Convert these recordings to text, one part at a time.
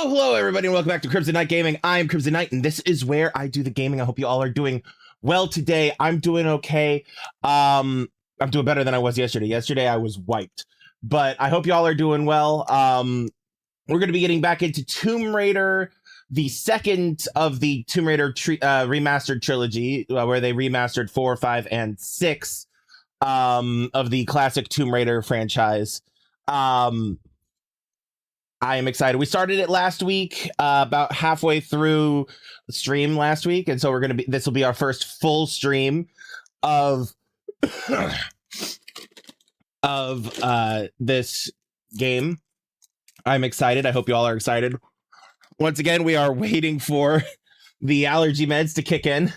Hello, everybody, and welcome back to Crimson Knight Gaming. I am Crimson Knight, and this is where I do the gaming. I hope you all are doing well today. I'm doing okay. I'm doing better than I was yesterday. Yesterday, I was wiped, but I hope you all are doing well. We're going to be getting back into Tomb Raider, the second of the Tomb Raider remastered trilogy, where they remastered 4, 5, and 6 of the classic Tomb Raider franchise. I am excited. We started it last week, about halfway through the stream last week, and so this will be our first full stream of this game. I'm excited. I hope you all are excited. Once again, we are waiting for the allergy meds to kick in.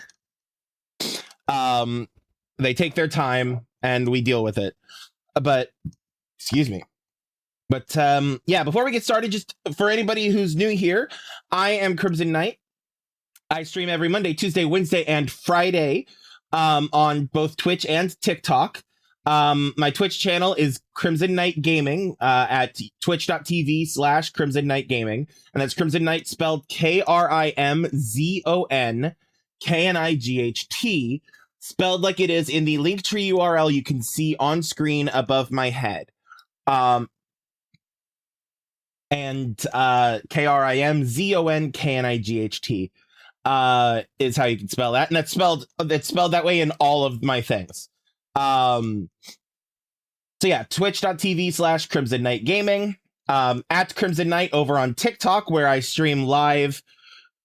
They take their time, and we deal with it. But, excuse me. But yeah, before we get started, just for anybody who's new here, I am Crimson Knight. I stream every Monday, Tuesday, Wednesday, and Friday on both Twitch and TikTok. My Twitch channel is Crimson Knight Gaming at twitch.tv/Crimson Knight Gaming. And that's Crimson Knight spelled KrimzonKnight, spelled like it is in the Linktree URL you can see on screen above my head. And KrimzonKnight is how you can spell that, and it's spelled that way in all of my things. So yeah, twitch.tv/Crimson Knight Gaming, at Crimson Knight over on TikTok, where I stream live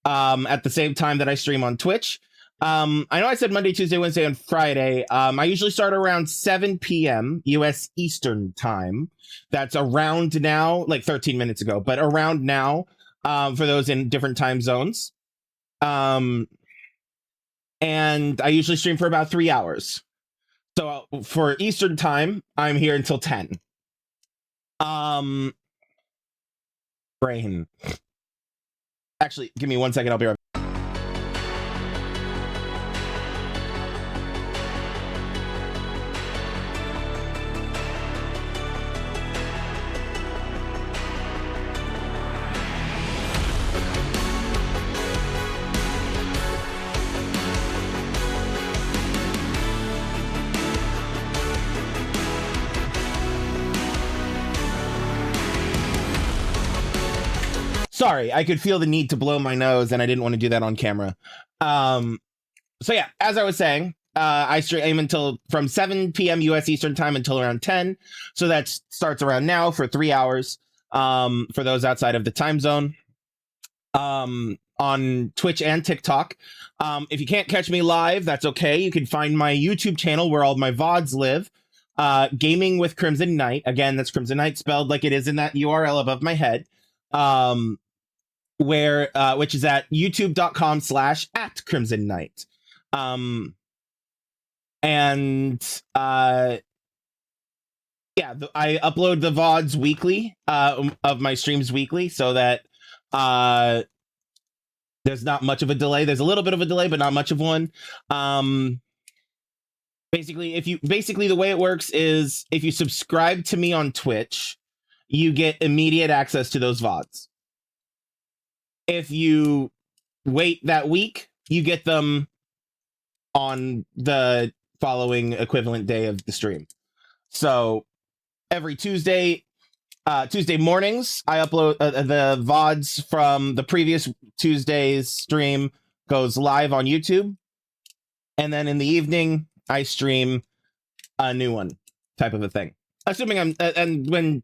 at the same time that I stream on Twitch. I know I said Monday, Tuesday, Wednesday, and Friday. I usually start around 7 p.m. U.S. Eastern time. That's around now, like 13 minutes ago, but around now for those in different time zones. And I usually stream for about 3 hours. So for Eastern time, I'm here until 10. Brain. Actually, give me 1 second. I'll be right back. Sorry, I could feel the need to blow my nose, and I didn't want to do that on camera. So yeah, as I was saying, I stream from 7 p.m. U.S. Eastern time until around 10. So that starts around now for 3 hours for those outside of the time zone on Twitch and TikTok. If you can't catch me live, that's okay. You can find my YouTube channel where all my VODs live. Gaming with Crimson Knight. Again, that's Crimson Knight spelled like it is in that URL above my head. Which is at youtube.com/@Crimson Knight. Yeah, I upload the VODs weekly, of my streams weekly, so that there's not much of a delay. There's a little bit of a delay, but not much of one. Basically, the way it works is if you subscribe to me on Twitch, you get immediate access to those VODs. If you wait that week, you get them on the following equivalent day of the stream. So every Tuesday mornings, I upload the VODs from the previous Tuesday's stream goes live on YouTube. And then in the evening, I stream a new one, type of a thing. Assuming and when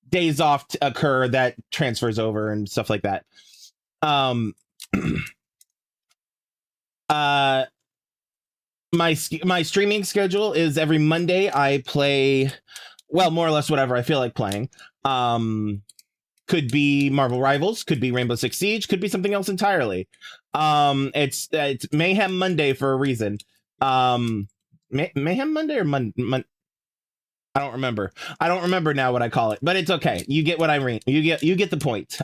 days off occur, that transfers over and stuff like that. My streaming schedule is every Monday I play, well, more or less whatever I feel like playing. Could be Marvel Rivals, could be Rainbow Six Siege, could be something else entirely. It's Mayhem Monday for a reason. Mayhem Monday or I don't remember. I don't remember now what I call it, but it's okay. You get what I mean. You get the point.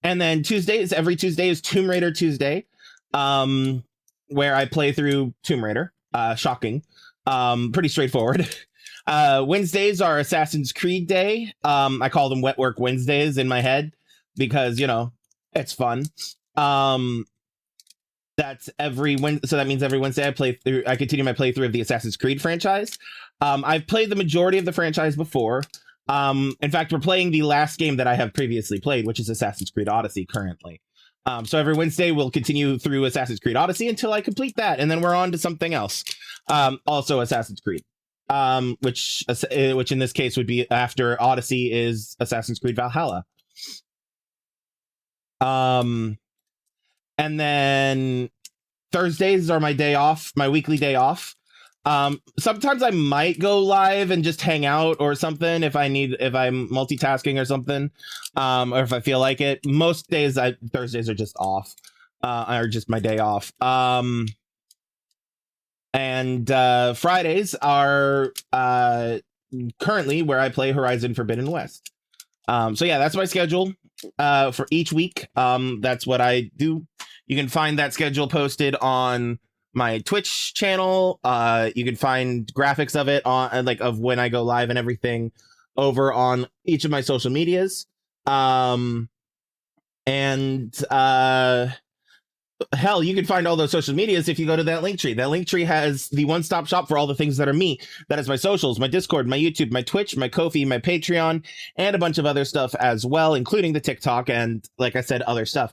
And then every Tuesday is Tomb Raider Tuesday, where I play through Tomb Raider. Shocking. Pretty straightforward. Wednesdays are Assassin's Creed Day. I call them Wet Work Wednesdays in my head. because, you know, it's fun. That's every Wednesday, so that means every Wednesday I continue my playthrough of the Assassin's Creed franchise. I've played the majority of the franchise before. In fact, we're playing the last game that I have previously played, which is Assassin's Creed Odyssey currently. So every Wednesday we'll continue through Assassin's Creed Odyssey until I complete that, and then we're on to something else. Also Assassin's Creed, which in this case would be after Odyssey is Assassin's Creed Valhalla. And then Thursdays are my day off, my weekly day off. Sometimes I might go live and just hang out or something if I'm multitasking or something, or if I feel like it. Most days, Thursdays are just off, are just my day off. And Fridays are currently where I play Horizon Forbidden West. So yeah, that's my schedule for each week. That's what I do. You can find that schedule posted on my Twitch channel. You can find graphics of it on of when I go live and everything over on each of my social medias. Hell, you can find all those social medias if you go to that link tree. That link tree has the one-stop shop for all the things that are me. That is my socials, my Discord, my YouTube, my Twitch, my Ko-fi, my Patreon, and a bunch of other stuff as well, including the TikTok and, like I said, other stuff.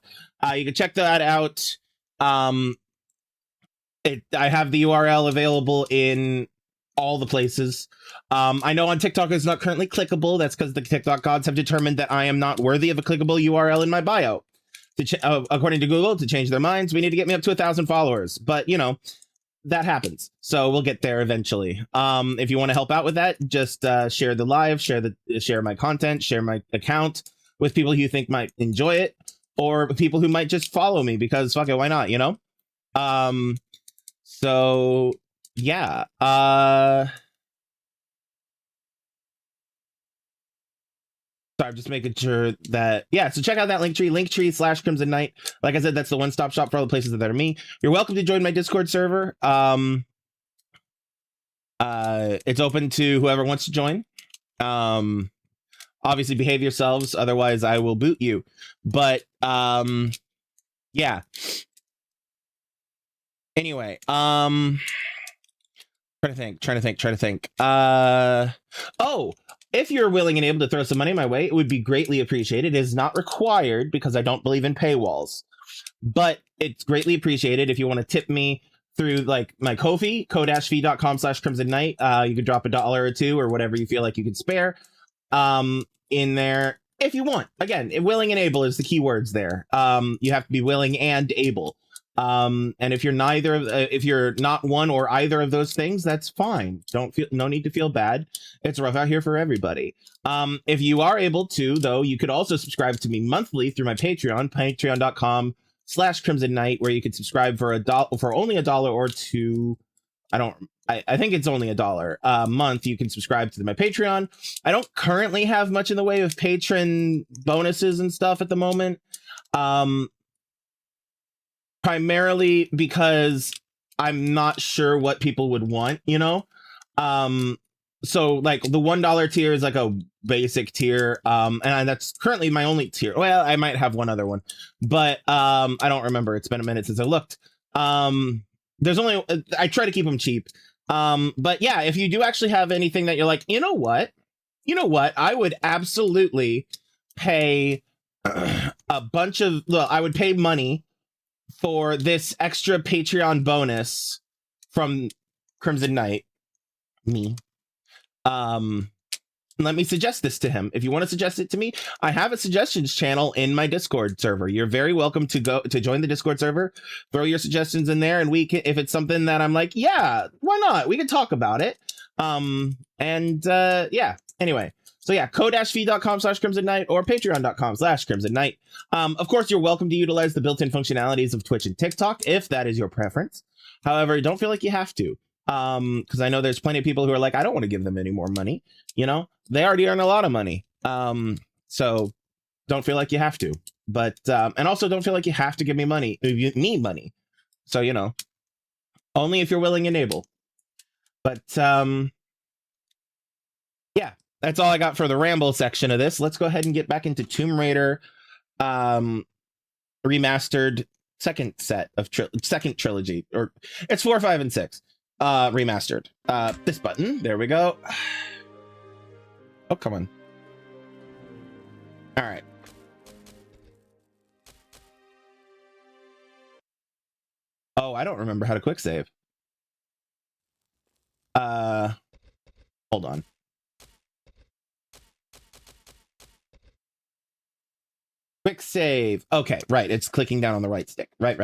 You can check that out. I have the URL available in all the places. I know on TikTok it's not currently clickable. That's because the TikTok gods have determined that I am not worthy of a clickable URL in my bio. According to Google, to change their minds, we need to get me up to 1,000 followers. But, you know, that happens. So we'll get there eventually. If you want to help out with that, just share the live, share my content, share my account with people who you think might enjoy it, or people who might just follow me because fuck it, why not, you know? So yeah. Sorry, I'm just making sure that, yeah, so check out that linktree/Crimson Knight. Like I said, that's the one-stop shop for all the places that are me. You're welcome to join my Discord server. It's open to whoever wants to join. Obviously behave yourselves, otherwise I will boot you. But, yeah. Anyway, trying to think. Oh, if you're willing and able to throw some money my way, it would be greatly appreciated. It is not required because I don't believe in paywalls, but it's greatly appreciated if you want to tip me through like my Ko-fi, ko-fi.com/Crimson Knight. You could drop $1 or $2 or whatever you feel like you could spare in there if you want. Again, willing and able is the key words there. You have to be willing and able. And if you're if you're not one or either of those things, that's fine. No need to feel bad. It's rough out here for everybody. If you are able to, though, you could also subscribe to me monthly through my Patreon, patreon.com/Crimson Knight, where you can subscribe for only $1 or $2. I think it's only $1 a month. You can subscribe to my Patreon. I don't currently have much in the way of patron bonuses and stuff at the moment. Primarily because I'm not sure what people would want, you know? So like the $1 tier is like a basic tier. And that's currently my only tier. Well, I might have one other one, but I don't remember. It's been a minute since I looked. There's only, I try to keep them cheap. But yeah, if you do actually have anything that you're like, you know what, I would absolutely pay I would pay money for this extra Patreon bonus from Crimson Knight, me. Let me suggest this to him. If you want to suggest it to me, I have a suggestions channel in my Discord server. You're very welcome to join the Discord server, throw your suggestions in there, and we can, if it's something that I'm like, yeah, why not? We can talk about it. Yeah, anyway. So yeah, ko-fi.com/Crimson Knight or patreon.com/Crimson Knight. Of course, you're welcome to utilize the built-in functionalities of Twitch and TikTok if that is your preference. However, don't feel like you have to. Because I know there's plenty of people who are like, I don't want to give them any more money. You know, they already earn a lot of money. So don't feel like you have to. But and also don't feel like you have to give me money. Money. So, you know, only if you're willing and able. But yeah. That's all I got for the ramble section of this. Let's go ahead and get back into Tomb Raider remastered second set of second trilogy, or it's 4, 5, and 6 remastered. This button, there we go. Oh, come on. All right. Oh, I don't remember how to quick save. Hold on. Quick save. Okay, right. It's clicking down on the right stick. Right.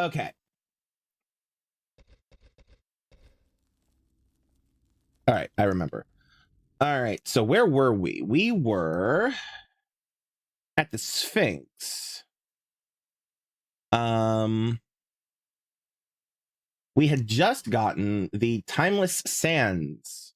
Okay. All right, I remember. All right, so where were we? We were at the Sphinx. We had just gotten the Timeless Sands.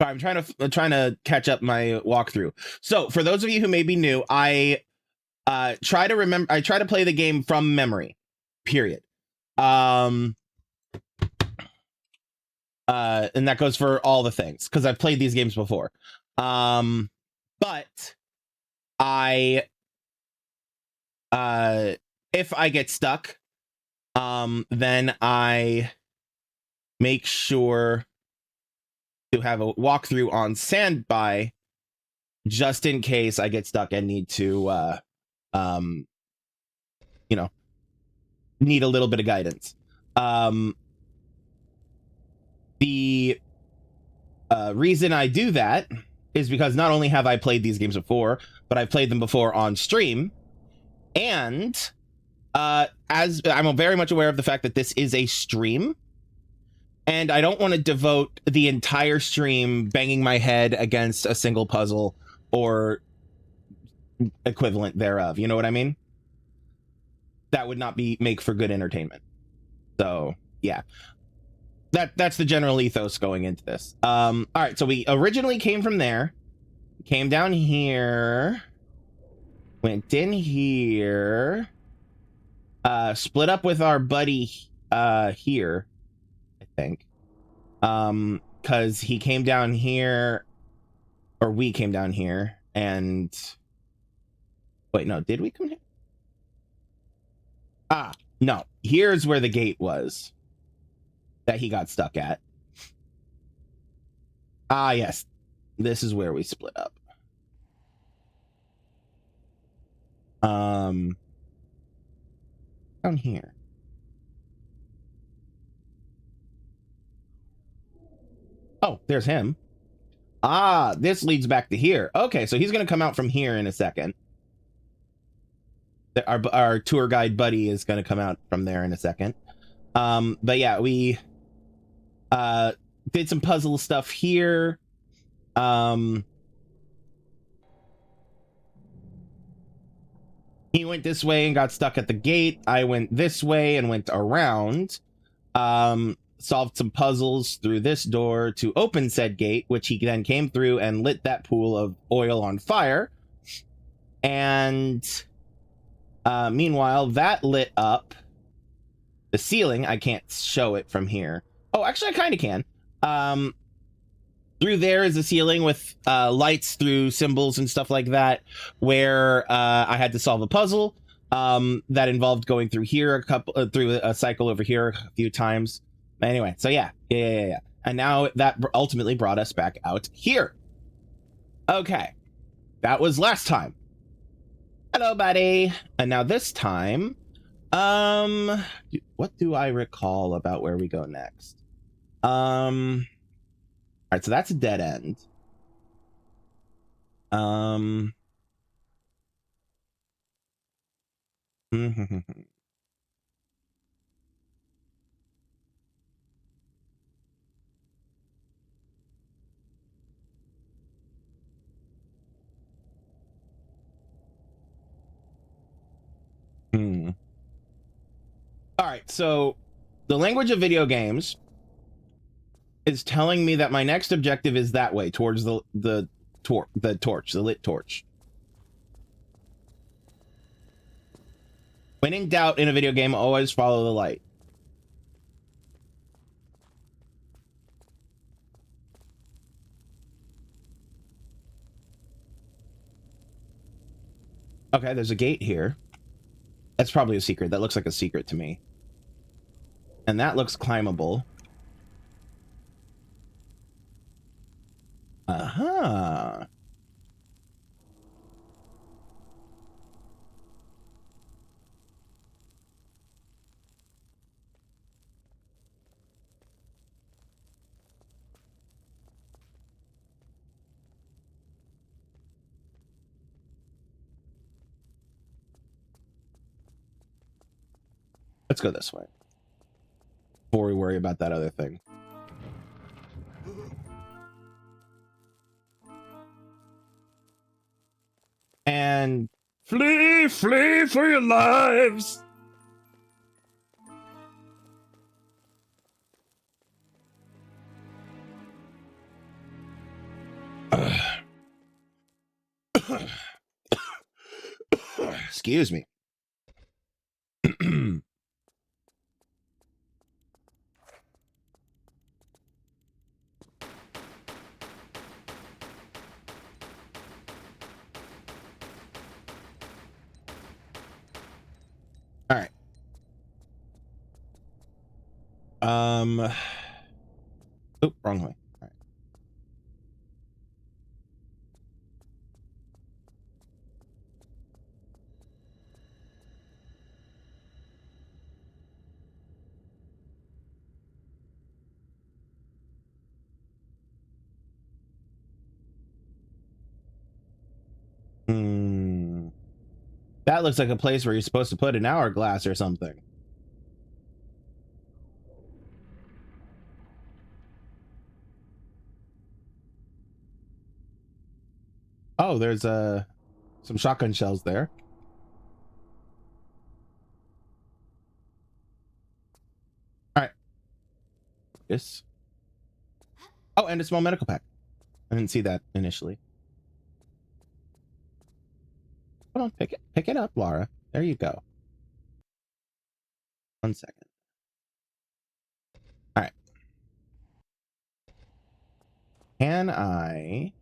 I'm trying to catch up my walkthrough. So for those of you who may be new, I try to play the game from memory, period. And that goes for all the things, because I've played these games before. But I if I get stuck, then I make sure to have a walkthrough on standby, just in case I get stuck and need to you know, need a little bit of guidance. The reason I do that is because not only have I played these games before, but I've played them before on stream, and as I'm very much aware of the fact that this is a stream, and I don't want to devote the entire stream banging my head against a single puzzle or equivalent thereof. You know what I mean? That would not make for good entertainment. So yeah, that's the general ethos going into this. All right, so we originally came from there, came down here, went in here, split up with our buddy here, I think, because he came down here, or we came down here, and wait, no, did we come here? No, here's where the gate was that he got stuck at. Yes, this is where we split up. Down here. Oh, there's him. This leads back to here. Okay, so he's gonna come out from here in a second. Our tour guide buddy is gonna come out from there in a second. But yeah, we did some puzzle stuff here. He went this way and got stuck at the gate. I went this way and went around. Solved some puzzles through this door to open said gate, which he then came through and lit that pool of oil on fire. And meanwhile, that lit up the ceiling. I can't show it from here. Oh, actually, I kind of can. Through there is a ceiling with lights through symbols and stuff like that, where I had to solve a puzzle that involved going through here through a cycle over here a few times. Anyway, so yeah. And now that ultimately brought us back out here. Okay. That was last time. Hello, buddy. And now this time, what do I recall about where we go next? All right, so that's a dead end. All right, so the language of video games is telling me that my next objective is that way, towards the lit torch. When in doubt in a video game, always follow the light. Okay, there's a gate here. That's probably a secret. That looks like a secret to me. And that looks climbable. Uh-huh. Let's go this way before we worry about that other thing. And flee for your lives. Excuse me. All right. Oh, wrong way. All right. That looks like a place where you're supposed to put an hourglass or something. Oh, there's some shotgun shells there. All right. Yes. Oh, and a small medical pack. I didn't see that initially. Come on, pick it up, Laura. There you go. 1 second. All right. Can I?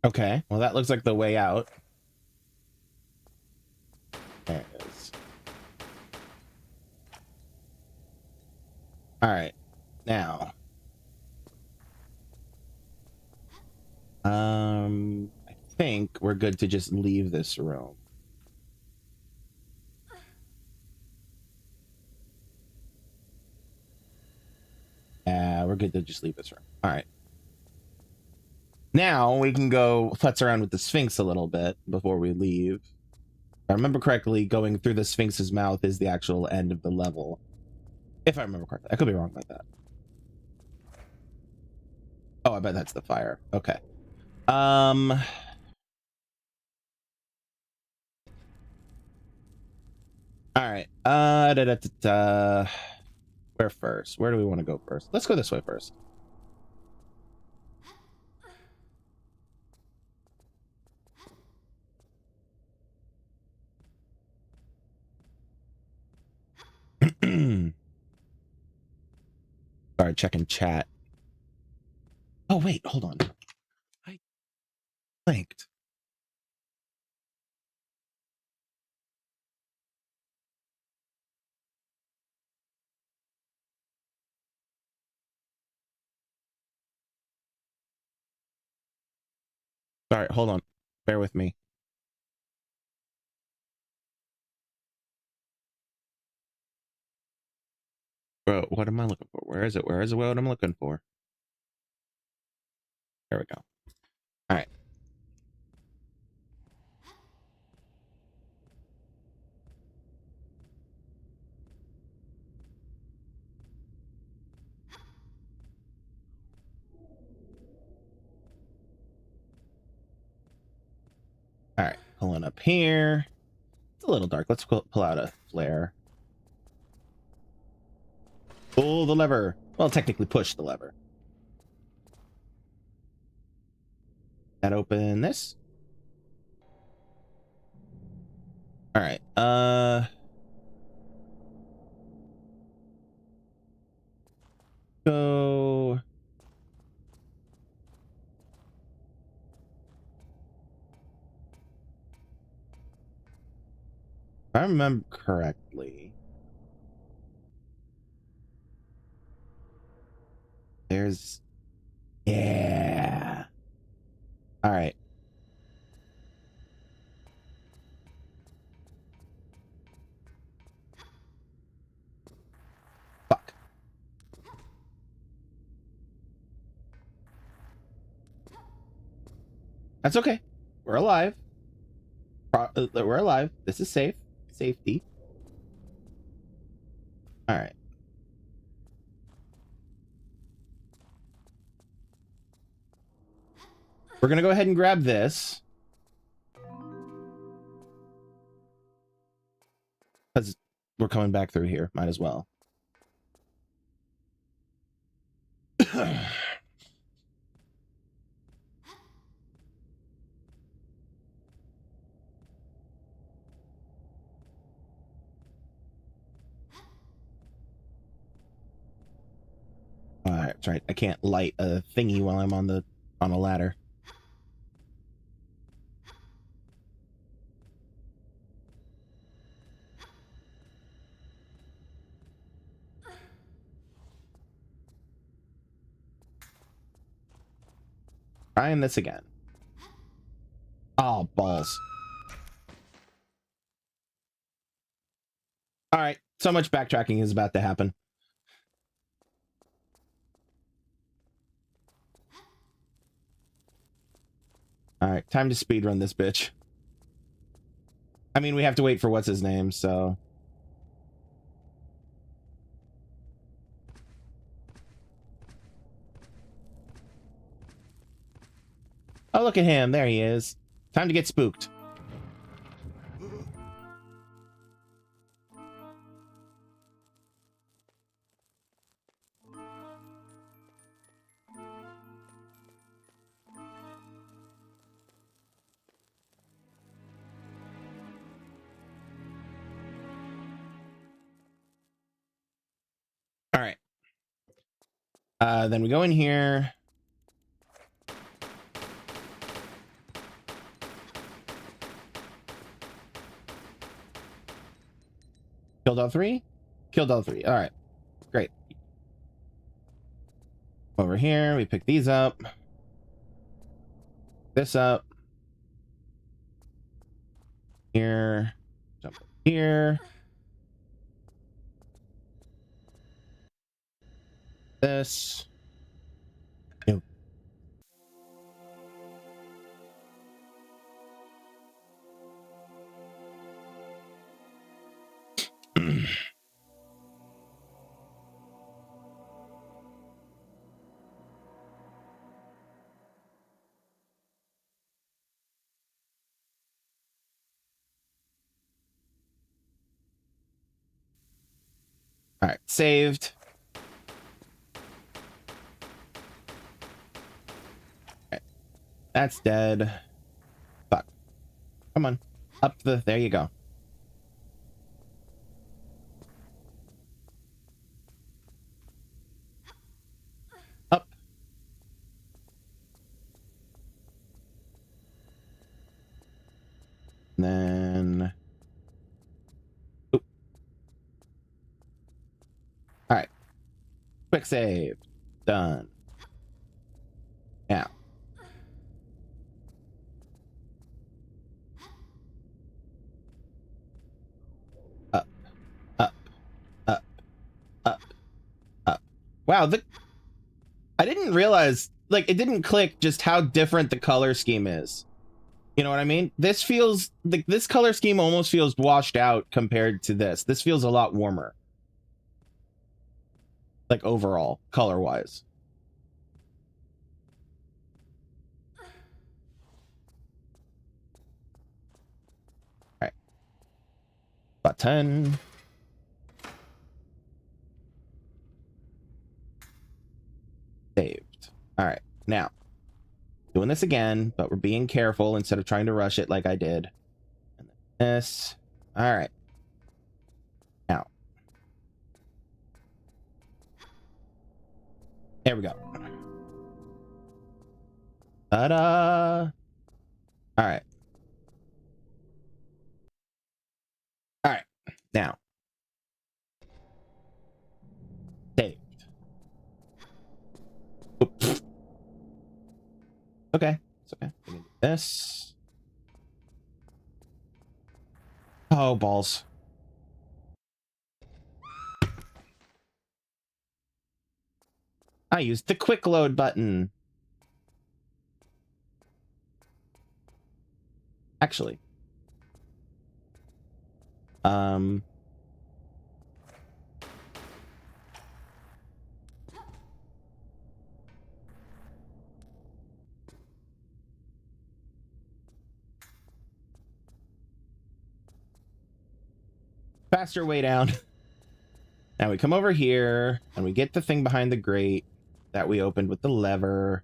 Okay. Well, that looks like the way out. There it is. All right. Now. I think we're good to just leave this room. We're good to just leave this room. All right. Now we can go futz around with the Sphinx a little bit before we leave. If I remember correctly, going through the Sphinx's mouth is the actual end of the level. If I remember correctly. I could be wrong about that. Oh, I bet that's the fire. Okay. All right. Where first? Where do we want to go first? Let's go this way first. Sorry, checking chat. Oh wait, hold on. I blinked. Sorry, hold on. Bear with me. Bro, what am I looking for? Where is it? Where is it? What I'm looking for? There we go. All right. pulling up here. It's a little dark. Let's pull out a flare. Pull the lever. Well, technically push the lever. That open this. All right. Go. If I remember correctly, there's, yeah. All right. Fuck. That's okay. We're alive. We're alive. This is safe. Safety. All right. We're gonna go ahead and grab this. Because we're coming back through here. Might as well. That's right. I can't light a thingy while I'm on a ladder. Trying this again. Oh, balls. All right. So much backtracking is about to happen. All right. Time to speedrun this bitch. I mean, we have to wait for what's his name, so. Oh, look at him. There he is. Time to get spooked. All right. Then we go in here. Killed all three? Killed all three. All right. Great. Over here, we pick these up. This up. Here. Jump here. This. Nope. All right, saved. All right. That's dead. Fuck. Come on. Up the, there you go. Up. And then. Oop. All right. Quick save. Done. Now. Up. Up. Up. Up. Up. Wow, I didn't realize, like, it didn't click just how different the color scheme is. You know what I mean? This feels like this color scheme almost feels washed out compared to this. This feels a lot warmer. Like overall, color wise. 10. Saved. All right, now doing this again, but we're being careful instead of trying to rush it like I did. And then this. All right. Now. There we go. Ta-da! All right. All right. Now. Saved. Oops. Okay. It's okay. We can do this. Oh, balls. I used the quick load button. Actually. Faster way down. Now we come over here and we get the thing behind the grate that we opened with the lever.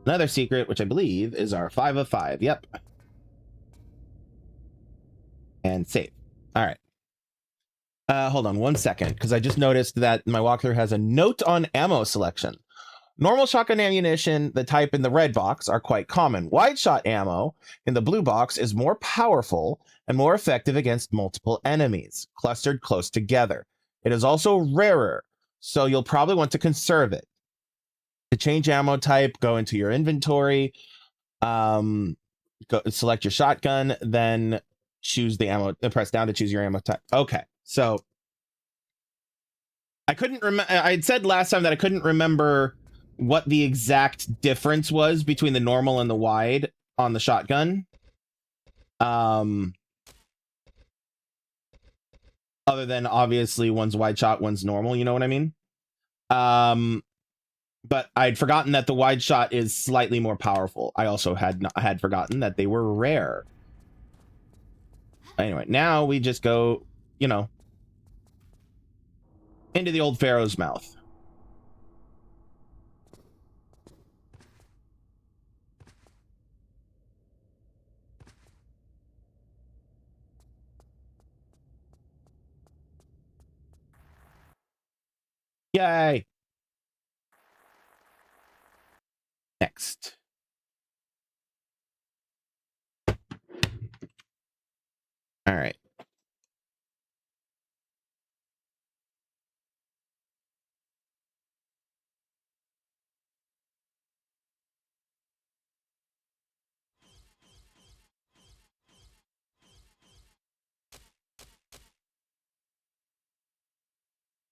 Another secret, which I believe is our 5 of 5. Yep. And save. All right. Hold on 1 second, because I just noticed that my walkthrough has a note on ammo selection. Normal shotgun ammunition, the type in the red box, are quite common. Wide shot ammo in the blue box is more powerful and more effective against multiple enemies, clustered close together. It is also rarer, so you'll probably want to conserve it. To change ammo type, go into your inventory, select your shotgun, then choose the ammo, press down to choose your ammo type. Okay, so I couldn't remember. I had said last time that I couldn't remember what the exact difference was between the normal and the wide on the shotgun. Other than obviously one's wide shot, one's normal, you know what I mean? But I'd forgotten that the wide shot is slightly more powerful. I also had forgotten that they were rare. Anyway, now we just go, you know, into the old Pharaoh's mouth. Yay! Next. All right.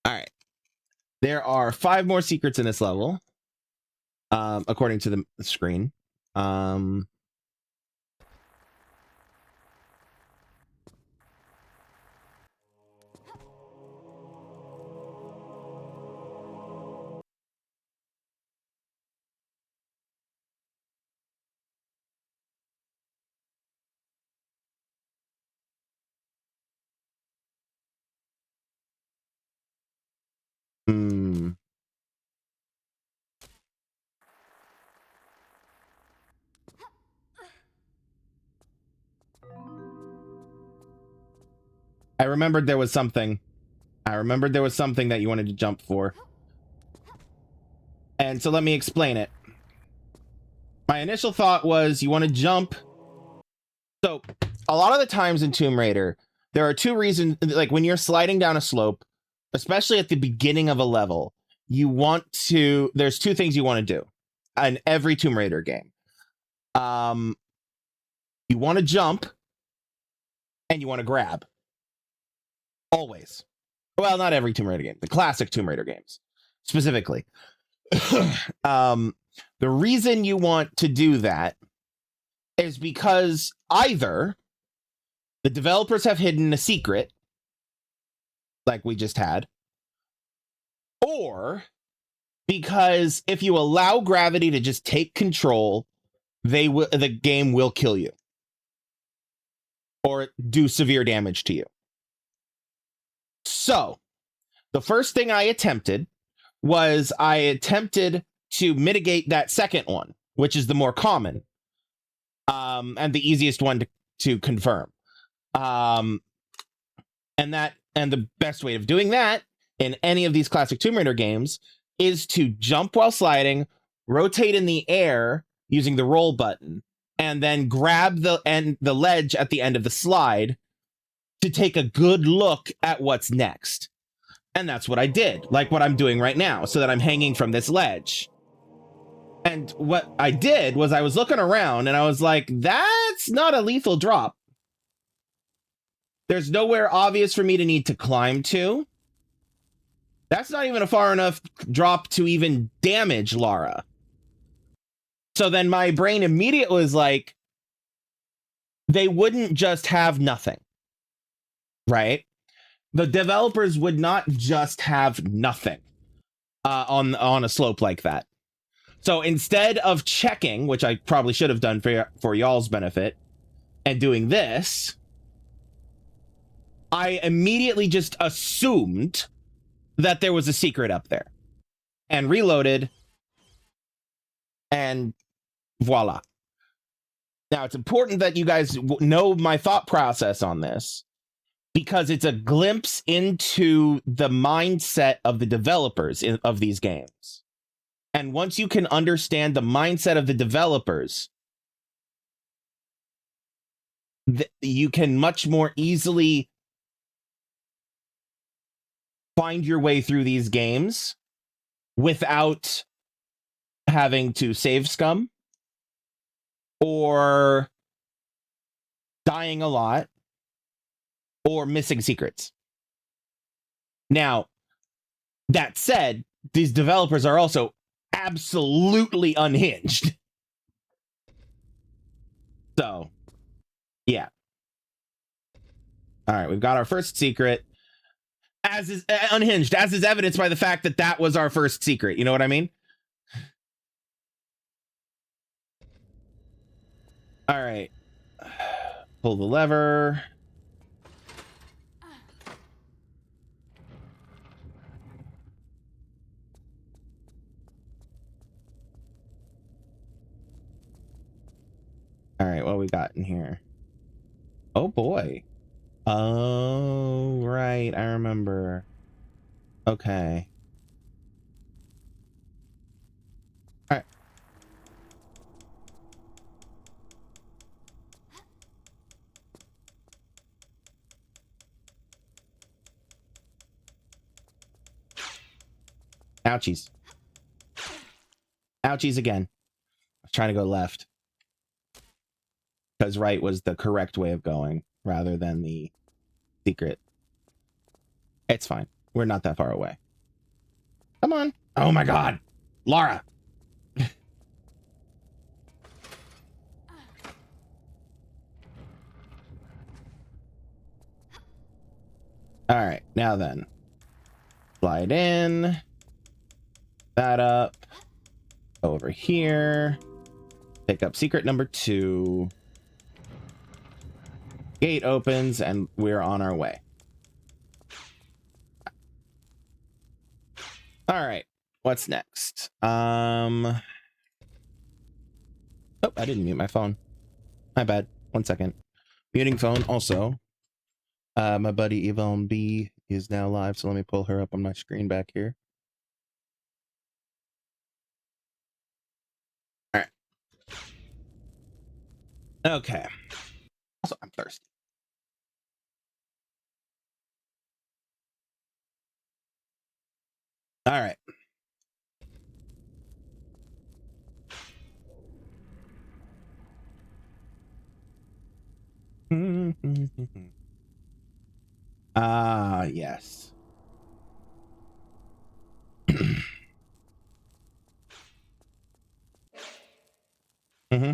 All right. There are 5 more secrets in this level, according to the screen. I remembered there was something. I remembered there was something that you wanted to jump for. And so let me explain it. My initial thought was you want to jump. So a lot of the times in Tomb Raider, there are 2 reasons, like when you're sliding down a slope, especially at the beginning of a level, you want to, there's 2 things you want to do in every Tomb Raider game. You want to jump and you want to grab. Always. Well, not every Tomb Raider game, the classic Tomb Raider games specifically. The reason you want to do that is because either the developers have hidden a secret, like we just had, or because if you allow gravity to just take control, the game will kill you. or do severe damage to you. So the first thing I attempted was to mitigate that second one, which is the more common and the easiest one to confirm. And the best way of doing that in any of these classic Tomb Raider games is to jump while sliding, rotate in the air using the roll button, and then grab the ledge at the end of the slide to take a good look at what's next. And that's what I did, like what I'm doing right now, so that I'm hanging from this ledge. And what I did was I was looking around and I was like, that's not a lethal drop. There's nowhere obvious for me to need to climb to. That's not even a far enough drop to even damage Lara. So then my brain immediately was like, they wouldn't just have nothing, right? The developers would not just have nothing on a slope like that. So instead of checking, which I probably should have done for y'all's benefit, and doing this, I immediately just assumed that there was a secret up there and reloaded, and voila. Now, it's important that you guys know my thought process on this, because it's a glimpse into the mindset of the developers of these games. And once you can understand the mindset of the developers, you can much more easily find your way through these games without having to save scum or dying a lot or missing secrets. Now, that said, these developers are also absolutely unhinged. So, yeah. All right, we've got our first secret. As is unhinged, as is evidenced by the fact that that was our first secret. You know what I mean? All right. Pull the lever. All right, what we got in here? Oh boy. Oh, right, I remember. Okay. All right. Ouchies. Ouchies again. I was trying to go left, because right was the correct way of going rather than the secret. It's fine. We're not that far away. Come on. Oh my God. Lara. All right. Now then. Slide in. That up. Over here. Pick up secret number 2. Gate opens and we're on our way. All right. What's next? Oh, I didn't mute my phone. My bad. 1 second. Muting phone. Also, my buddy Yvonne B is now live, so let me pull her up on my screen back here. All right. Okay. Also, I'm thirsty. All right. Ah, yes. Mm-hmm.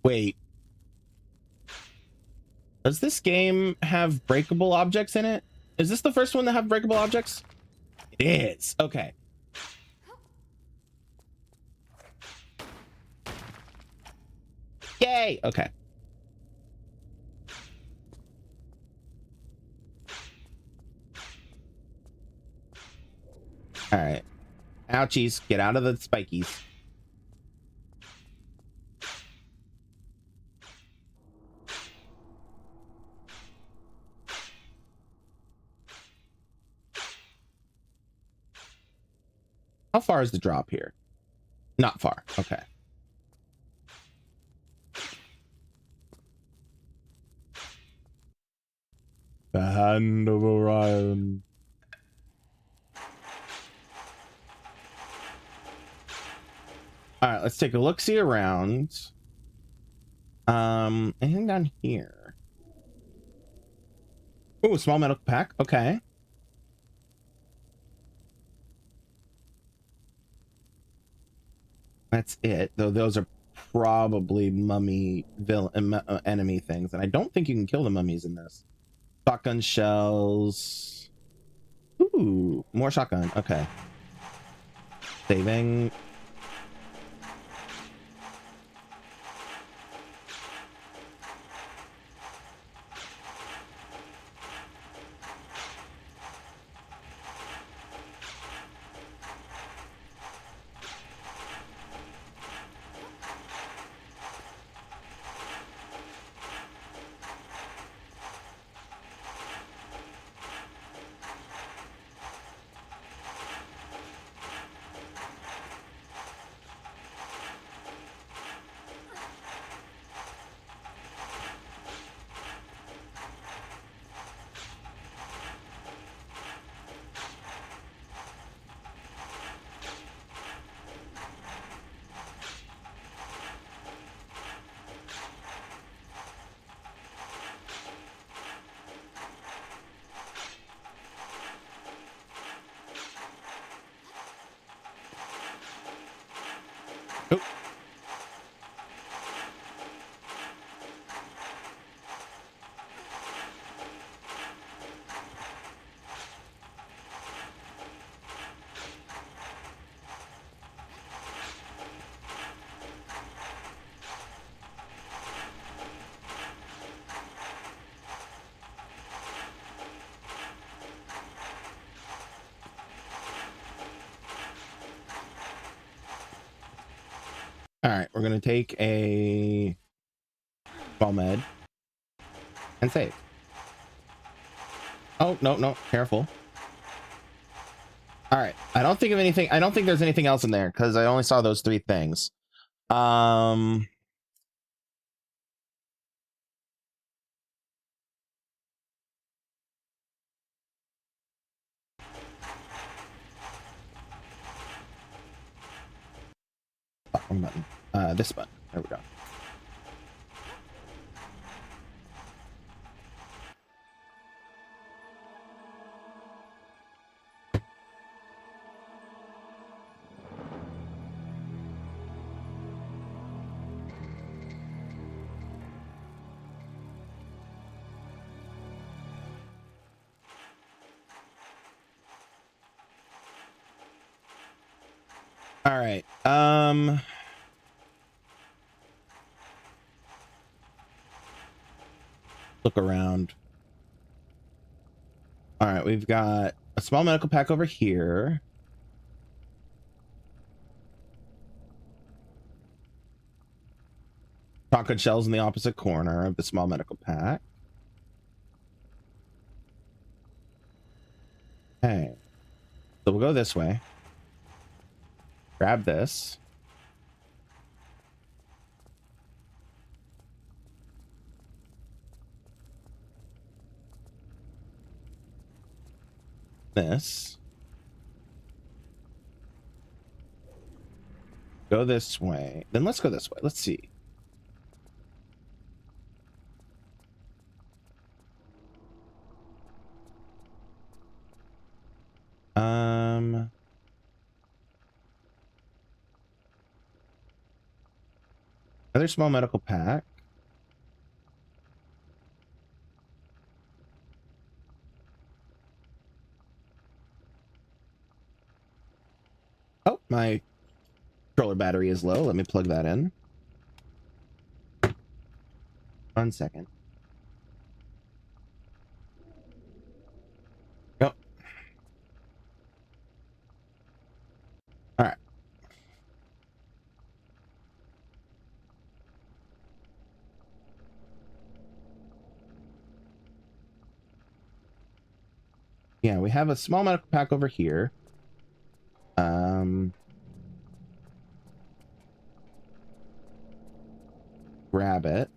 Wait. Does this game have breakable objects in it? Is this the first one that have breakable objects? It is. Okay. Yay. Okay. All right. Ouchies. Get out of the spikies. How far is the drop here? Not far. Okay. The Hand of Orion. All right, let's take a look-see around. Anything down here? Oh, small medical pack. Okay. That's it. Though those are probably mummy enemy things, and I don't think you can kill the mummies in this. Shotgun shells. Ooh, more shotgun. Okay. Saving. Oh. All right, we're gonna take a small med and save. Oh, no, no, careful. All right, I don't think of anything. I don't think there's anything else in there because I only saw those three things. Um, oh, wrong button. This button. There we go. All right. Look around. All right, we've got a small medical pack over here. Shotgun shells in the opposite corner of the small medical pack. Okay. So we'll go this way. Grab this. This. Go this way. Then let's go this way. Let's see. Another small medical pack. Oh, my controller battery is low. Let me plug that in. 1 second. Oh. All right. Yeah, we have a small medical pack over here. Grab it.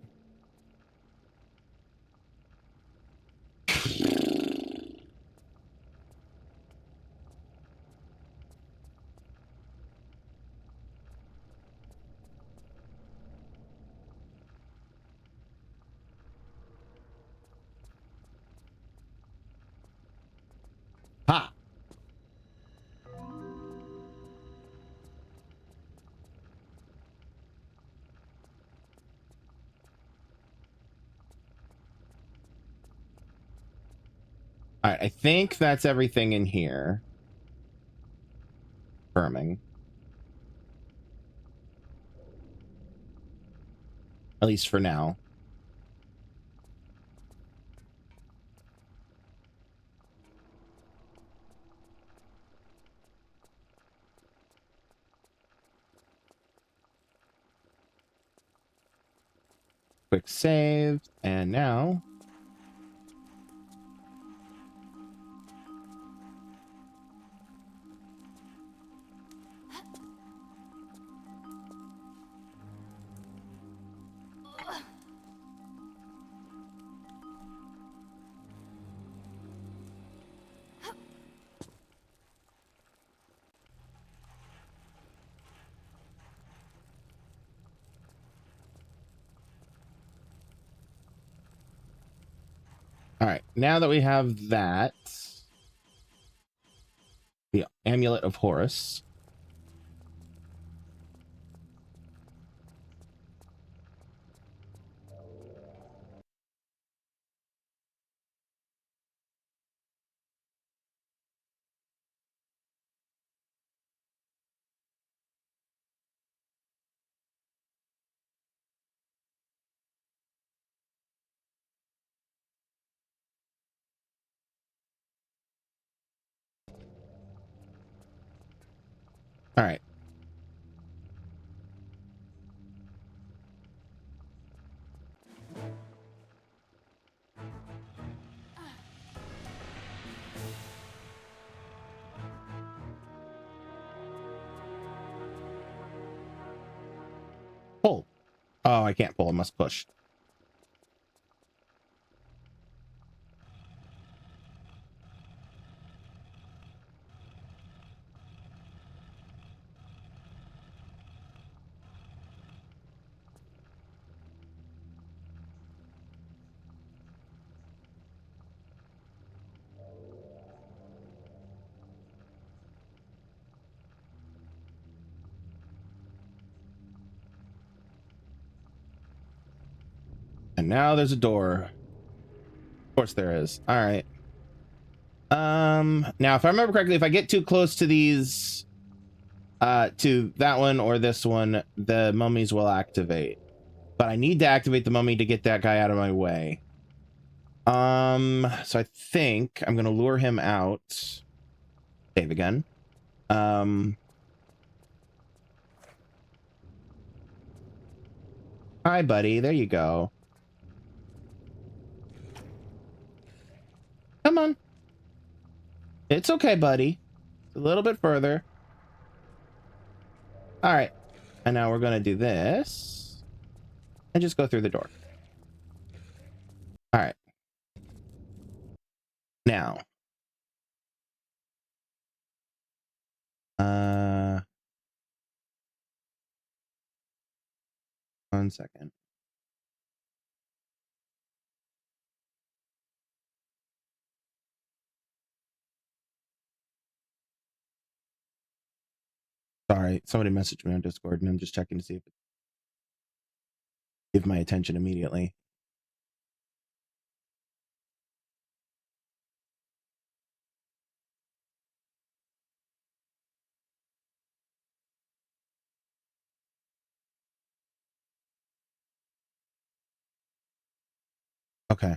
Ha! All right, I think that's everything in here. Confirming. At least for now. Quick save. And now... All right, now that we have that, the Amulet of Horus. All right. Pull. Oh, I can't pull. I must push. And now there's a door. Of course there is. All right. Now if I remember correctly, if I get too close to these, to that one or this one, the mummies will activate. But I need to activate the mummy to get that guy out of my way. So I think I'm gonna lure him out. Save again. Hi, buddy. There you go. Come on. It's okay, buddy. A little bit further. All right. And now we're gonna do this and just go through the door. All right. Now. 1 second. Sorry, somebody messaged me on Discord and I'm just checking to see if give my attention immediately. Okay.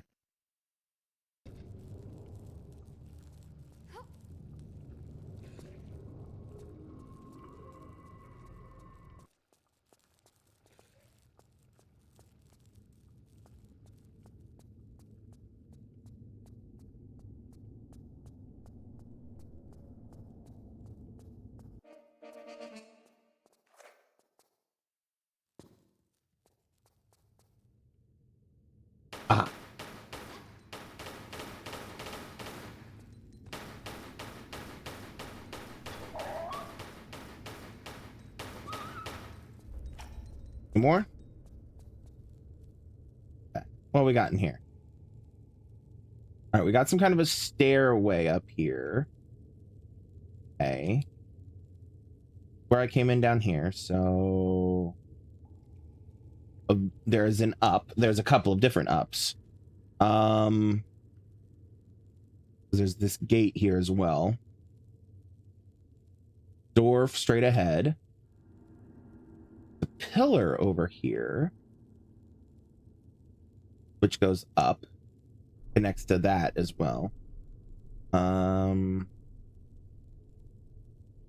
Ah. More? Okay. What we got in here? All right, we got some kind of a stairway up here. Okay. Where I came in down here, so... there's an up. There's a couple of different ups. There's this gate here as well. Door straight ahead. The pillar over here, which goes up, connects to that as well.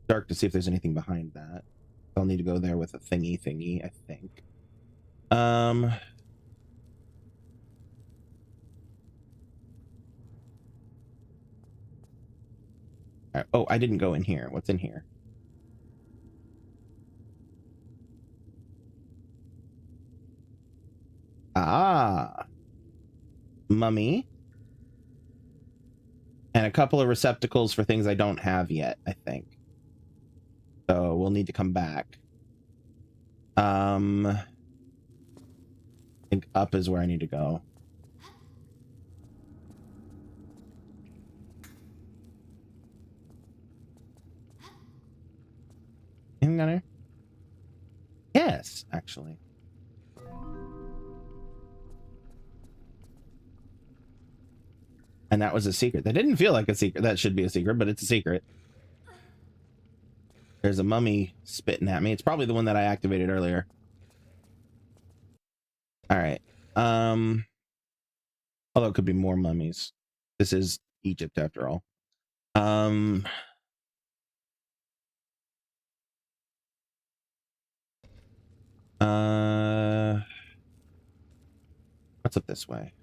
Dark to see if there's anything behind that. I'll need to go there with a thingy, I think. Oh, I didn't go in here. What's in here? Ah, mummy. And a couple of receptacles for things I don't have yet, I think. So we'll need to come back. I think up is where I need to go. Anything down there? Yes, actually. And that was a secret. That didn't feel like a secret. That should be a secret, but it's a secret. There's a mummy spitting at me. It's probably the one that I activated earlier. All right. Although it could be more mummies. This is Egypt after all. What's up this way?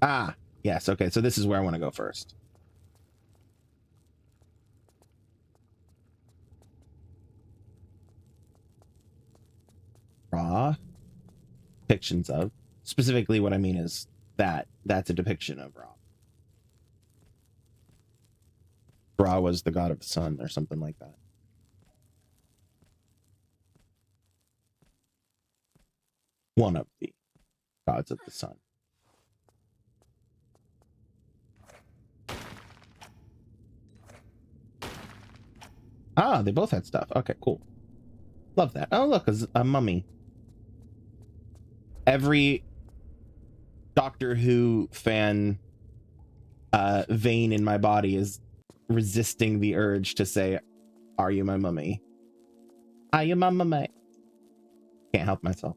Ah, yes. Okay, so this is where I want to go first. Raw depictions of. Specifically, what I mean is that's a depiction of Ra. Ra was the god of the sun or something like that. One of the gods of the sun. Ah, they both had stuff. Okay, cool. Love that. Oh, look, a mummy. Every Doctor Who fan vein in my body is resisting the urge to say, "Are you my mummy? Are you my mummy?" Can't help myself.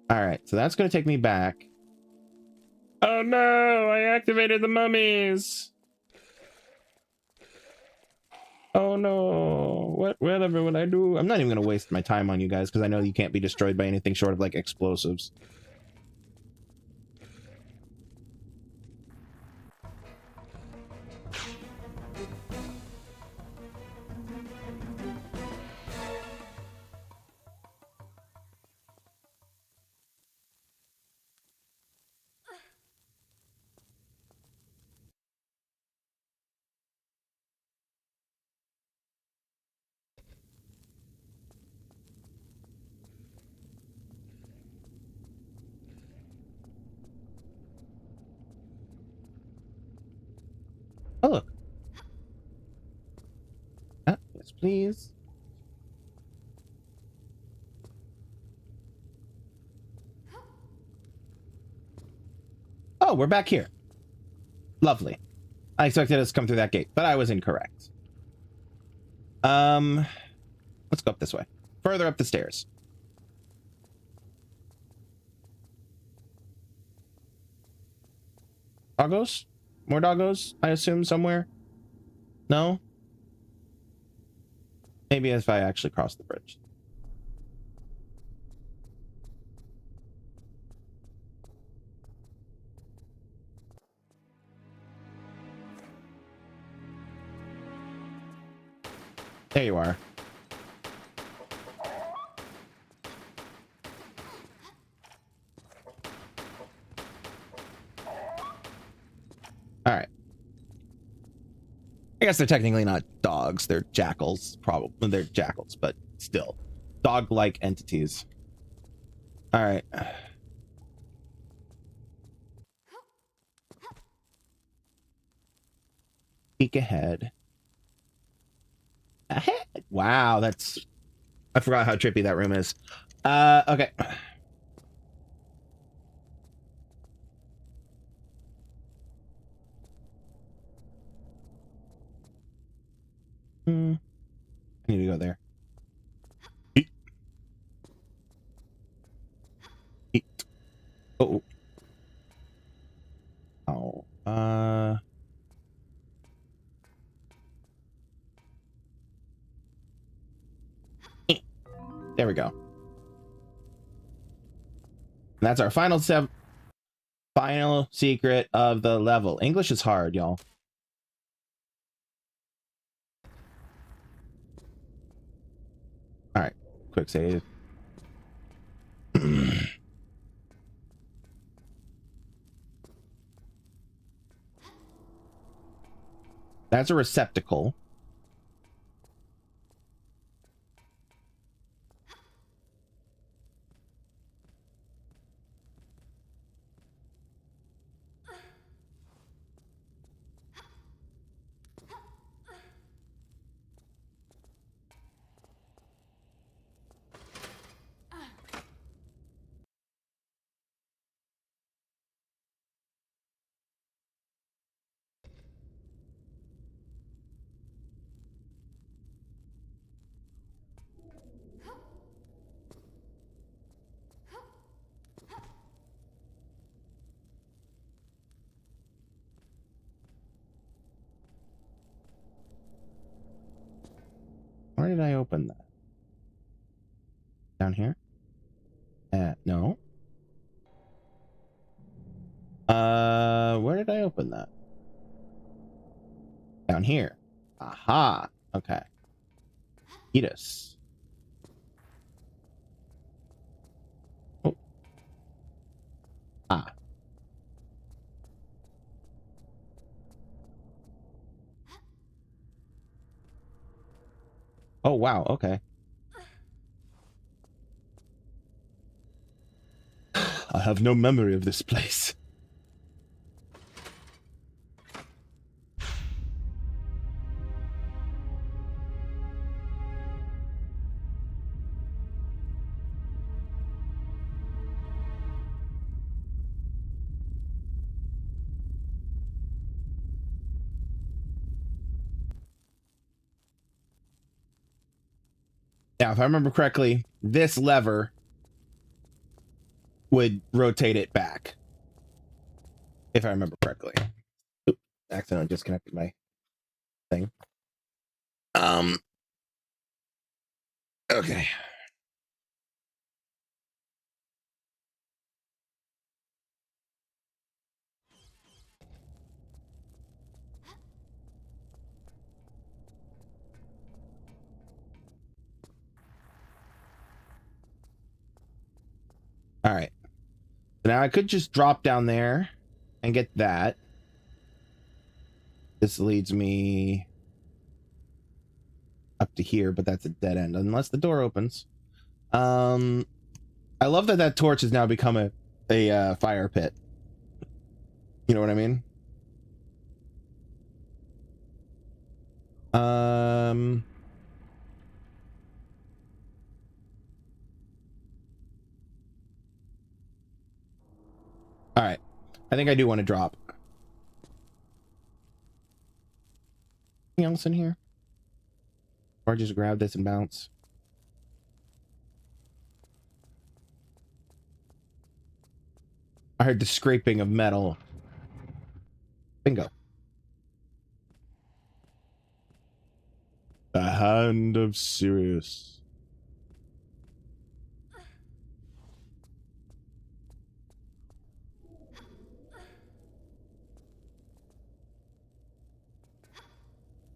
All right, so that's going to take me back. Oh no, I activated the mummies. Oh no, whatever would I do? I'm not even going to waste my time on you guys because I know you can't be destroyed by anything short of like explosives. Oh, look. Yes, please. Oh, we're back here. Lovely. I expected us to come through that gate, but I was incorrect. Let's go up this way. Further up the stairs. Doggos? More doggos, I assume, somewhere? No? Maybe if I actually cross the bridge. There you are. All right. I guess they're technically not dogs. They're jackals. Probably. They're jackals, but still. Dog-like entities. All right. Peek ahead. Ahead. Wow, that's... I forgot how trippy that room is. Okay. I need to go there. Eat. Eat. Oh. Oh. There we go. And that's our final secret of the level. English is hard, y'all. All right, quick save. That's a receptacle. Where did I open that? Down here? No. Where did I open that? Down here. Aha. Okay. Etus. Oh. Ah. Oh, wow. Okay. I have no memory of this place. Now, if I remember correctly, this lever would rotate it back. If I remember correctly. Oop, accidentally disconnected my thing. Okay. All right. So now I could just drop down there and get that. This leads me up to here, but that's a dead end unless the door opens. I love that that torch has now become a fire pit. You know what I mean? Um. All right. I think I do want to drop. Anything else in here? Or just grab this and bounce? I heard the scraping of metal. Bingo. The hand of Sirius.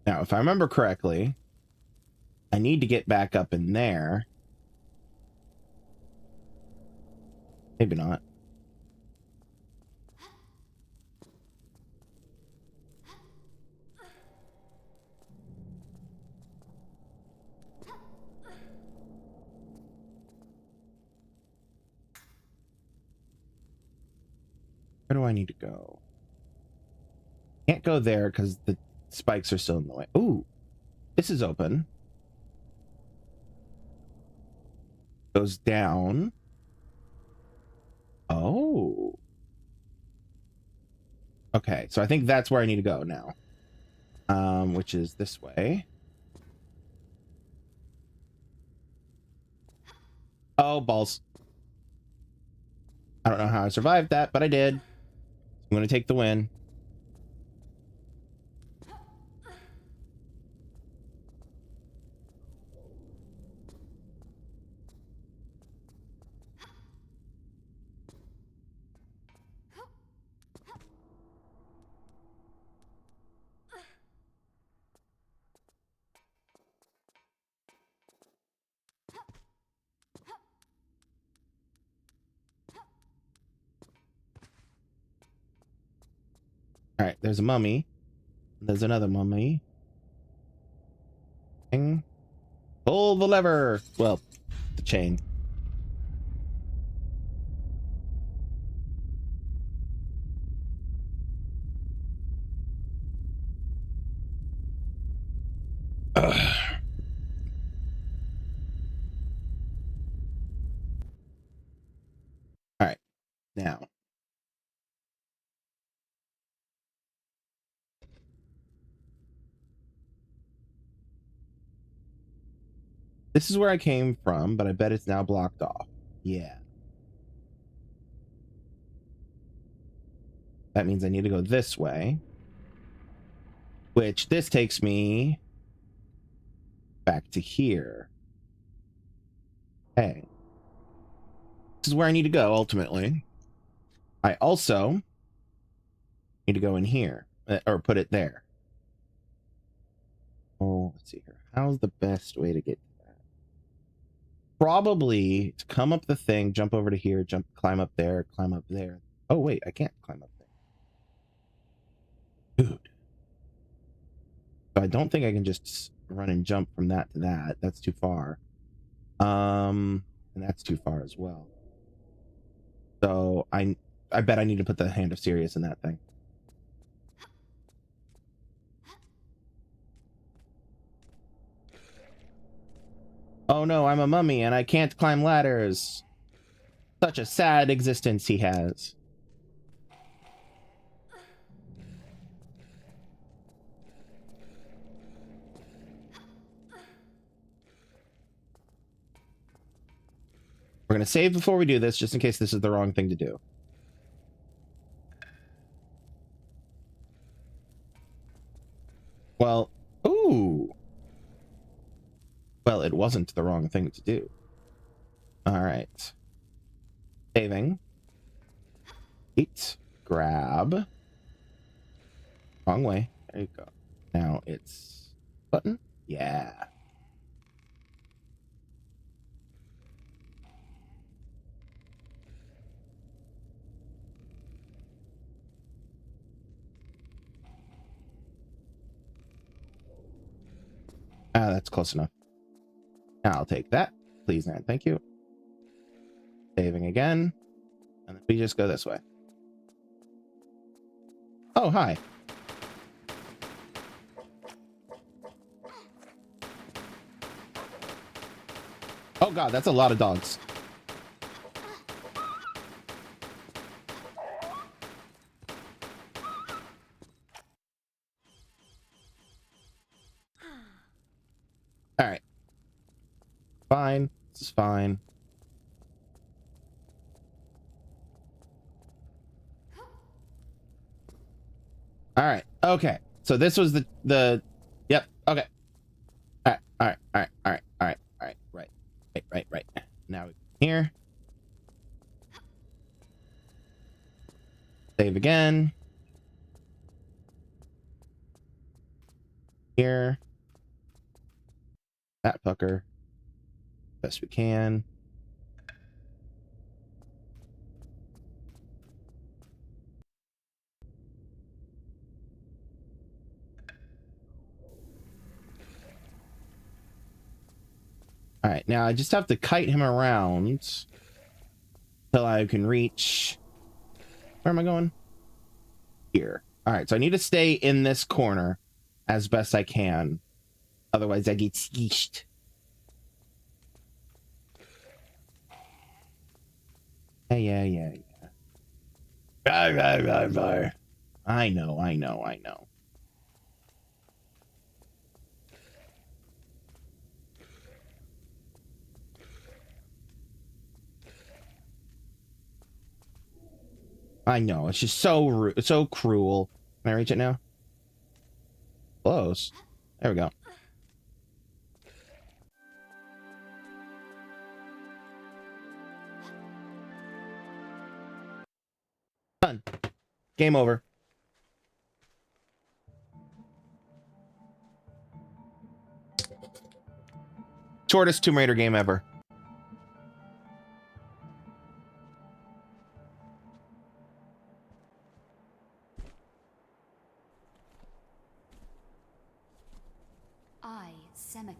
Now, if I remember correctly, I need to get back up in there. Maybe not. Where do I need to go? Can't go there because the spikes are still in the way. Ooh, this is open. Goes down. Oh. Okay, so I think that's where I need to go now. Which is this way. Oh, balls. I don't know how I survived that, but I did. I'm going to take the win. All right, there's a mummy. There's another mummy. Pull the lever. Well, the chain. Ugh. All right, now. This is where I came from, but I bet it's now blocked off. Yeah. That means I need to go this way. Which this takes me back to here. Hey. This is where I need to go, ultimately. I also need to go in here. Or put it there. Oh, let's see here. How's the best way to get to that? Probably to come up the thing, jump over to here, climb up there, climb up there. Oh, wait, I can't climb up there. Dude. So I don't think I can just run and jump from that to that. That's too far. And that's too far as well. So I bet I need to put the Hand of Sirius in that thing. Oh no, I'm a mummy and I can't climb ladders. Such a sad existence he has. We're going to save before we do this, just in case this is the wrong thing to do. Well, ooh. Well, it wasn't the wrong thing to do. All right. Saving. Eat. Grab. Wrong way. There you go. Now it's button. Yeah. Ah, that's close enough. I'll take that. Please and thank you. Saving again. And then we just go this way. Oh, hi. Oh god, that's a lot of dogs. All right. Fine. This is fine. All right. Okay. So this was the yep. Okay. All right. All right. All right. All right. All right. All right. Right. Now we here. Save again. Here. That fucker. Best we can. All right. Now I just have to kite him around till I can reach. Where am I going? Here. All right. So I need to stay in this corner as best I can. Otherwise, I get skeeshed. Yeah. I know. I know. It's just so rude, so cruel. Can I reach it now? Close. There we go. Done. Game over. Shortest Tomb Raider game ever. I, Semaket,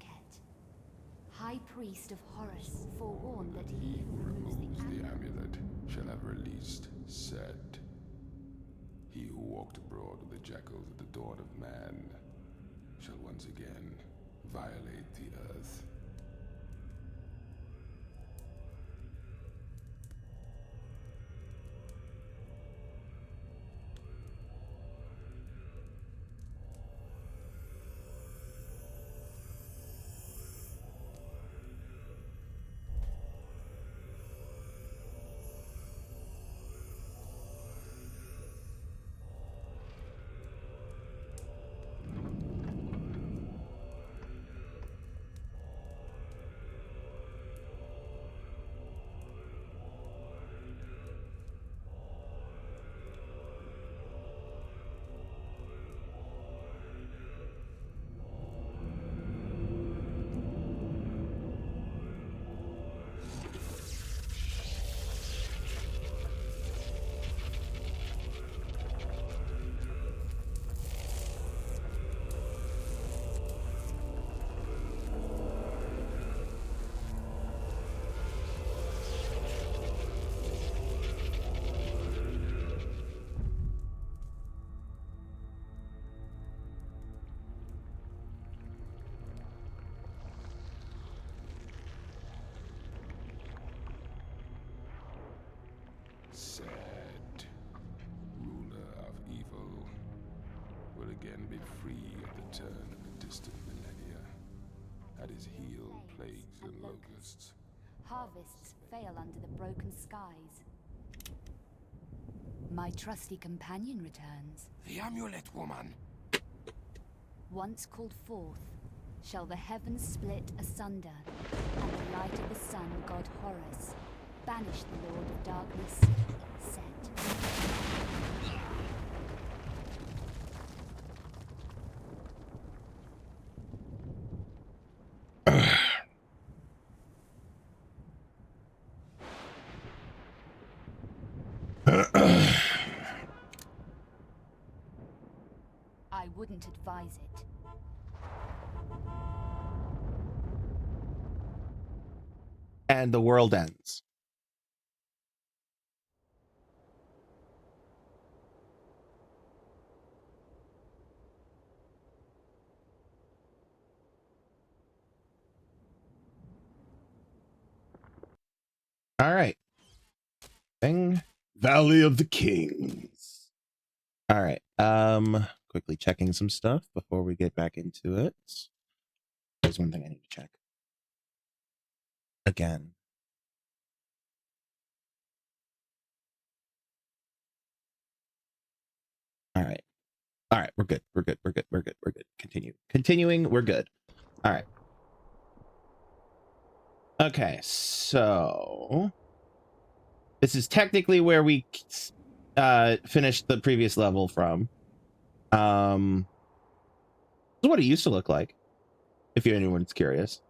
High Priest of Horus, forewarned that he who removes the amulet shall have released Set. He who walked abroad with the jackals at the dawn of man shall once again violate the earth. Set, ruler of evil, will again be free at the turn of the distant millennia. At his heel, plagues and locusts. harvests fail under the broken skies. My trusty companion returns. The amulet, woman! Once called forth, shall the heavens split asunder, and the light of the sun, god Horus, banish the Lord of Darkness, Set. I wouldn't advise it. And the world ends. All right. Thing. Valley of the Kings. All right. Quickly checking some stuff before we get back into it. There's one thing I need to check. Again. All right. All right, we're good. We're good. We're good. We're good. We're good. Continuing, we're good. All right. Okay, so this is technically where we finished the previous level from. This is what it used to look like, if anyone's curious.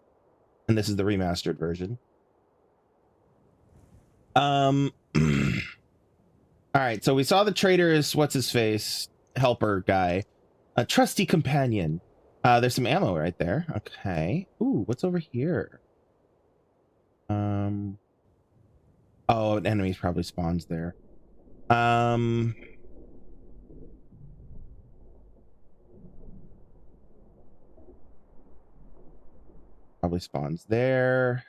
And this is the remastered version. All right, so we saw the traitor's what's-his-face helper guy. A trusty companion. There's some ammo right there. Okay. Ooh, what's over here? Oh, an enemy probably spawns there. Probably spawns there.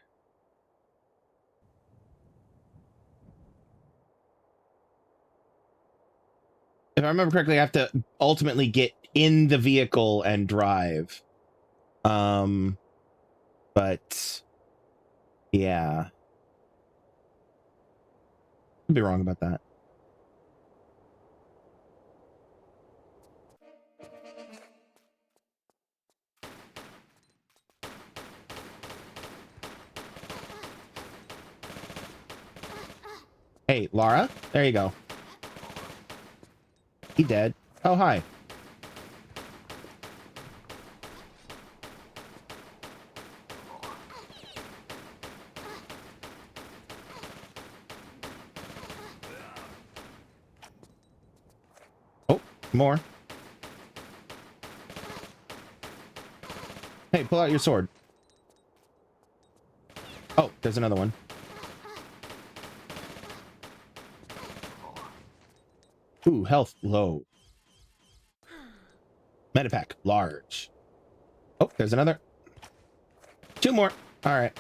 If I remember correctly, I have to ultimately get in the vehicle and drive. But yeah. Could be wrong about that. Hey, Laura, there you go. He dead. Oh, hi. Oh, more. Hey, pull out your sword. Oh, there's another one. Ooh, health low. Medipack large. Oh, there's another. Two more. All right.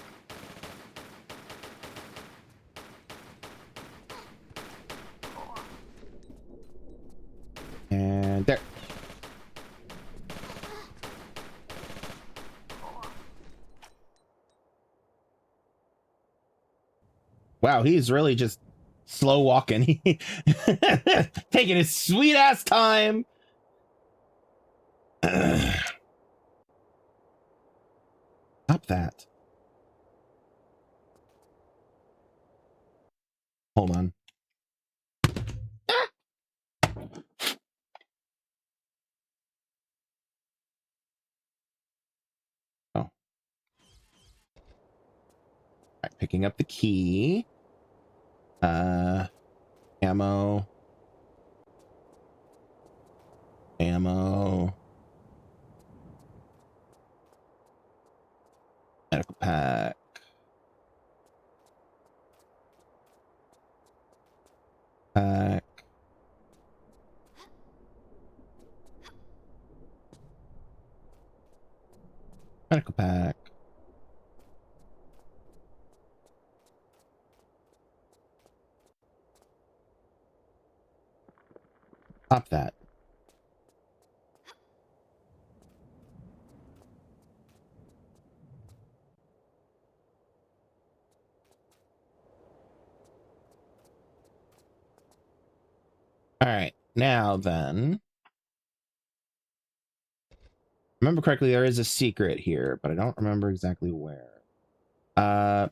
And there. Wow, he's really just slow walking. Taking his sweet ass time. Stop that. Hold on. Oh. All right, picking up the key. Ammo. Ammo. Medical pack. Pack. Medical pack. Stop that. All right, now then. Remember correctly, there is a secret here, but I don't remember exactly where.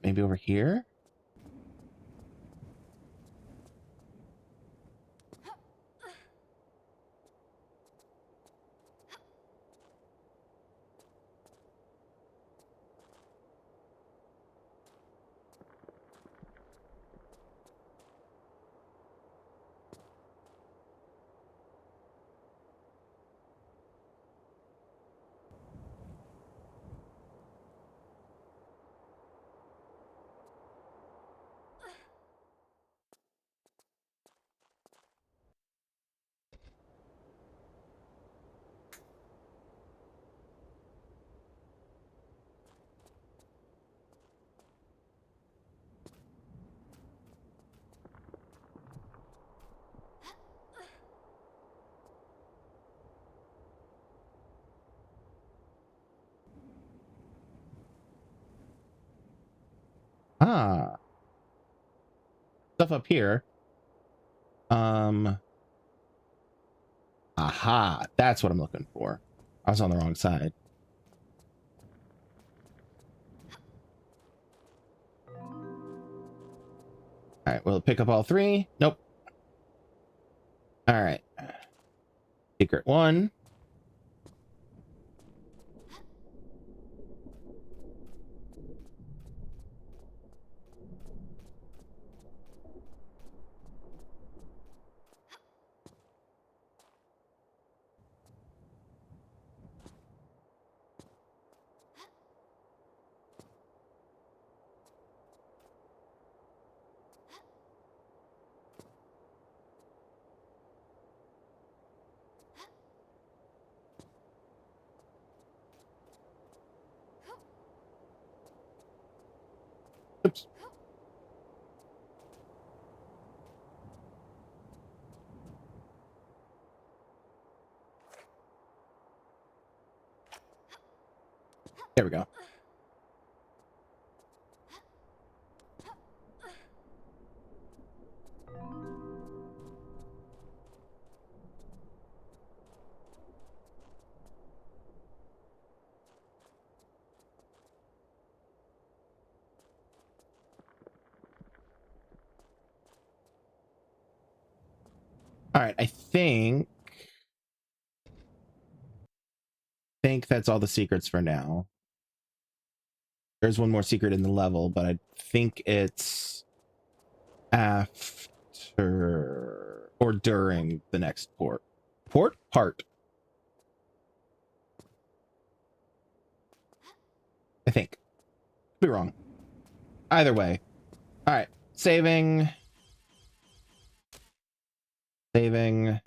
Maybe over here? Aha. Stuff up here. Aha. That's what I'm looking for. I was on the wrong side. All right, will it pick up all three? Nope. All right. Secret one. Oops. There we go. All right, I think that's all the secrets for now. There's one more secret in the level, but I think it's after or during the next part. I think. Could be wrong. Either way. All right, saving. All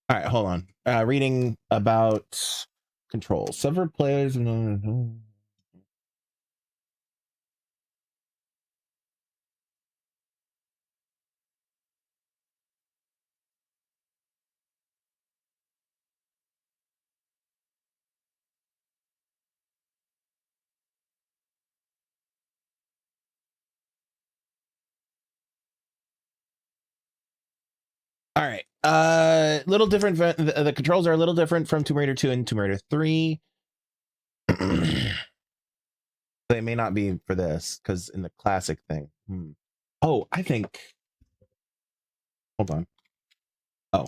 right, hold on. Reading about controls. Several players. All right. Little different. The controls are a little different from Tomb Raider 2 and Tomb Raider 3. They may not be for this because in the classic thing. Oh, I think. Hold on. Oh.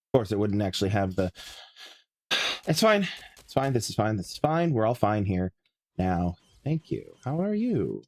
Of course, it wouldn't actually have the. It's fine. It's fine. This is fine. This is fine. We're all fine here now. Thank you. How are you?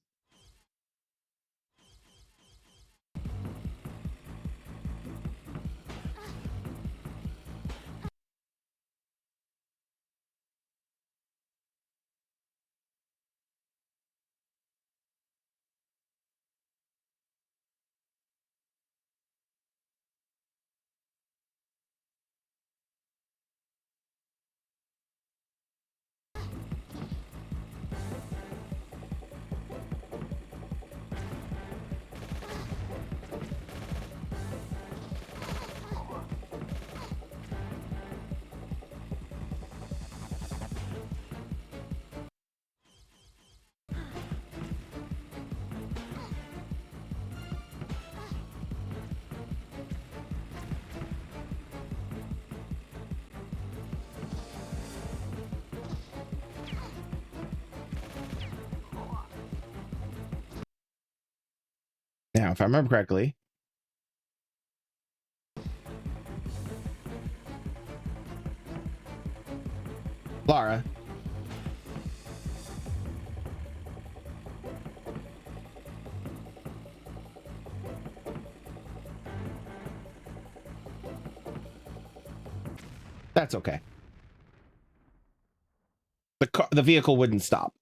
Now, if I remember correctly, Lara. That's okay. The vehicle wouldn't stop.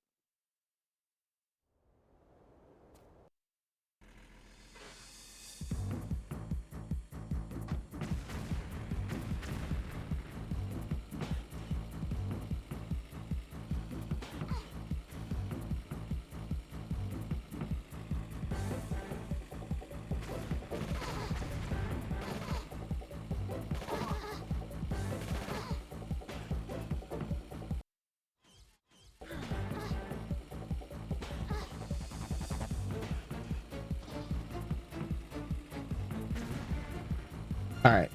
All right.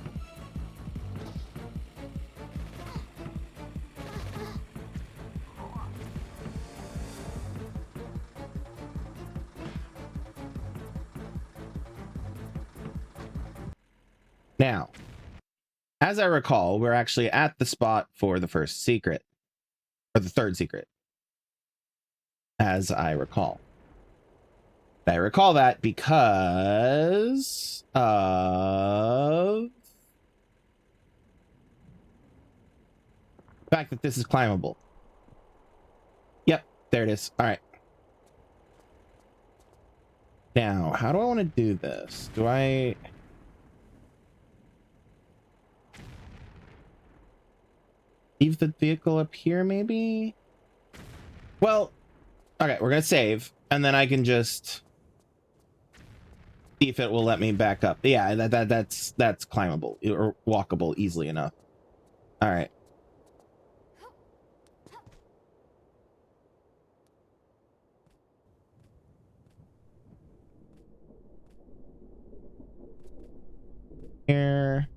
Now, as I recall, we're actually at the spot for the first secret, or the third secret, as I recall. I recall that because of the fact that this is climbable. Yep, there it is. All right. Now, how do I want to do this? Do I... leave the vehicle up here, maybe? Well, okay, we're gonna save, and then I can just see if it will let me back up. Yeah, that's climbable or walkable easily enough. All right. Here.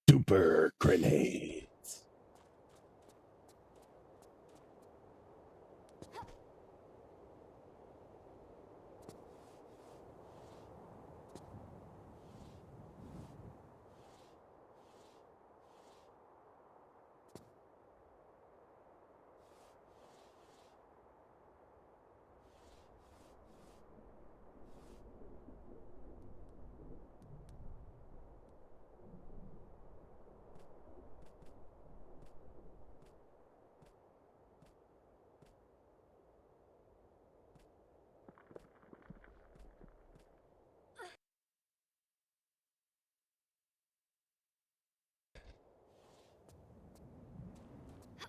Super grenades.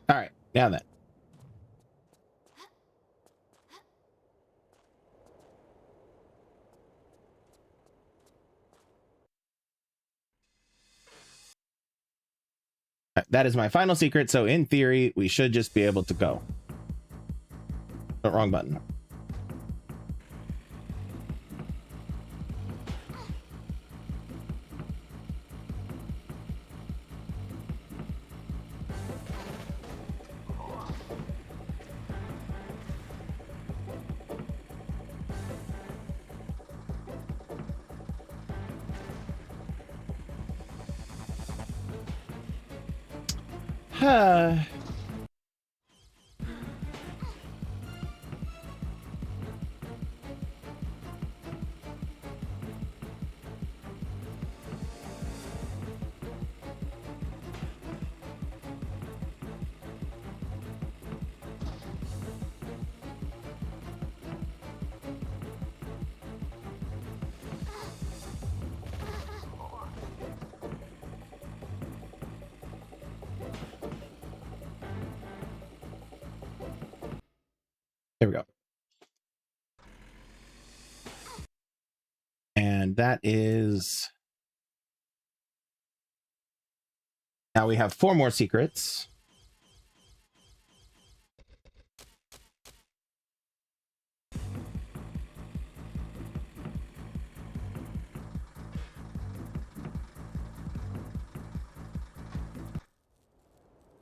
All right, now then. That is my final secret, so in theory, we should just be able to go. Oh, wrong button. Huh. There we go. And that is... now we have 4 more secrets.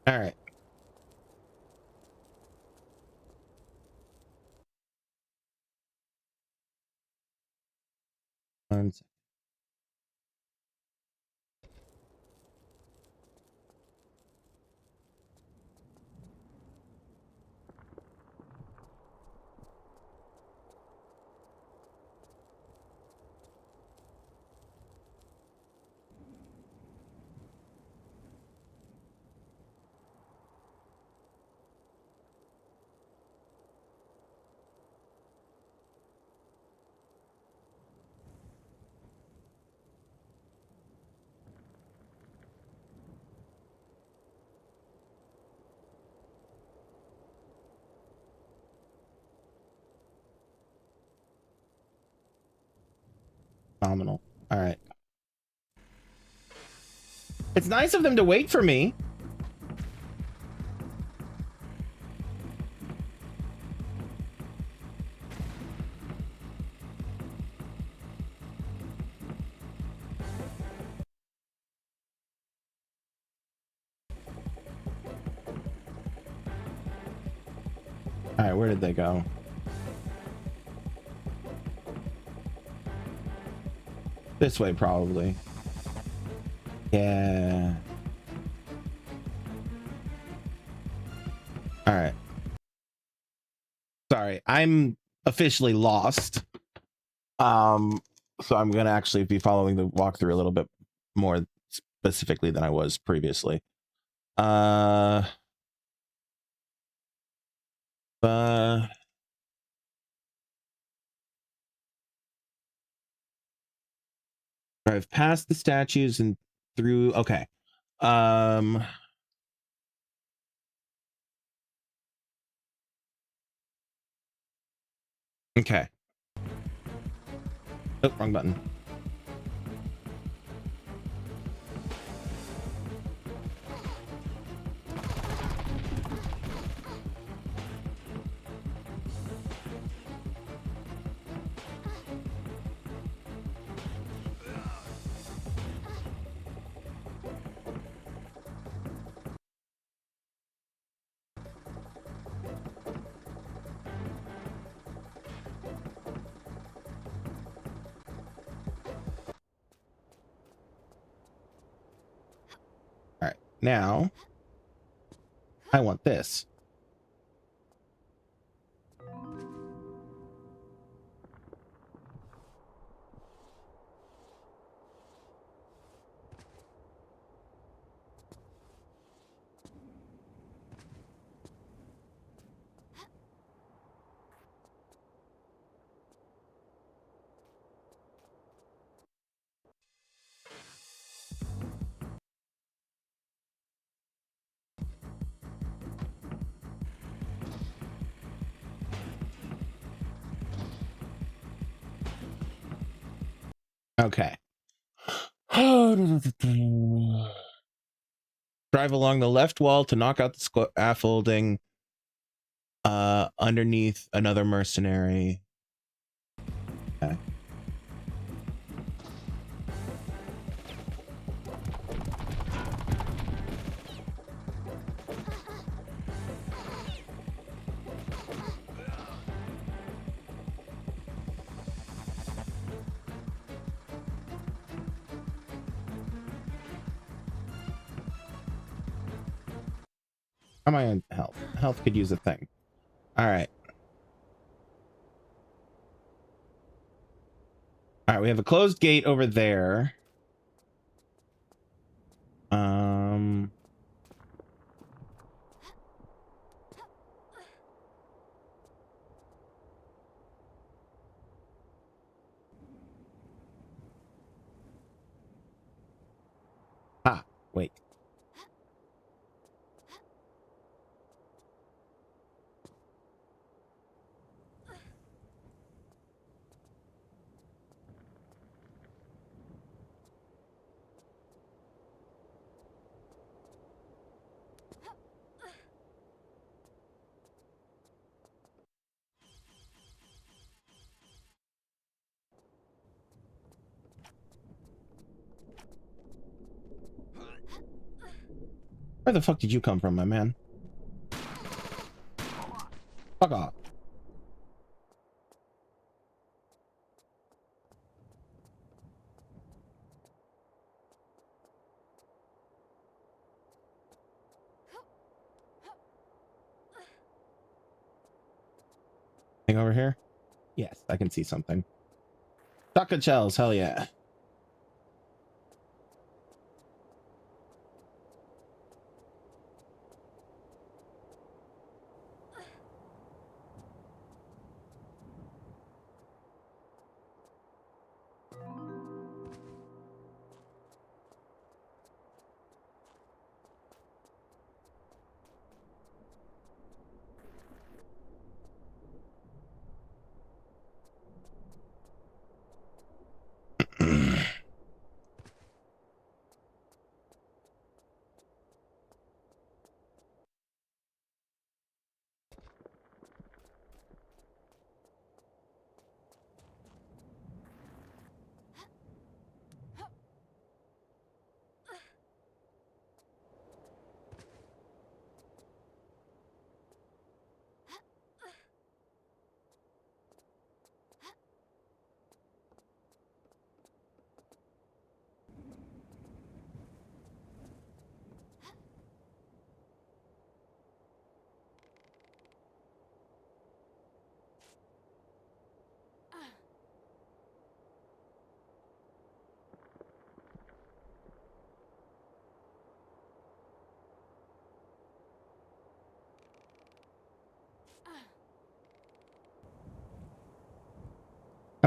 All right. One second. Phenomenal. All right. It's nice of them to wait for me. All right, where did they go? This way, probably. Yeah. All right. Sorry, I'm officially lost. So I'm gonna actually be following the walkthrough a little bit more specifically than I was previously. Uh, drive past the statues and through. Okay. Um. Okay. Oh, wrong button. All right. Now, I want this. Okay. Drive along the left wall to knock out the scaffolding underneath another mercenary. Okay. How am I on health? Health could use a thing. All right. All right, we have a closed gate over there. Ah, wait. Where the fuck did you come from, my man? Fuck off. Thing over here? Yes, I can see something. Shotgun shells, hell yeah.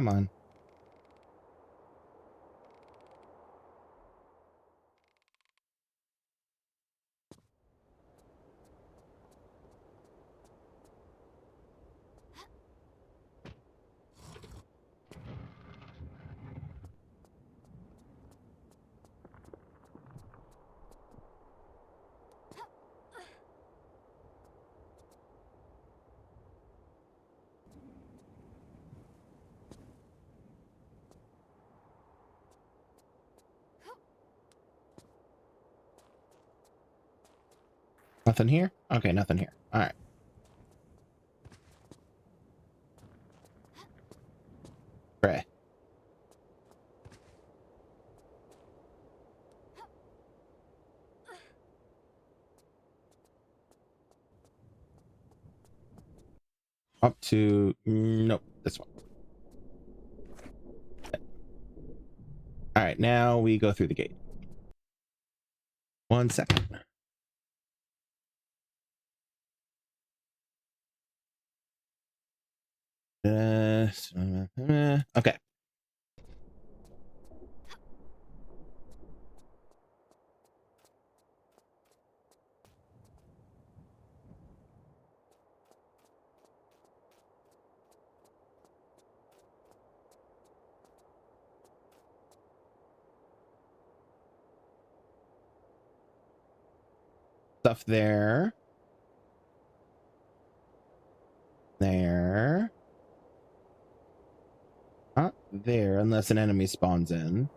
Come on. Nothing here? Okay, nothing here. All right. Pray. Up to... Nope, this one. All right, now we go through the gate. 1 second. Okay. Stuff there. There. Not there, unless an enemy spawns in.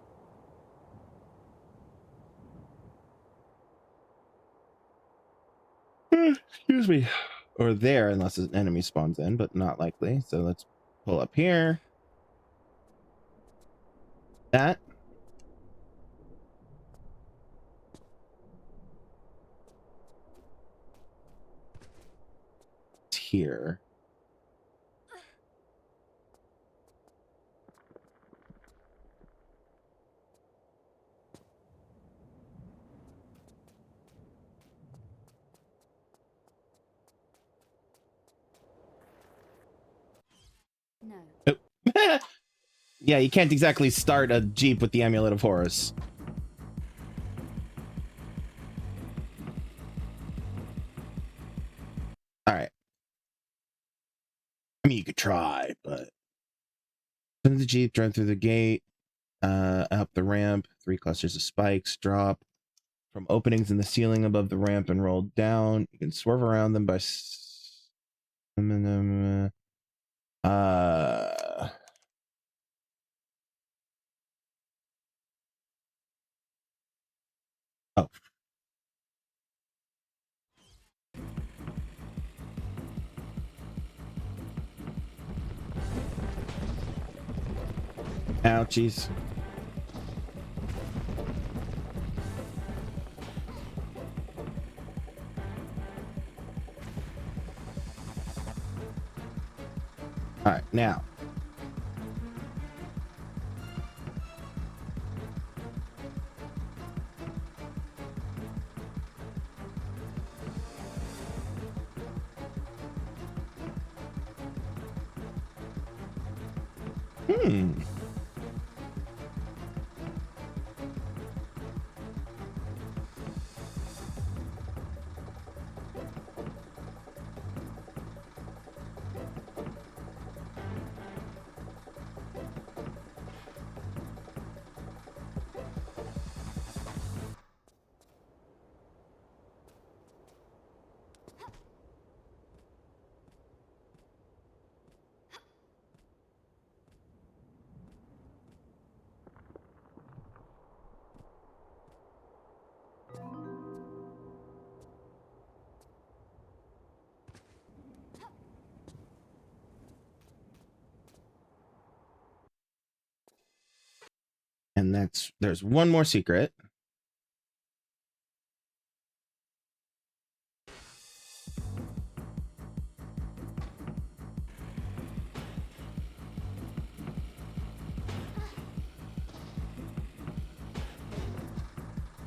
Excuse me. Or there, unless an enemy spawns in, but not likely. So let's pull up here. That. It's here. No. Oh. Yeah, you can't exactly start a Jeep with the Amulet of Horus. All right. I mean, you could try, but... Send the Jeep, drive through the gate, up the ramp, 3 clusters of spikes, drop from openings in the ceiling above the ramp and roll down. You can swerve around them by... Oh. Ouchies. All right, now. And there's one more secret.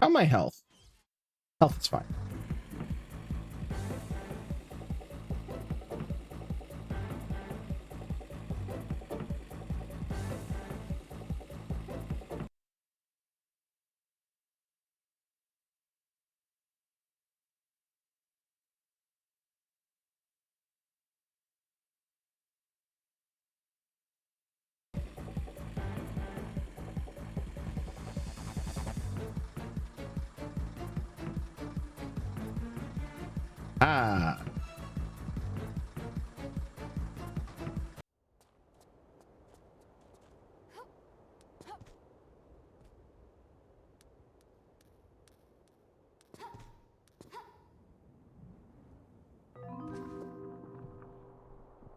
How my health? Health is fine. Ah.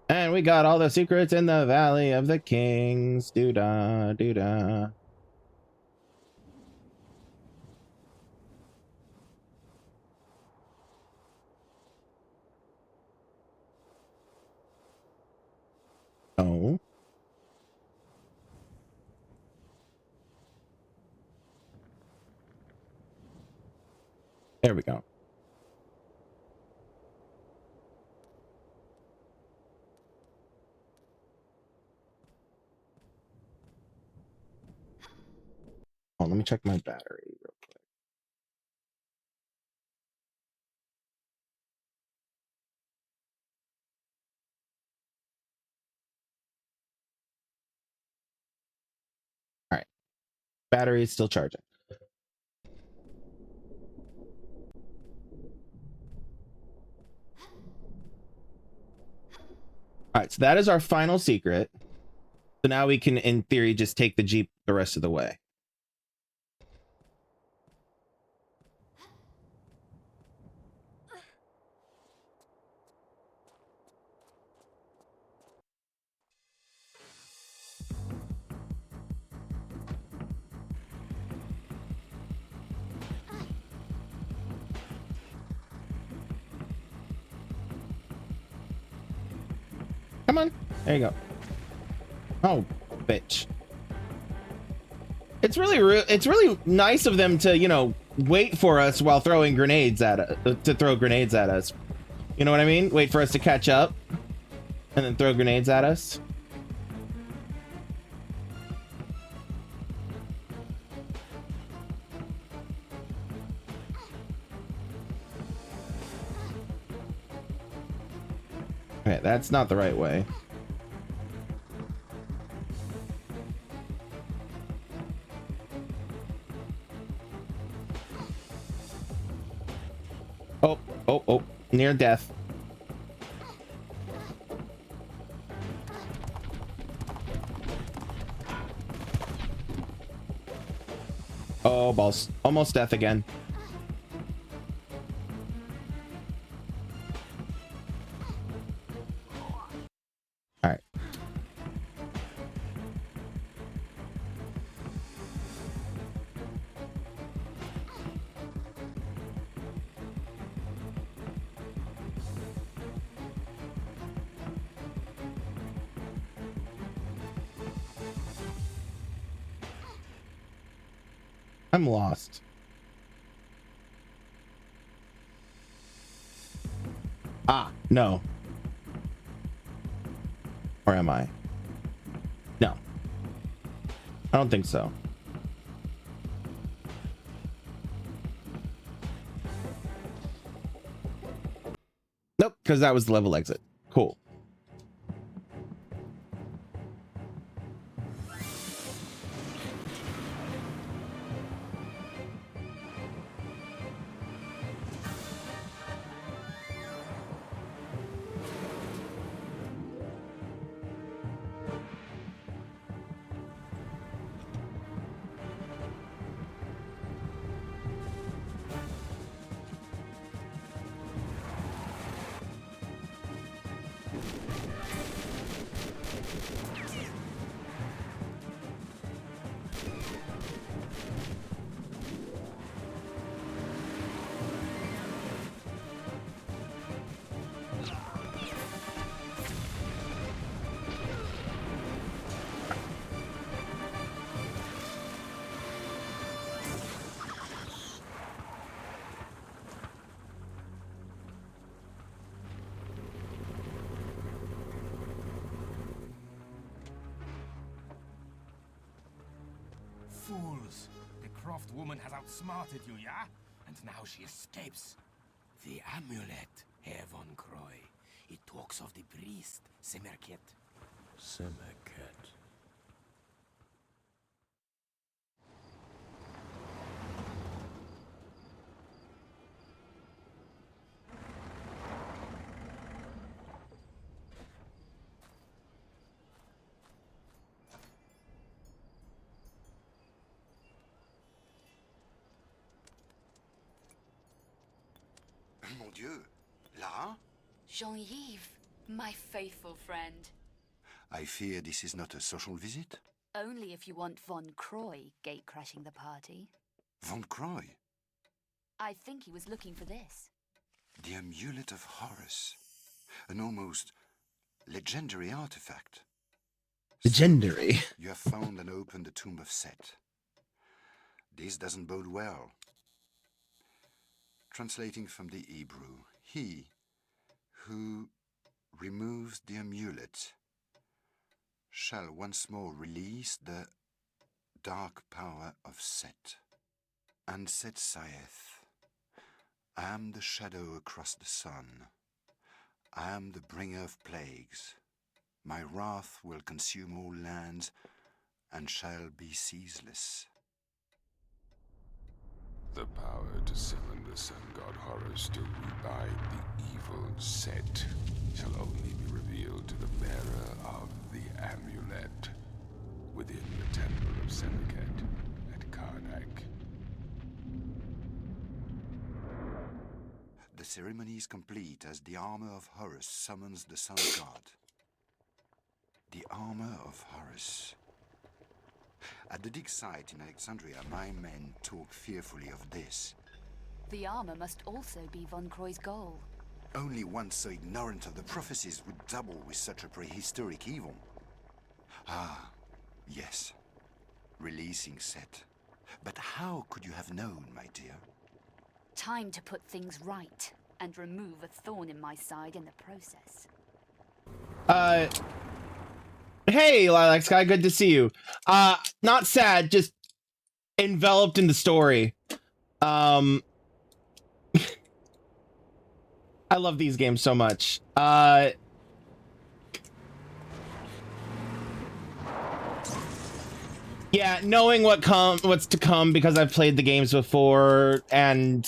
And we got all the secrets in the Valley of the Kings. Doo-da, doo-da. Oh. There we go. Oh, let me check my battery real quick. All right. Battery is still charging. All right, so that is our final secret. So now we can, in theory, just take the Jeep the rest of the way. Come on. There you go. Oh, bitch. It's really nice of them to, you know, wait for us while throwing grenades at us, to throw grenades at us. You know what I mean? Wait for us to catch up and then throw grenades at us. Okay, that's not the right way. Oh, near death. Oh, balls. Almost death again. All right. I'm lost. Ah, no. Or am I? No. I don't think so. Nope, because that was the level exit. Cool. Fools! The Croft woman has outsmarted you, yeah? And now she escapes. The amulet, Herr von Croy. It talks of the priest, Simmerkit. Simmerkit. Mon Dieu, Lara? Jean-Yves, my faithful friend. I fear this is not a social visit. Only if you want Von Croy gate-crashing the party. Von Croy, I think he was looking for this. the Amulet of Horus. An almost legendary artifact. Legendary. So, you have found and opened the tomb of Set. This doesn't bode well. Translating from the Hebrew, he who removes the amulet shall once more release the dark power of Set. And Set saith, I am the shadow across the sun. I am the bringer of plagues. My wrath will consume all lands and shall be ceaseless. The power to summon the sun god Horus to rebind the evil Set shall only be revealed to the bearer of the amulet within the temple of Semiket at Karnak. The ceremony is complete as the armor of Horus summons the sun god. The armor of Horus. At the dig site in Alexandria, my men talk fearfully of this. The armor must also be Von Croy's goal. Only one so ignorant of the prophecies would dabble with such a prehistoric evil. Ah, yes. Releasing Set. But how could you have known, my dear? Time to put things right and remove a thorn in my side in the process. Hey, Lilac Sky, good to see you. Not sad, just enveloped in the story. I love these games so much. Yeah, knowing what's to come because I've played the games before, and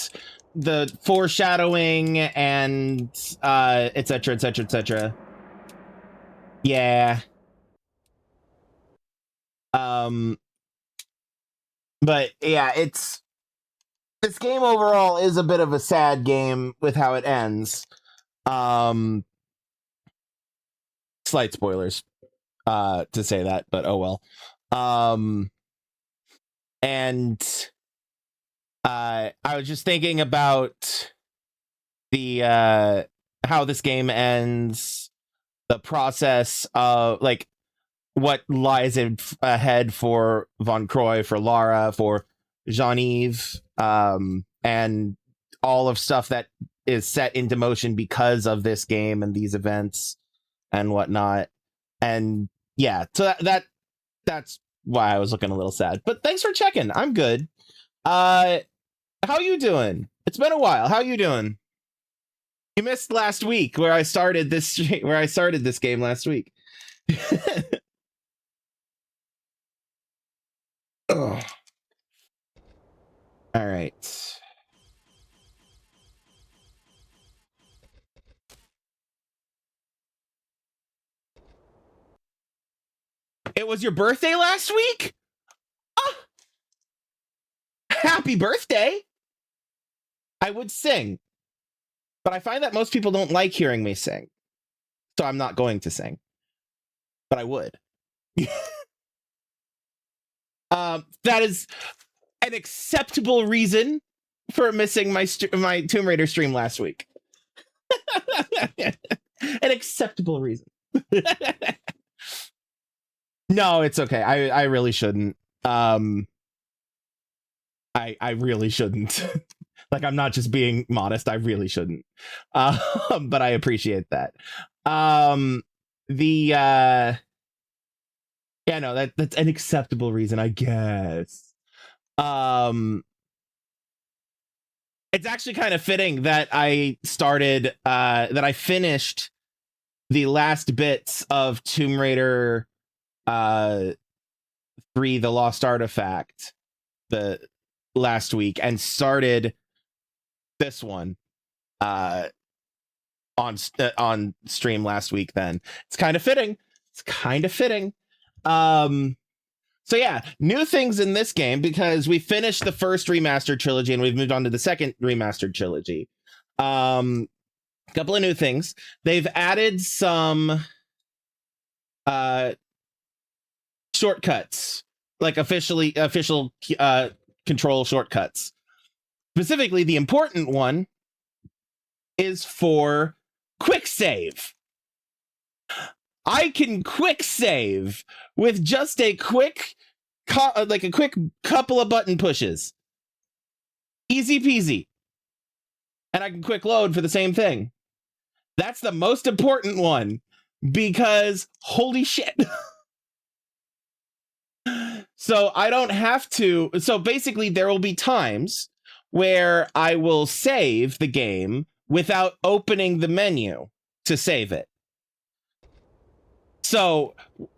the foreshadowing and etc, etc, etc. Yeah. But yeah, this game overall is a bit of a sad game with how it ends. Slight spoilers to say that, but oh well. And I was just thinking about the how this game ends, the process of like what lies ahead for Von Croy, for Lara, for Jean-Yves, and all of stuff that is set into motion because of this game and these events and whatnot. And yeah, so that's why I was looking a little sad. But thanks for checking. I'm good. How you doing? It's been a while. How you doing? You missed last week where I started this game last week. Oh. All right. It was your birthday last week? Ah! Happy birthday! I would sing, but I find that most people don't like hearing me sing, so I'm not going to sing, but I would. That is an acceptable reason for missing my Tomb Raider stream last week. An acceptable reason. No, it's okay. I really shouldn't. I really shouldn't. Like, I'm not just being modest. I really shouldn't. But I appreciate that. Yeah, no, that's an acceptable reason, I guess. It's actually kind of fitting that I finished the last bits of Tomb Raider 3, The Lost Artifact, the last week, and started this one on stream last week. Then it's kind of fitting. So yeah, new things in this game because we finished the first remastered trilogy and we've moved on to the second remastered trilogy. Couple of new things. They've added some shortcuts, like official control shortcuts. Specifically, the important one is for quick save. I can quick save with just a quick couple of button pushes. Easy peasy. And I can quick load for the same thing. That's the most important one because holy shit. So I don't have to. So basically there will be times where I will save the game without opening the menu to save it. So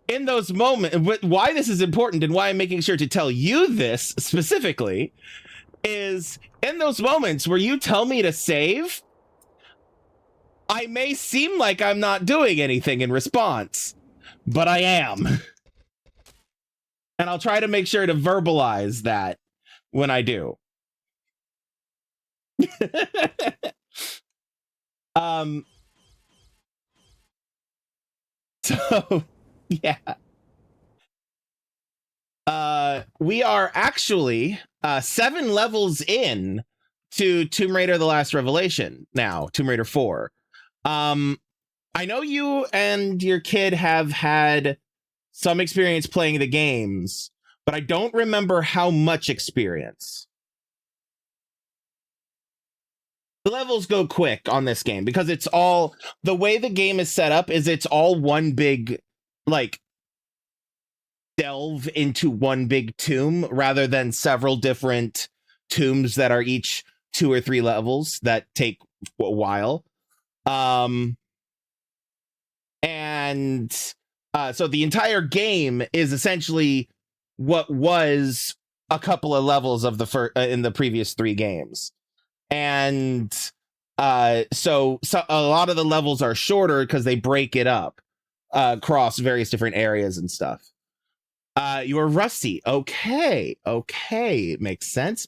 in those moments, why this is important and why I'm making sure to tell you this specifically is in those moments where you tell me to save, I may seem like I'm not doing anything in response, but I am. And I'll try to make sure to verbalize that when I do. So yeah. We are actually 7 levels in to Tomb Raider The Last Revelation now, Tomb Raider 4. I know you and your kid have had some experience playing the games, but I don't remember how much experience. The levels go quick on this game because it's all, the way the game is set up is it's all one big, like, delve into one big tomb rather than several different tombs that are each 2 or 3 levels that take a while. So the entire game is essentially what was a couple of levels of the in the previous 3 games. And so a lot of the levels are shorter because they break it up across various different areas and stuff. You're rusty. Okay. Makes sense.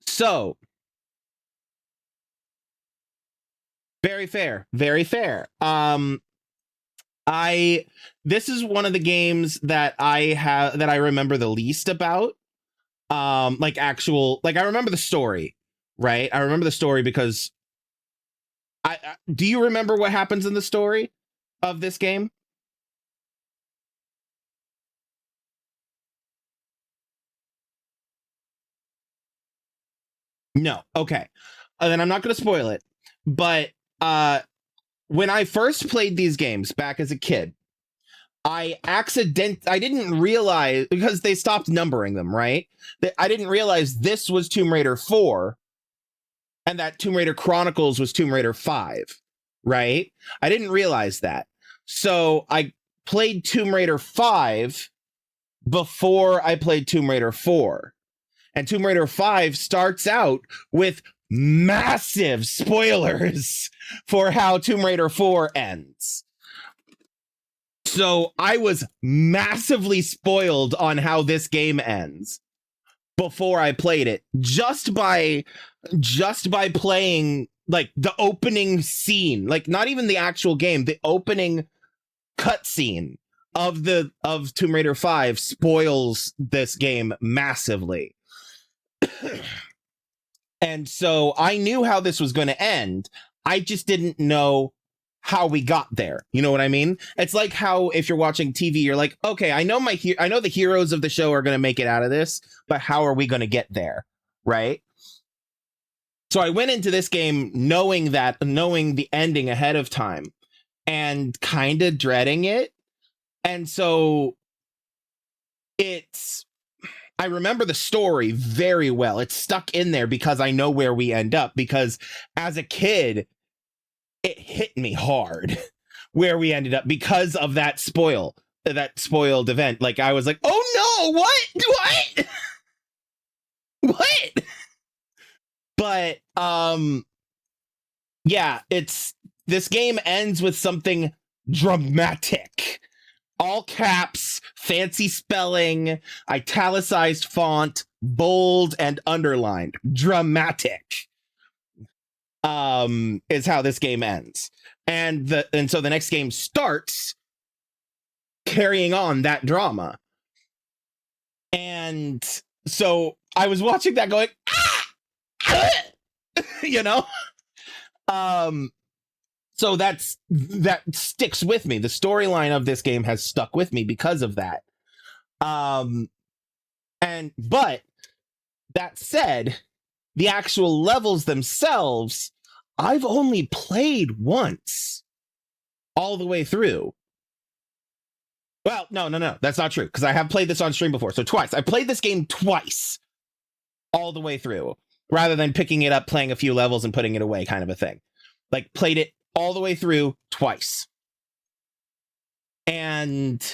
So very fair. This is one of the games that I remember the least about. I remember the story, right? I remember the story because do you remember what happens in the story of this game? No. Okay. Then I'm not going to spoil it. But when I first played these games back as a kid, I didn't realize, because they stopped numbering them, right? I didn't realize this was Tomb Raider 4 and that Tomb Raider Chronicles was Tomb Raider 5, right? I didn't realize that. So I played Tomb Raider 5 before I played Tomb Raider 4. And Tomb Raider 5 starts out with massive spoilers for how Tomb Raider 4 ends. So I was massively spoiled on how this game ends before I played it, just by playing like the opening scene, like not even the actual game, the opening cutscene of Tomb Raider 5 spoils this game massively. And so I knew how this was going to end. I just didn't know how we got there. You know what I mean? It's like how if you're watching TV, you're like, okay, I know the heroes of the show are going to make it out of this, but how are we going to get there? Right? So I went into this game knowing the ending ahead of time and kind of dreading it. And so I remember the story very well. It's stuck in there because I know where we end up, because as a kid, it hit me hard where we ended up because of that spoiled event. Like I was like, oh no, what? But yeah, this game ends with something dramatic. All caps, fancy spelling, italicized font, bold and underlined, dramatic, is how this game ends. And so the next game starts carrying on that drama. And so I was watching that going, you know? So that sticks with me. The storyline of this game has stuck with me because of that. But that said, the actual levels themselves, I've only played once all the way through. Well, no, that's not true, because I have played this on stream before. So twice. I played this game twice all the way through, rather than picking it up, playing a few levels and putting it away kind of a thing. Like, played it all the way through twice. And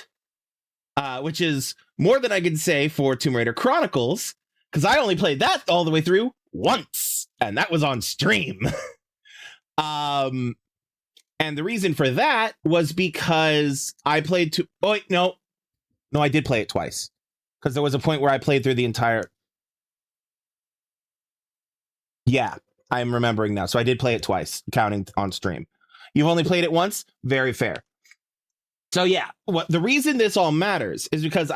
which is more than I could say for Tomb Raider Chronicles, because I only played that all the way through once, and that was on stream. And the reason for that was because I played no, I did play it twice, because there was a point where I played through the entire. Yeah, I'm remembering now. So I did play it twice, counting on stream. You've only played it once? Very fair. So yeah, the reason this all matters is because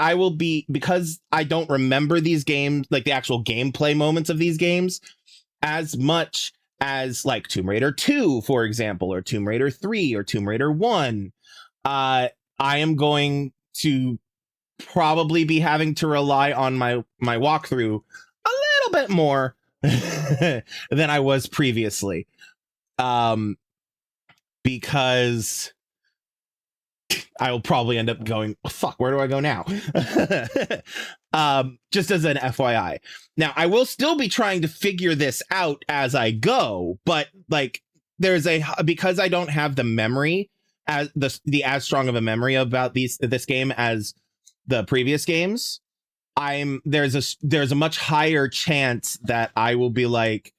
because I don't remember these games, like the actual gameplay moments of these games, as much as like Tomb Raider 2, for example, or Tomb Raider 3 or Tomb Raider 1. I am going to probably be having to rely on my walkthrough a little bit more than I was previously. Because I'll probably end up going, oh, fuck, where do I go now? Just as an FYI. Now, I will still be trying to figure this out as I go, but like because I don't have the memory as as strong of a memory about this game as the previous games, there's a much higher chance that I will be like,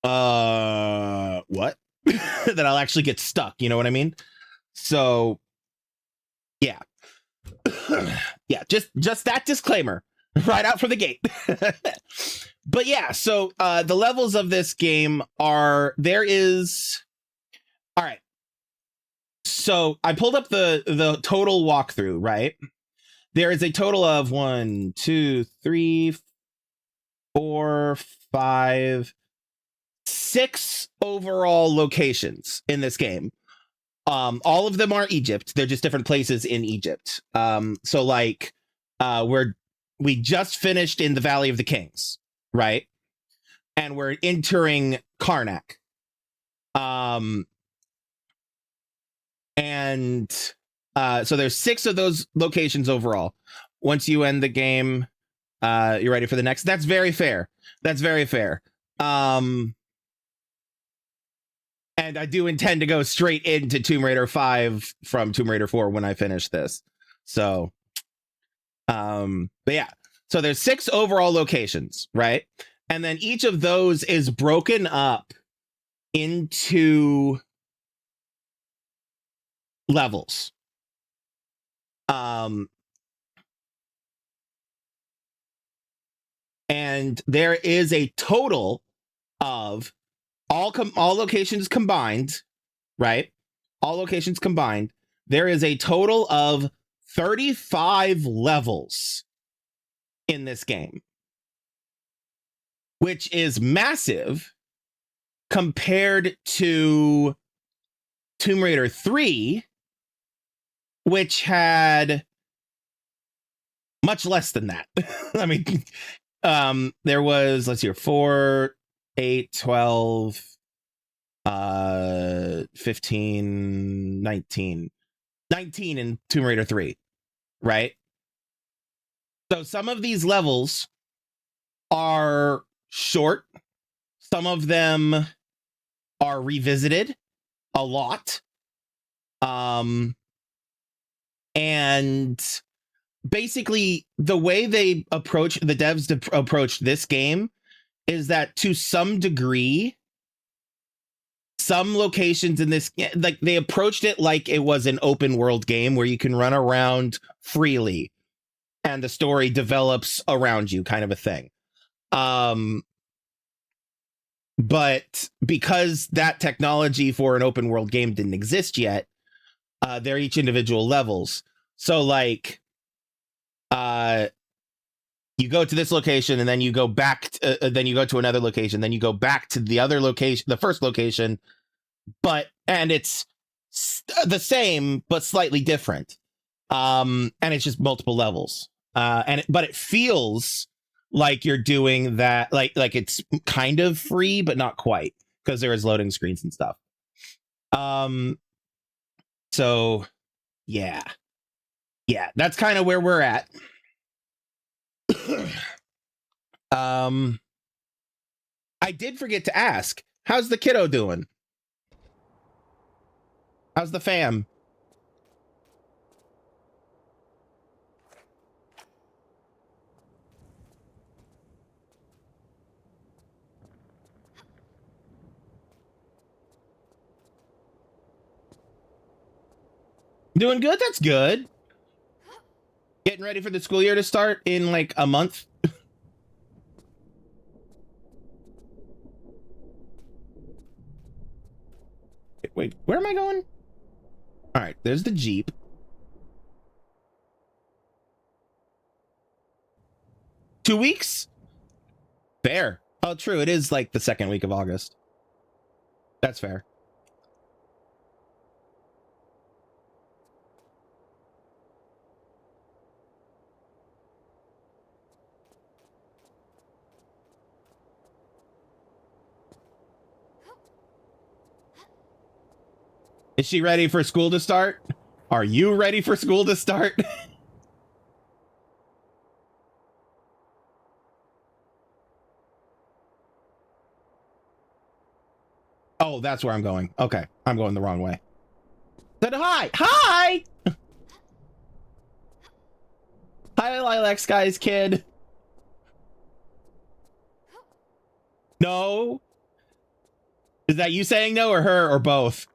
what? That I'll actually get stuck, you know what I mean? So yeah. Yeah, just that disclaimer right out from the gate. But yeah, so the levels of this game all right. So I pulled up the total walkthrough, right? There is a total of 1, 2, 3, 4, 5, 6 overall locations in this game. All of them are Egypt. They're just different places in Egypt. So like, we just finished in the Valley of the Kings, right? And we're entering Karnak. So there's 6 of those locations overall. Once you end the game, you're ready for the next. That's very fair. That's very fair. And I do intend to go straight into Tomb Raider 5 from Tomb Raider 4 when I finish this. So, but yeah. So there's 6 overall locations, right? And then each of those is broken up into levels. And there is a total of all locations combined, right? All locations combined, there is a total of 35 levels in this game, which is massive compared to Tomb Raider 3, which had much less than that. I mean, there was, let's see here, 4, 8, 12, 15, 19 in Tomb Raider 3, right? So some of these levels are short. Some of them are revisited a lot. And basically the way the devs approach this game is that to some degree, some locations in this, like, they approached it like it was an open world game where you can run around freely and the story develops around you, kind of a thing. But because that technology for an open world game didn't exist yet, they're each individual levels. So like, you go to this location and then you go back, then you go to another location, then you go back to the other location, the first location, and it's the same, but slightly different. And it's just multiple levels. But it feels like you're doing that, like it's kind of free, but not quite, because there is loading screens and stuff. So yeah, that's kind of where we're at. I did forget to ask, how's the kiddo doing? How's the fam? Doing good? That's good. Getting ready for the school year to start in like a month. Wait, where am I going? All right, there's the Jeep. Two weeks? Fair. Oh, true. It is like the second week of August. That's fair. Is she ready for school to start? Are you ready for school to start? Oh, that's where I'm going. Okay, I'm going the wrong way. Said hi. Hi! Hi, Lilac Skies kid. No? Is that you saying no, or her, or both?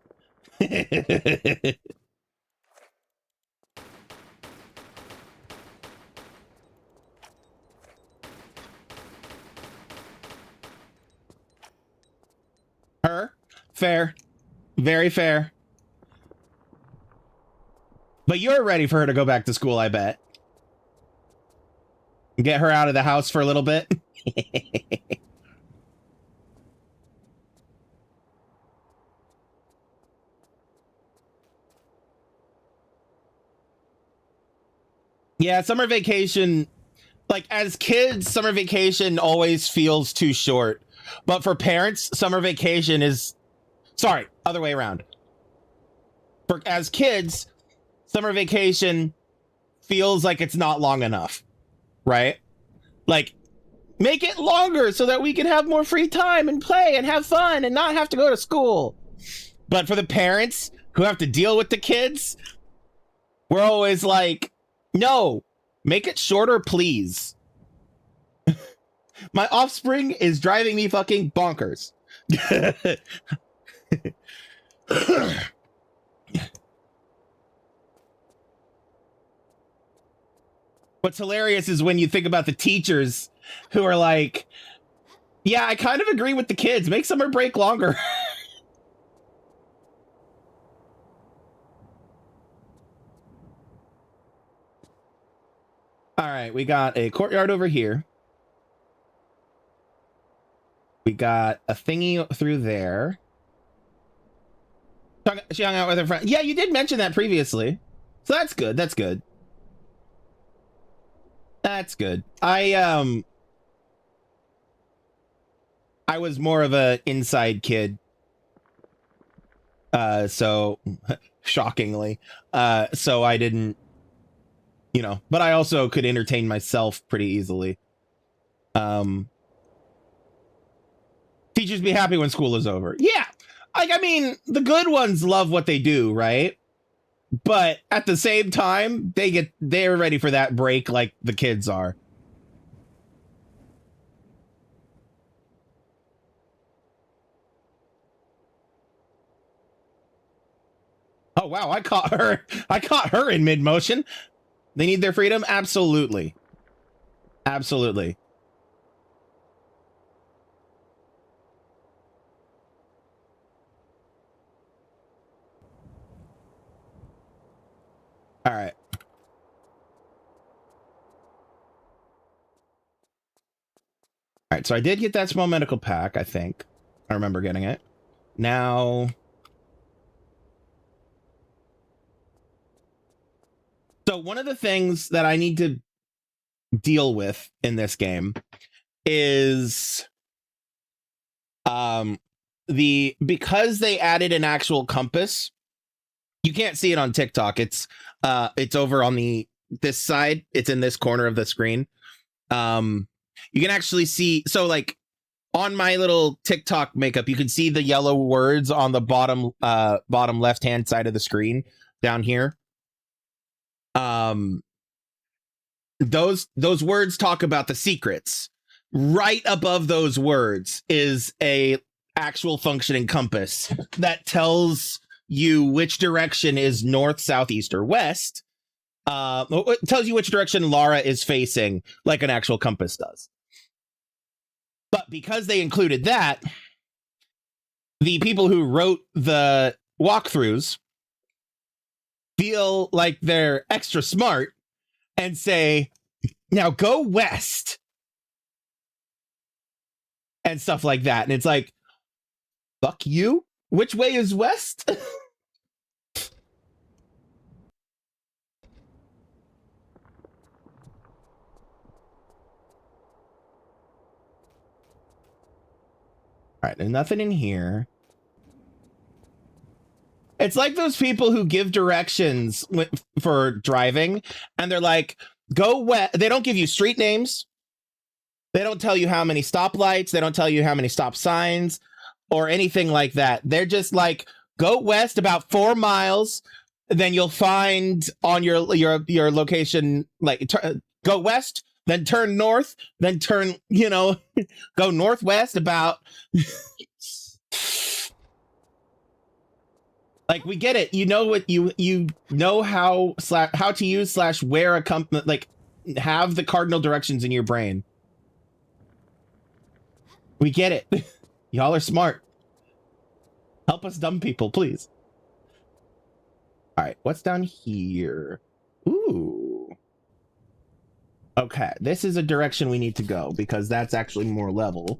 Her? Fair. Very fair. But you're ready for her to go back to school, I bet. Get her out of the house for a little bit. Yeah, summer vacation, like as kids, summer vacation always feels too short. But for parents, summer vacation is, sorry, other way around. As kids, summer vacation feels like it's not long enough, right? Like, make it longer so that we can have more free time and play and have fun and not have to go to school. But for the parents who have to deal with the kids, we're always like, no, make it shorter, please. My offspring is driving me fucking bonkers. What's hilarious is when you think about the teachers who are like, yeah, I kind of agree with the kids. Make summer break longer. All right, we got a courtyard over here. We got a thingy through there. She hung out with her friend. Yeah, you did mention that previously. So that's good. That's good. That's good. I was more of a inside kid. So shockingly. So I didn't, you know, but I also could entertain myself pretty easily. Teachers be happy when school is over. Yeah. Like, I mean, the good ones love what they do, right? But at the same time, they're ready for that break like the kids are. Oh wow, I caught her in mid motion. They need their freedom? Absolutely. Absolutely. All right. All right, so I did get that small medical pack, I think. I remember getting it. Now... So one of the things that I need to deal with in this game is because they added an actual compass. You can't see it on TikTok. It's over on this side. It's in this corner of the screen. You can actually see, so like on my little TikTok makeup, you can see the yellow words on the bottom left hand side of the screen down here. Those words talk about the secrets. Right above those words is a actual functioning compass that tells you which direction is north, south, east, or west. It tells you which direction Lara is facing, like an actual compass does. But because they included that, the people who wrote the walkthroughs feel like they're extra smart and say, now go west and stuff like that. And it's like, fuck you. Which way is west? All right, there's nothing in here. It's like those people who give directions for driving, and they're like, go west. They don't give you street names. They don't tell you how many stoplights. They don't tell you how many stop signs or anything like that. They're just like, go west about 4 miles. Then you'll find on your location, like go west, then turn north, then turn, go northwest about... Like, we get it. You know what you know how to use / where a company, like, have the cardinal directions in your brain. We get it. Y'all are smart. Help us dumb people, please. All right, what's down here? Ooh. Okay, this is a direction we need to go because that's actually more level.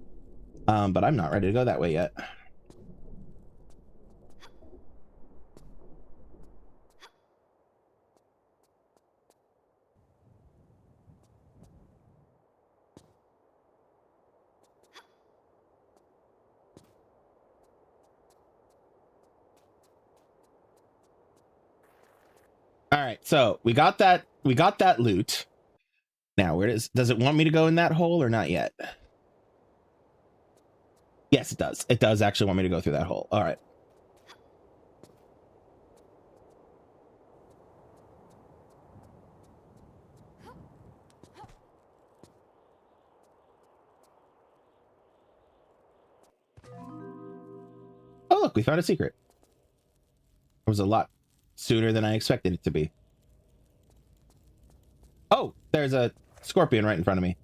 But I'm not ready to go that way yet. All right, so we got that loot. Now, where does it want me to go in that hole or not yet? Yes, it does. It does actually want me to go through that hole. All right. Oh, look, we found a secret. It was a lot sooner than I expected it to be. Oh, there's a scorpion right in front of me.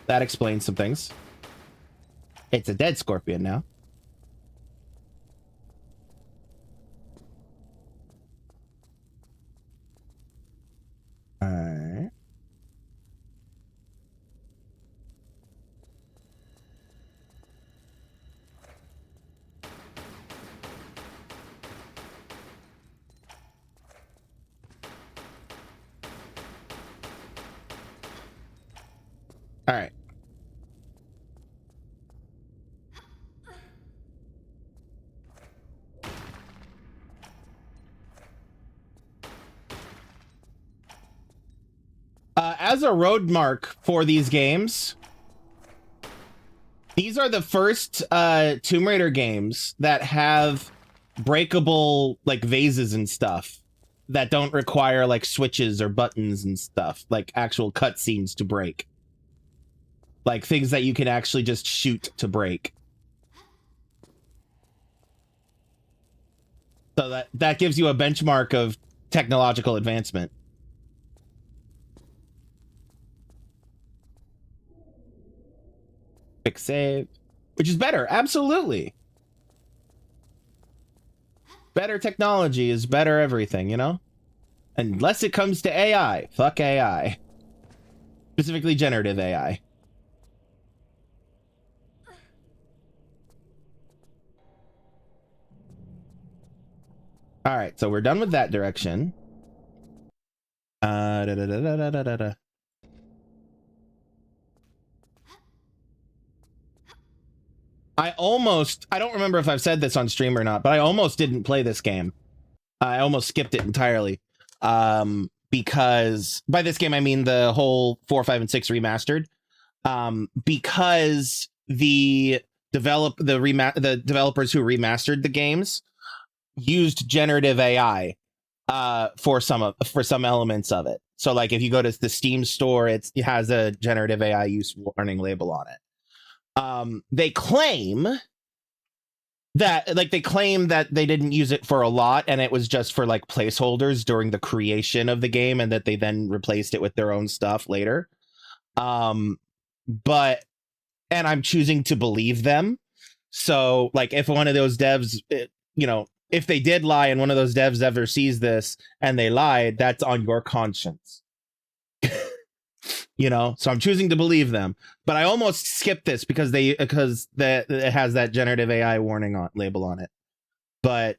That explains some things. It's a dead scorpion now. Alright. Alright. As a road mark for these games, these are the first Tomb Raider games that have breakable, like, vases and stuff that don't require, like, switches or buttons and stuff, like actual cutscenes to break. Like, things that you can actually just shoot to break. So that gives you a benchmark of technological advancement. Quick save, which is better. Absolutely. Better technology is better everything, you know? Unless it comes to AI. Fuck AI. Specifically generative AI. All right, so we're done with that direction. Da, da, da, da, da, da, da, da. I don't remember if I've said this on stream or not, but I almost didn't play this game. I almost skipped it entirely. Because by this game, I mean the whole 4, 5, and 6 remastered. Because the developers who remastered the games used generative AI for some elements of it. So like if you go to the Steam store, it has a generative AI use warning label on it. They claim that they didn't use it for a lot and it was just for like placeholders during the creation of the game and that they then replaced it with their own stuff later. But I'm choosing to believe them. So like if one of those devs, if they did lie and one of those devs ever sees this and they lied, that's on your conscience. So I'm choosing to believe them, but I almost skipped this because it has that generative AI warning label on it. But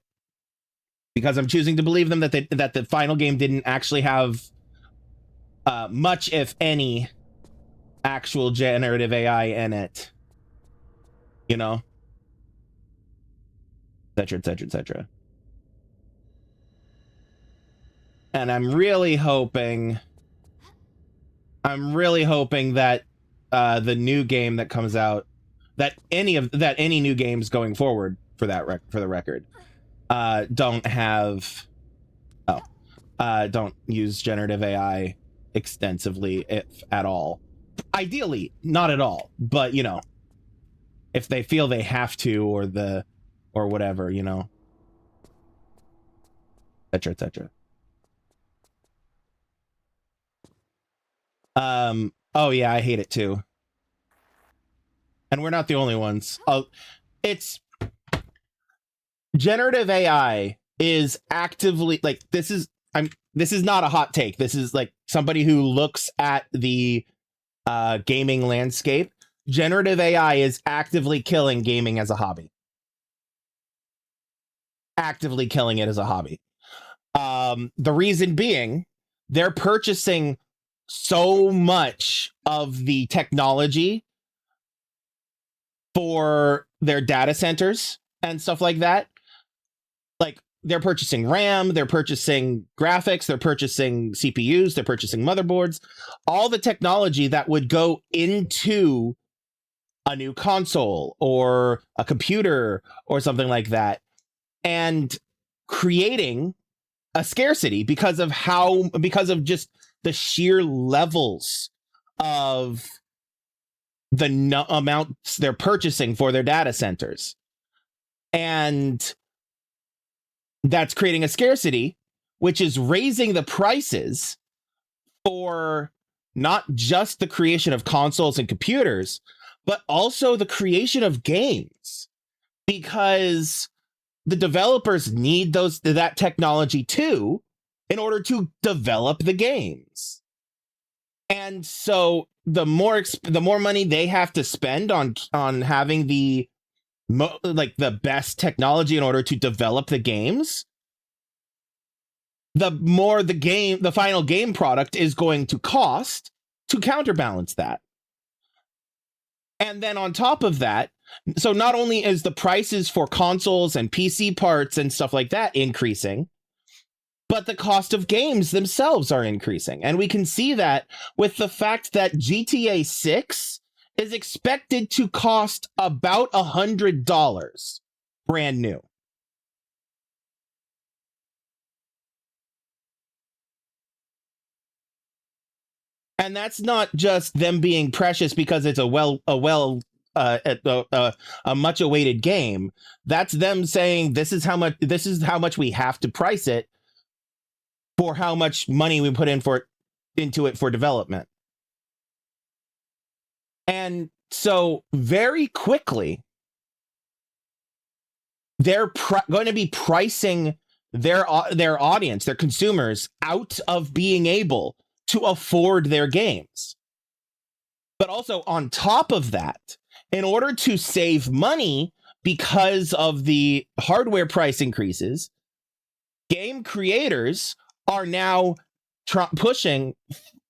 because I'm choosing to believe them that the final game didn't actually have much, if any, actual generative AI in it, etc., etc., etc. And I'm really hoping that the new game that comes out, that any new games going forward for the record, don't use generative AI extensively, if at all. Ideally, not at all, but if they feel they have to, or whatever, etc., etc. Oh yeah, I hate it too. And we're not the only ones. It's generative AI is actively like this is not a hot take. This is like somebody who looks at the gaming landscape. Generative AI is actively killing gaming as a hobby. Actively killing it as a hobby. The reason being, they're purchasing so much of the technology for their data centers and stuff like that. Like they're purchasing RAM, they're purchasing graphics, they're purchasing CPUs, they're purchasing motherboards, all the technology that would go into a new console or a computer or something like that, and creating a scarcity because of just the sheer levels of the amounts they're purchasing for their data centers. And that's creating a scarcity, which is raising the prices for not just the creation of consoles and computers, but also the creation of games, because the developers need that technology too in order to develop the games. And so the more money they have to spend on having the best technology in order to develop the games, the more the final game product is going to cost to counterbalance that. And then on top of that, so not only is the prices for consoles and PC parts and stuff like that increasing, but the cost of games themselves are increasing. And we can see that with the fact that GTA 6 is expected to cost about $100 brand new. And that's not just them being precious because it's a much awaited game. That's them saying this is how much we have to price it for how much money we put into it for development. And so very quickly, they're going to be pricing their audience, their consumers, out of being able to afford their games. But also on top of that, in order to save money because of the hardware price increases, game creators are now pushing,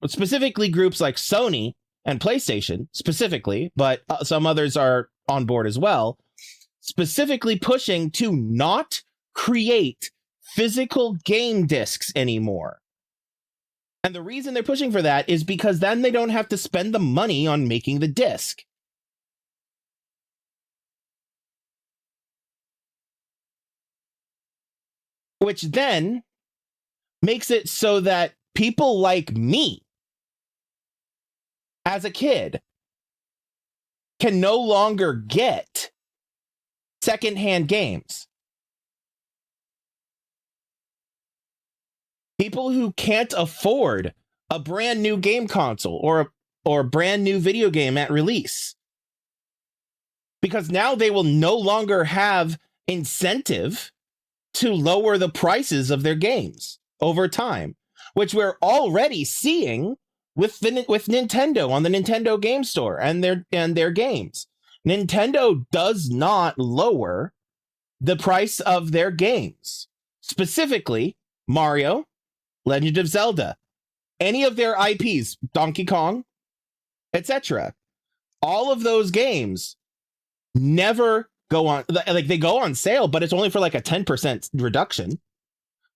specifically groups like Sony and PlayStation specifically, but some others are on board as well, specifically pushing to not create physical game discs anymore. And the reason they're pushing for that is because then they don't have to spend the money on making the disc. Which then makes it so that people like me, as a kid, can no longer get secondhand games. People who can't afford a brand new game console or a brand new video game at release, because now they will no longer have incentive to lower the prices of their games over time, which we're already seeing with Nintendo on the Nintendo Game Store and their games. Nintendo does not lower the price of their games, specifically Mario, Legend of Zelda, any of their IPs, Donkey Kong, etc. All of those games never go on, like they go on sale, but it's only for like a 10% reduction.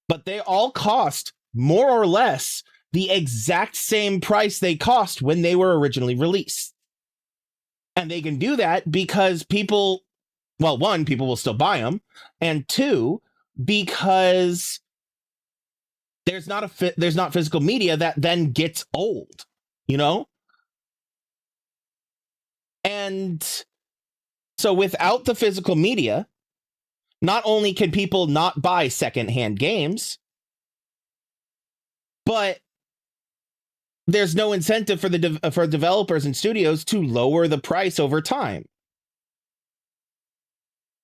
But they all cost more or less the exact same price they cost when they were originally released. And they can do that because people, well, one, people will still buy them, and two, because there's not physical media that then gets old, you know? And so without the physical media, not only can people not buy secondhand games, but there's no incentive for developers and studios to lower the price over time.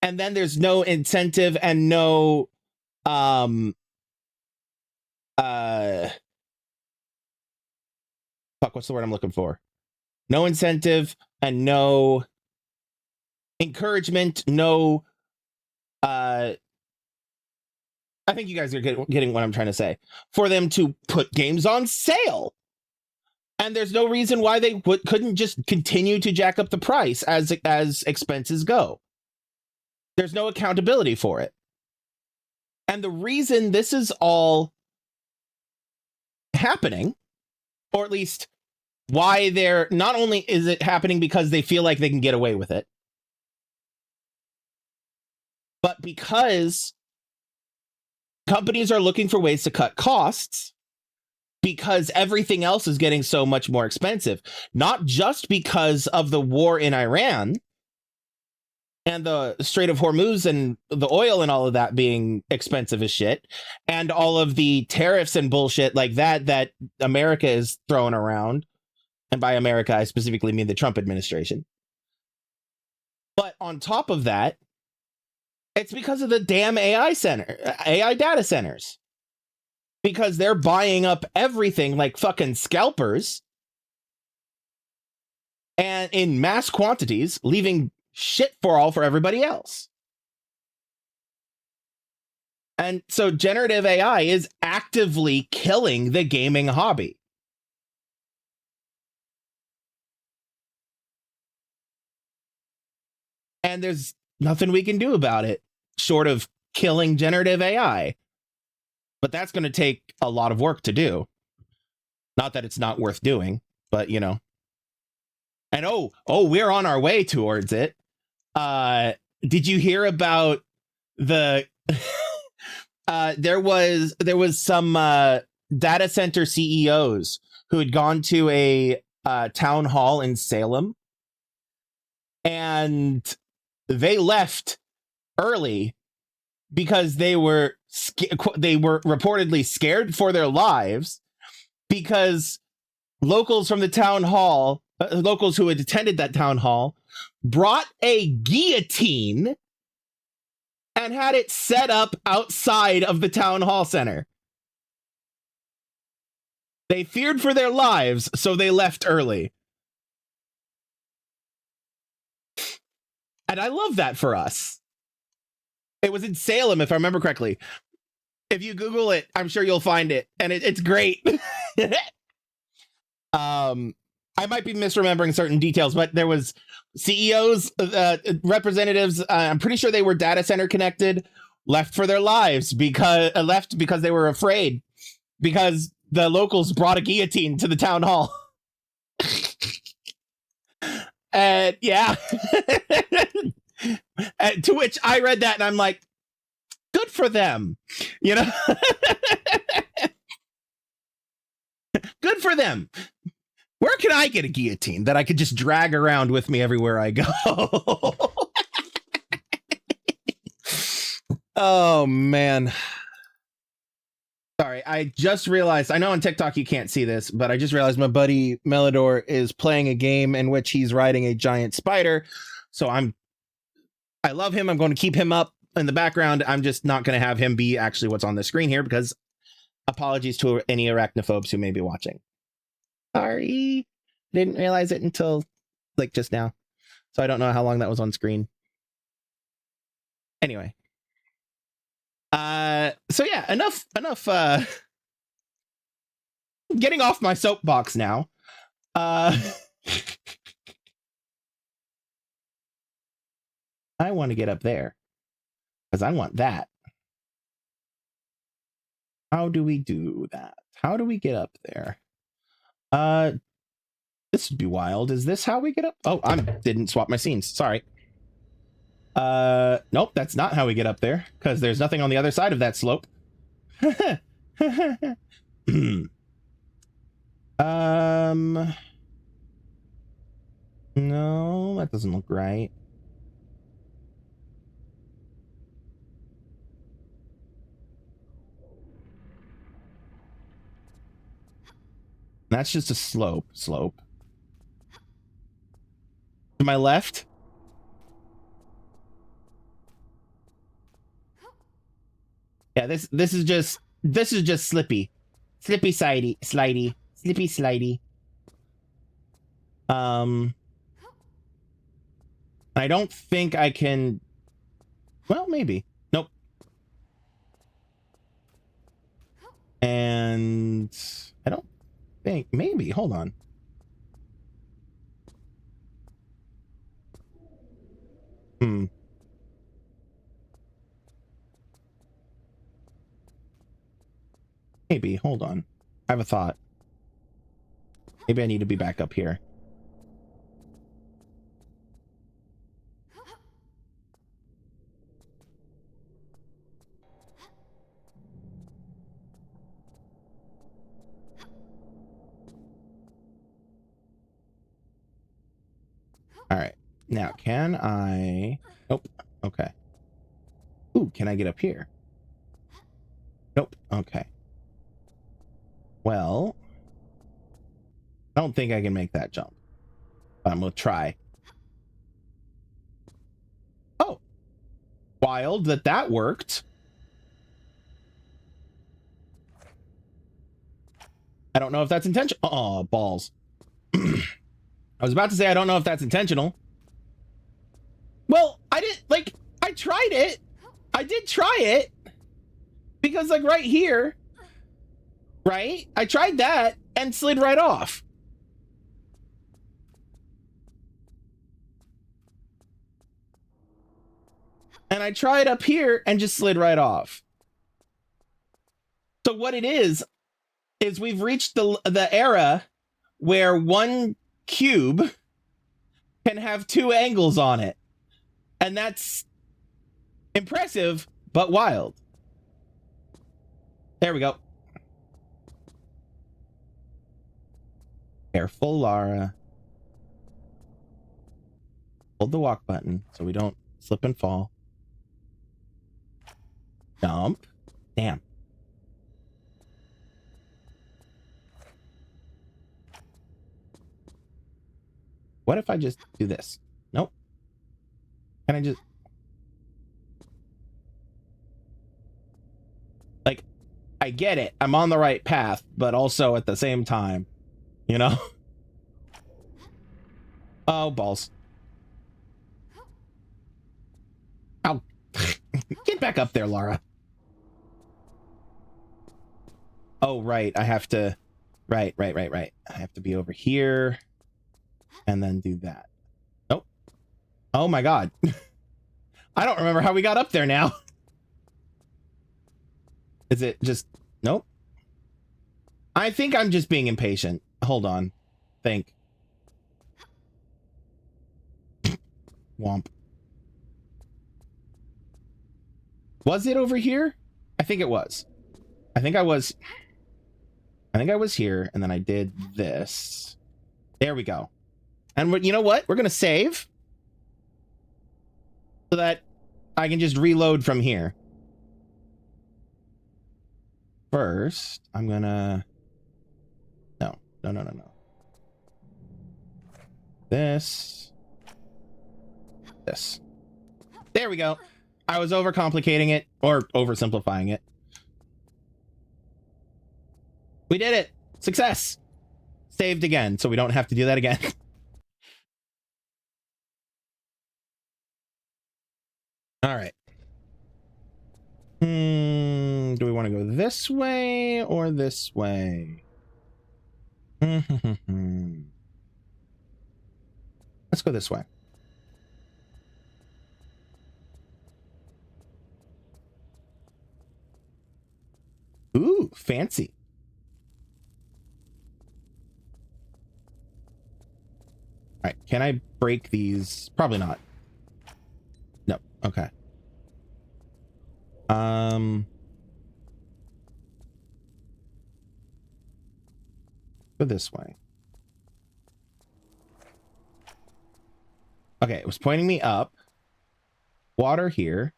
And then there's no incentive and no what's the word I'm looking for? No incentive and no encouragement, no I think you guys are getting what I'm trying to say, for them to put games on sale. And there's no reason why they couldn't just continue to jack up the price as expenses go. There's no accountability for it. And the reason this is all happening, or at least why they're, not only is it happening because they feel like they can get away with it, but because companies are looking for ways to cut costs, because everything else is getting so much more expensive, not just because of the war in Iran and the Strait of Hormuz and the oil and all of that being expensive as shit, and all of the tariffs and bullshit like that America is throwing around. And by America, I specifically mean the Trump administration. But on top of that, it's because of the damn AI data centers. Because they're buying up everything like fucking scalpers and in mass quantities, leaving shit for everybody else. And so generative AI is actively killing the gaming hobby. And there's nothing we can do about it short of killing generative AI. But that's going to take a lot of work to do. Not that it's not worth doing, but you know. And we're on our way towards it. Did you hear about the there was some data center CEOs who had gone to a town hall in Salem, and they left early because they were reportedly scared for their lives, because locals from the town hall locals who had attended that town hall brought a guillotine and had it set up outside of the town hall center. They feared for their lives, so they left early. And I love that for us. It was in Salem, if I remember correctly. If you Google it, I'm sure you'll find it, and it's great. I might be misremembering certain details, but there was CEOs, representatives. I'm pretty sure they were data center connected. Left for their lives because they were afraid because the locals brought a guillotine to the town hall. And yeah, and to which I read that and I'm like, good for them, you know. Good for them. Where can I get a guillotine that I could just drag around with me everywhere I go? Oh, man. Sorry, I just realized, I know on TikTok you can't see this, but I just realized my buddy Melidor is playing a game in which he's riding a giant spider. So I love him. I'm going to keep him up in the background. I'm just not going to have him be actually what's on the screen here because apologies to any arachnophobes who may be watching. Sorry. Didn't realize it until like just now. So I don't know how long that was on screen. Anyway. So yeah, enough getting off my soapbox now. I want to get up there because I want that. How do we do that? How do we get up there? This would be wild. Is this how we get up? Oh, I didn't swap my scenes. Sorry. Nope, that's not how we get up there because there's nothing on the other side of that slope. No, that doesn't look right. That's just a slope. To my left. Yeah, this is just slippy. Slippy slidey. Slippy slidey. I don't think I can. Well, maybe. Nope. And I don't think. Maybe. Hold on. Maybe. Hold on. I have a thought. Maybe I need to be back up here. All right. Now, can I... Nope. Okay. Ooh, can I get up here? Nope. Okay. Well, I don't think I can make that jump. But I'm going to try. Oh. Wild that worked. I don't know if that's intentional. Oh, balls. I was about to say I don't know if that's intentional. Well, I didn't, like, I tried it. I did try it. Because, like, right here, right? I tried that and slid right off. And I tried up here and just slid right off. So what it is we've reached the era where one cube can have two angles on it. And that's impressive, but wild. There we go. Careful, Lara. Hold the walk button so we don't slip and fall. Jump. Damn. What if I just do this? Nope. Can I just... Like, I get it. I'm on the right path, but also at the same time, you know? Oh, balls. Ow. Get back up there, Lara. Oh, right. I have to... Right. I have to be over here and then do that. Nope. Oh my god. I don't remember how we got up there now. Is it just... Nope. I think I'm just being impatient. Hold on. Think. Womp. Was it over here? I think it was. I think I was here, and then I did this. There we go. And you know what? We're gonna save so that I can just reload from here. First, I'm gonna... No. This. There we go. I was overcomplicating it, or oversimplifying it. We did it! Success! Saved again, so we don't have to do that again. Alright. Do we want to go this way or this way? Let's go this way. Ooh, fancy. All right, can I break these? Probably not. No, okay. Go this way. Okay, it was pointing me up. Water here.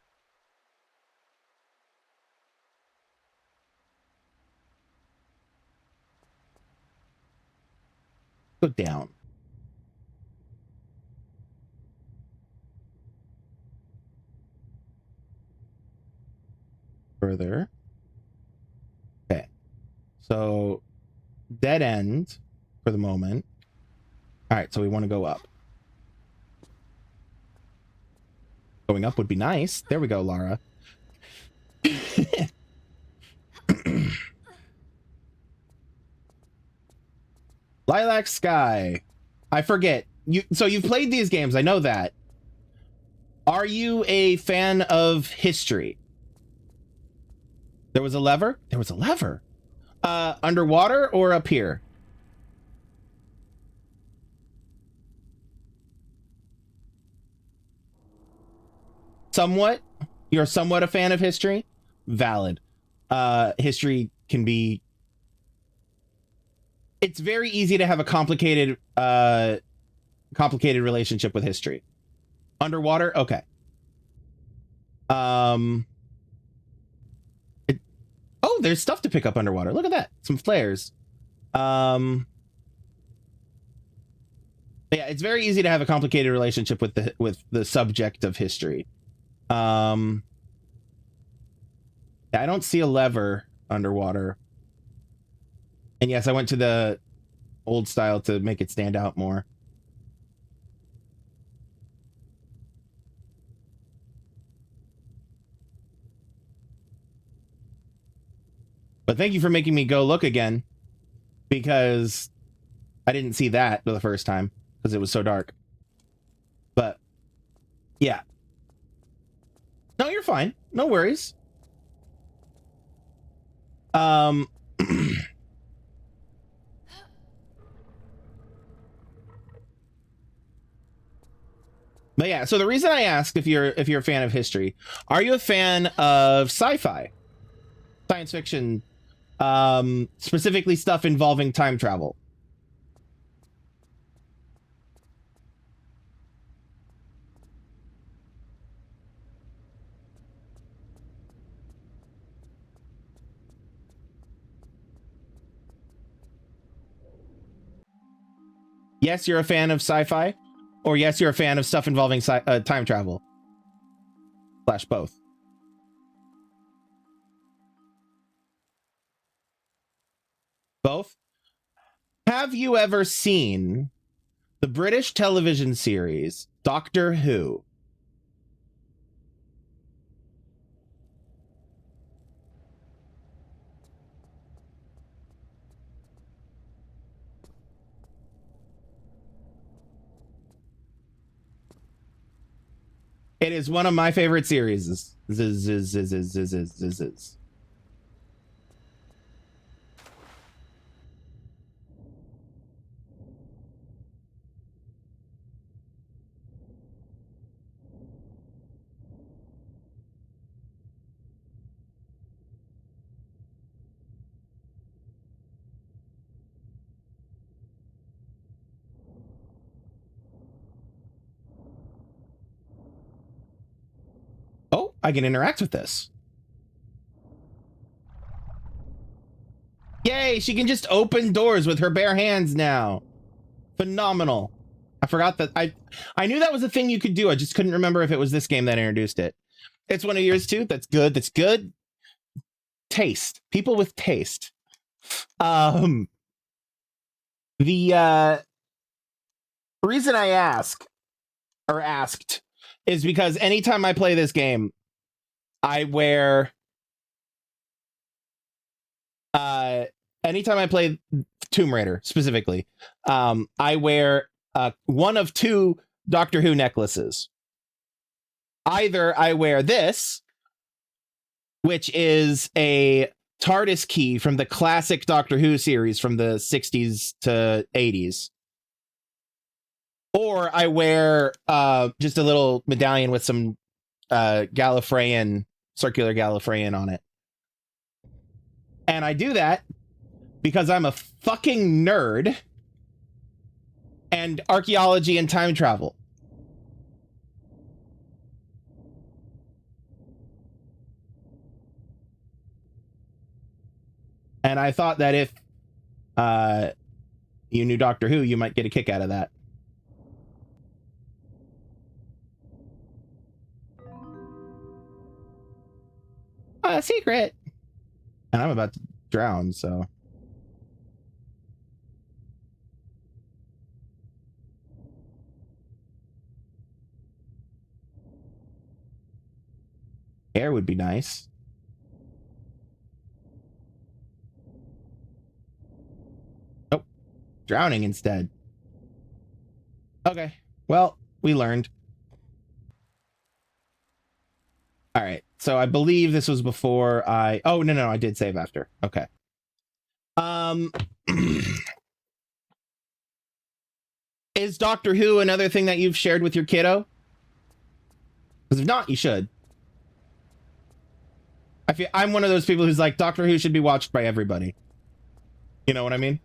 Go down. Further. Okay. So dead end for the moment. All right, so we want to go up. Going up would be nice. There we go, Lara. Lilac Sky. I forget. So you've played these games, I know that. Are you a fan of history? There was a lever? There was a lever. Underwater or up here? Somewhat? You're somewhat a fan of history? Valid. History can be... It's very easy to have a complicated relationship with history. Underwater? Okay. Oh, there's stuff to pick up underwater. Look at that. Some flares. Yeah, it's very easy to have a complicated relationship with the subject of history. Yeah, I don't see a lever underwater. And yes, I went to the old style to make it stand out more. But thank you for making me go look again, because I didn't see that the first time because it was so dark. But yeah. No, you're fine. No worries. But yeah, so the reason I ask if you're a fan of history, are you a fan of sci-fi, science fiction, specifically stuff involving time travel? Yes, you're a fan of sci-fi? Or yes, you're a fan of stuff involving time travel. / both. Both? Have you ever seen the British television series Doctor Who? It is one of my favorite series. Oh, I can interact with this. Yay, she can just open doors with her bare hands now. Phenomenal. I forgot that I knew that was a thing you could do. I just couldn't remember if it was this game that introduced it. It's one of yours too. That's good. That's good. Taste. People with taste. The reason I asked is because anytime I play this game, I wear anytime I play Tomb Raider specifically, I wear one of two Doctor Who necklaces. Either I wear this, which is a TARDIS key from the classic Doctor Who series from the 60s to 80s. Or I wear just a little medallion with some Gallifreyan, circular Gallifreyan on it. And I do that because I'm a fucking nerd and archaeology and time travel. And I thought that if you knew Doctor Who, you might get a kick out of that. A secret. And I'm about to drown, so. Air would be nice. Nope. Drowning instead. Okay. Well, we learned. All right. So I believe this was before I... Oh, no, I did save after. Okay. Is Doctor Who another thing that you've shared with your kiddo? Because if not, you should. I'm one of those people who's like, Doctor Who should be watched by everybody. You know what I mean?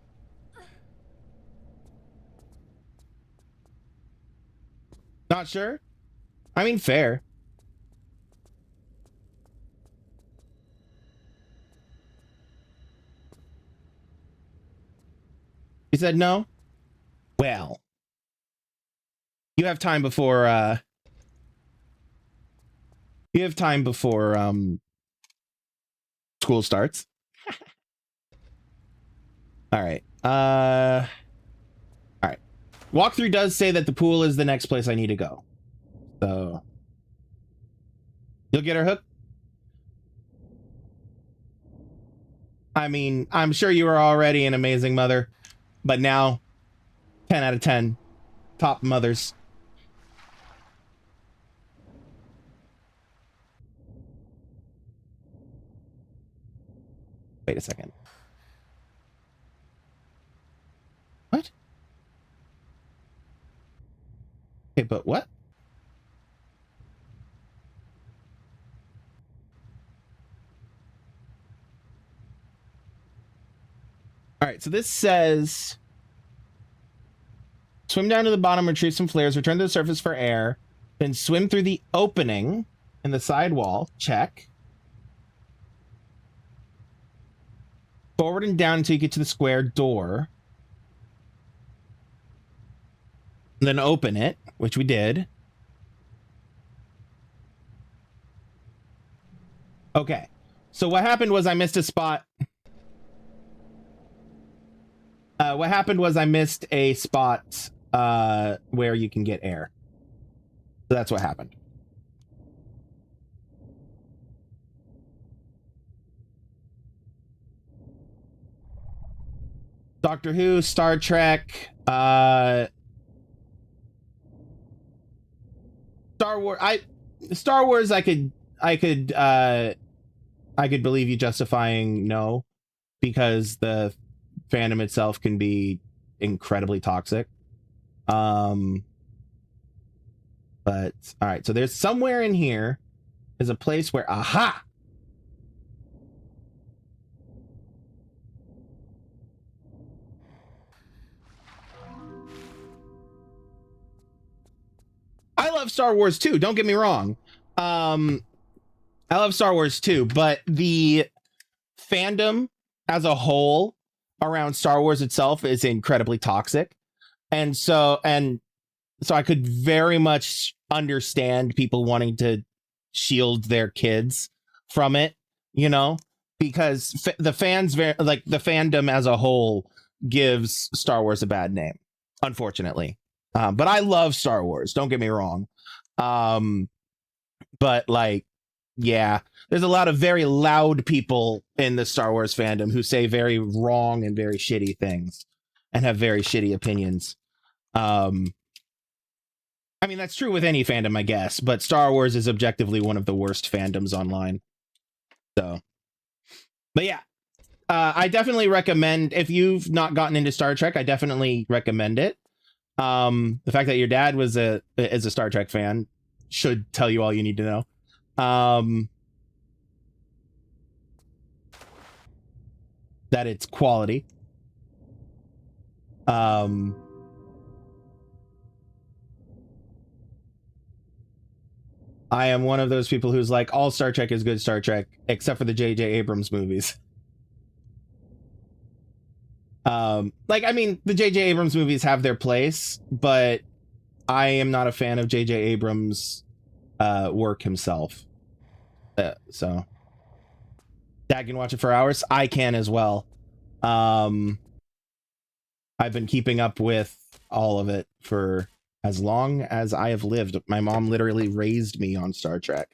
Not sure? I mean, fair. He said no? Well. You have time before, You have time before, school starts. All right. All right. Walkthrough does say that the pool is the next place I need to go. So you'll get her hooked. I mean, I'm sure you are already an amazing mother, but now 10 out of 10 top mothers. Wait a second. What? Okay, but what? All right, so this says swim down to the bottom, retrieve some flares, return to the surface for air, then swim through the opening in the side wall. Check. Forward and down until you get to the square door. Then open it. which we did. Okay. So what happened was I missed a spot. What happened was I missed a spot where you can get air. So that's what happened. Doctor Who, Star Trek, Star Wars. Star Wars. I could believe you justifying no, because the fandom itself can be incredibly toxic. But all right, so there's somewhere in here is a place where aha. I love Star Wars too, don't get me wrong. I love Star Wars too, but the fandom as a whole around Star Wars itself is incredibly toxic. And so I could very much understand people wanting to shield their kids from it, you know, because the fans, the fandom as a whole gives Star Wars a bad name, unfortunately. But I love Star Wars, don't get me wrong. But like, yeah, there's a lot of very loud people in the Star Wars fandom who say very wrong and very shitty things and have very shitty opinions. I mean, that's true with any fandom, I guess, but Star Wars is objectively one of the worst fandoms online. So, but yeah, I definitely recommend, if you've not gotten into Star Trek, I definitely recommend it. The fact that your dad is a Star Trek fan should tell you all you need to know. That it's quality. I am one of those people who's like, all Star Trek is good Star Trek, except for the J.J. Abrams movies. Like, I mean, the J.J. Abrams movies have their place, but I am not a fan of J.J. Abrams' work himself. So, Dad can watch it for hours. I can as well. I've been keeping up with all of it for as long as I have lived. My mom literally raised me on Star Trek.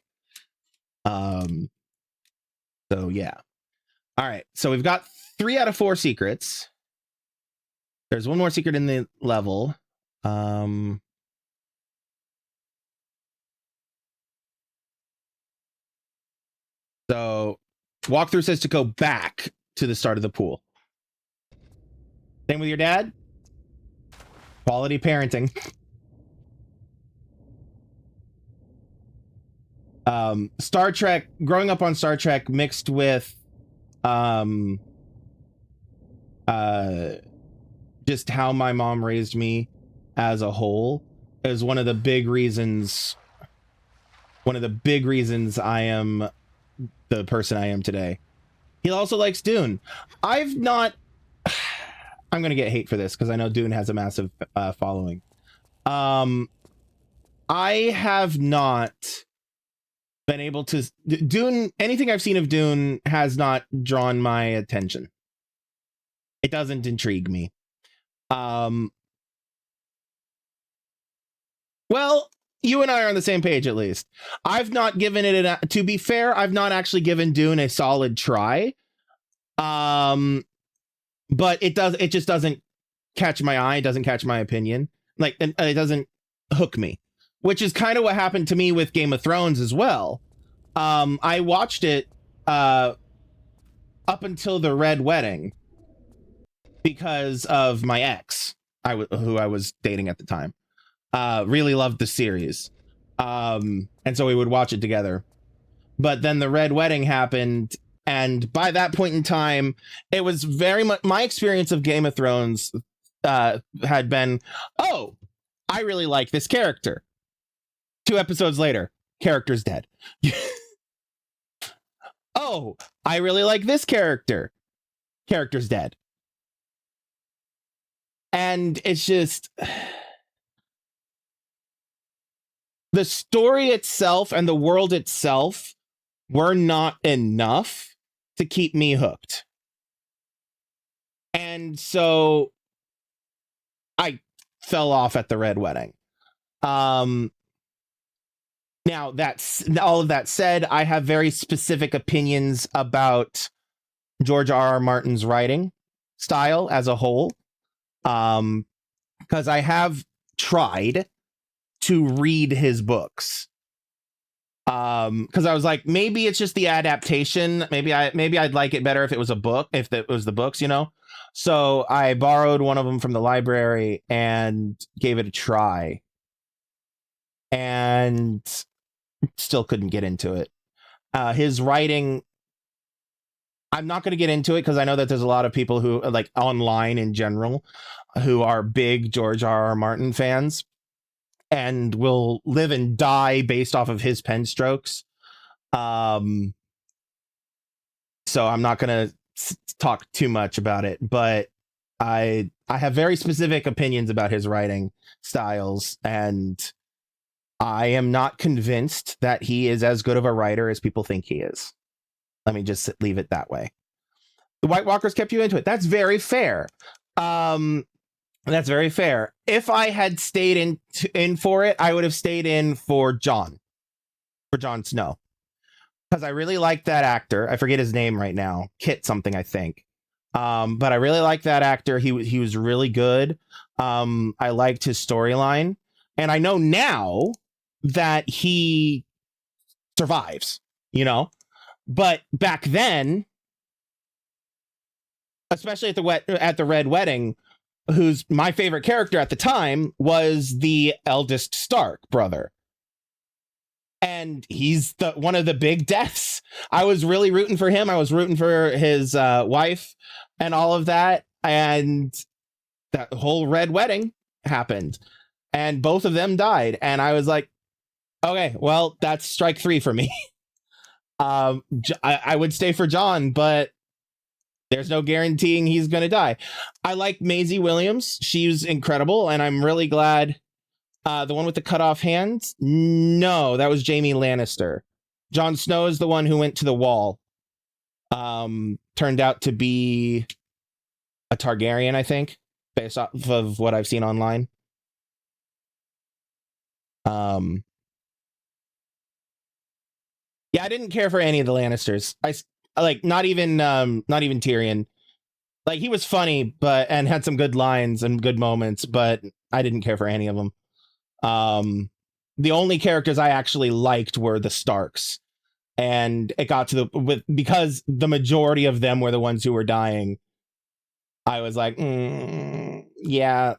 So yeah. All right. So we've got 3 out of 4 secrets. There's one more secret in the level. So walkthrough says to go back to the start of the pool. Same with your dad. Quality parenting. Star Trek, growing up on Star Trek mixed with just how my mom raised me as a whole is one of the big reasons I am the person I am today. He also likes Dune. I'm gonna get hate for this because I know Dune has a massive following. I have not been able to Dune. Anything I've seen of Dune has not drawn my attention. It doesn't intrigue me. Well, you and I are on the same page, at least. I've not given it to be fair, I've not actually given Dune a solid try. But it just doesn't catch my eye, it doesn't catch my opinion. Like, it doesn't hook me, which is kind of what happened to me with Game of Thrones as well. I watched it up until the Red Wedding because of my ex, who I was dating at the time. Really loved the series. And so we would watch it together. But then the Red Wedding happened, and by that point in time, it was very much my experience of Game of Thrones had been, oh, I really like this character. 2 episodes later, character's dead. Oh, I really like this character. Character's dead. And it's just, the story itself and the world itself were not enough to keep me hooked. And so I fell off at the Red Wedding. Now that's all of that said, I have very specific opinions about George R.R. Martin's writing style as a whole. Because I have tried to read his books. Because I was like, maybe it's just the adaptation. Maybe I'd like it better if it was a book, if it was the books, you know? So I borrowed one of them from the library and gave it a try. And still couldn't get into it. His writing, I'm not going to get into it because I know that there's a lot of people who, like, online in general, who are big George R.R. Martin fans and will live and die based off of his pen strokes. So I'm not going to talk too much about it, but I have very specific opinions about his writing styles, and I am not convinced that he is as good of a writer as people think he is. Let me just leave it that way. The White Walkers kept you into it. That's very fair. That's very fair. If I had stayed in for it, I would have stayed in for Jon Snow, because I really like that actor. I forget his name right now. Kit something, I think. But I really like that actor. He was really good. I liked his storyline, and I know now that he survives, you know. But back then, especially at the Red Wedding, who's my favorite character at the time was the eldest Stark brother. And he's one of the big deaths. I was really rooting for him. I was rooting for his wife and all of that. And that whole Red Wedding happened. And both of them died. And I was like, okay, well, that's strike 3 for me. I would stay for Jon, but there's no guaranteeing he's going to die. I like Maisie Williams. She's incredible, and I'm really glad. The one with the cut off hands? No, that was Jaime Lannister. Jon Snow is the one who went to the wall. Turned out to be a Targaryen, I think, based off of what I've seen online. Yeah, I didn't care for any of the Lannisters. I like not even Tyrion. Like, he was funny, and had some good lines and good moments, but I didn't care for any of them. The only characters I actually liked were the Starks, and it got to because the majority of them were the ones who were dying. I was like, yeah,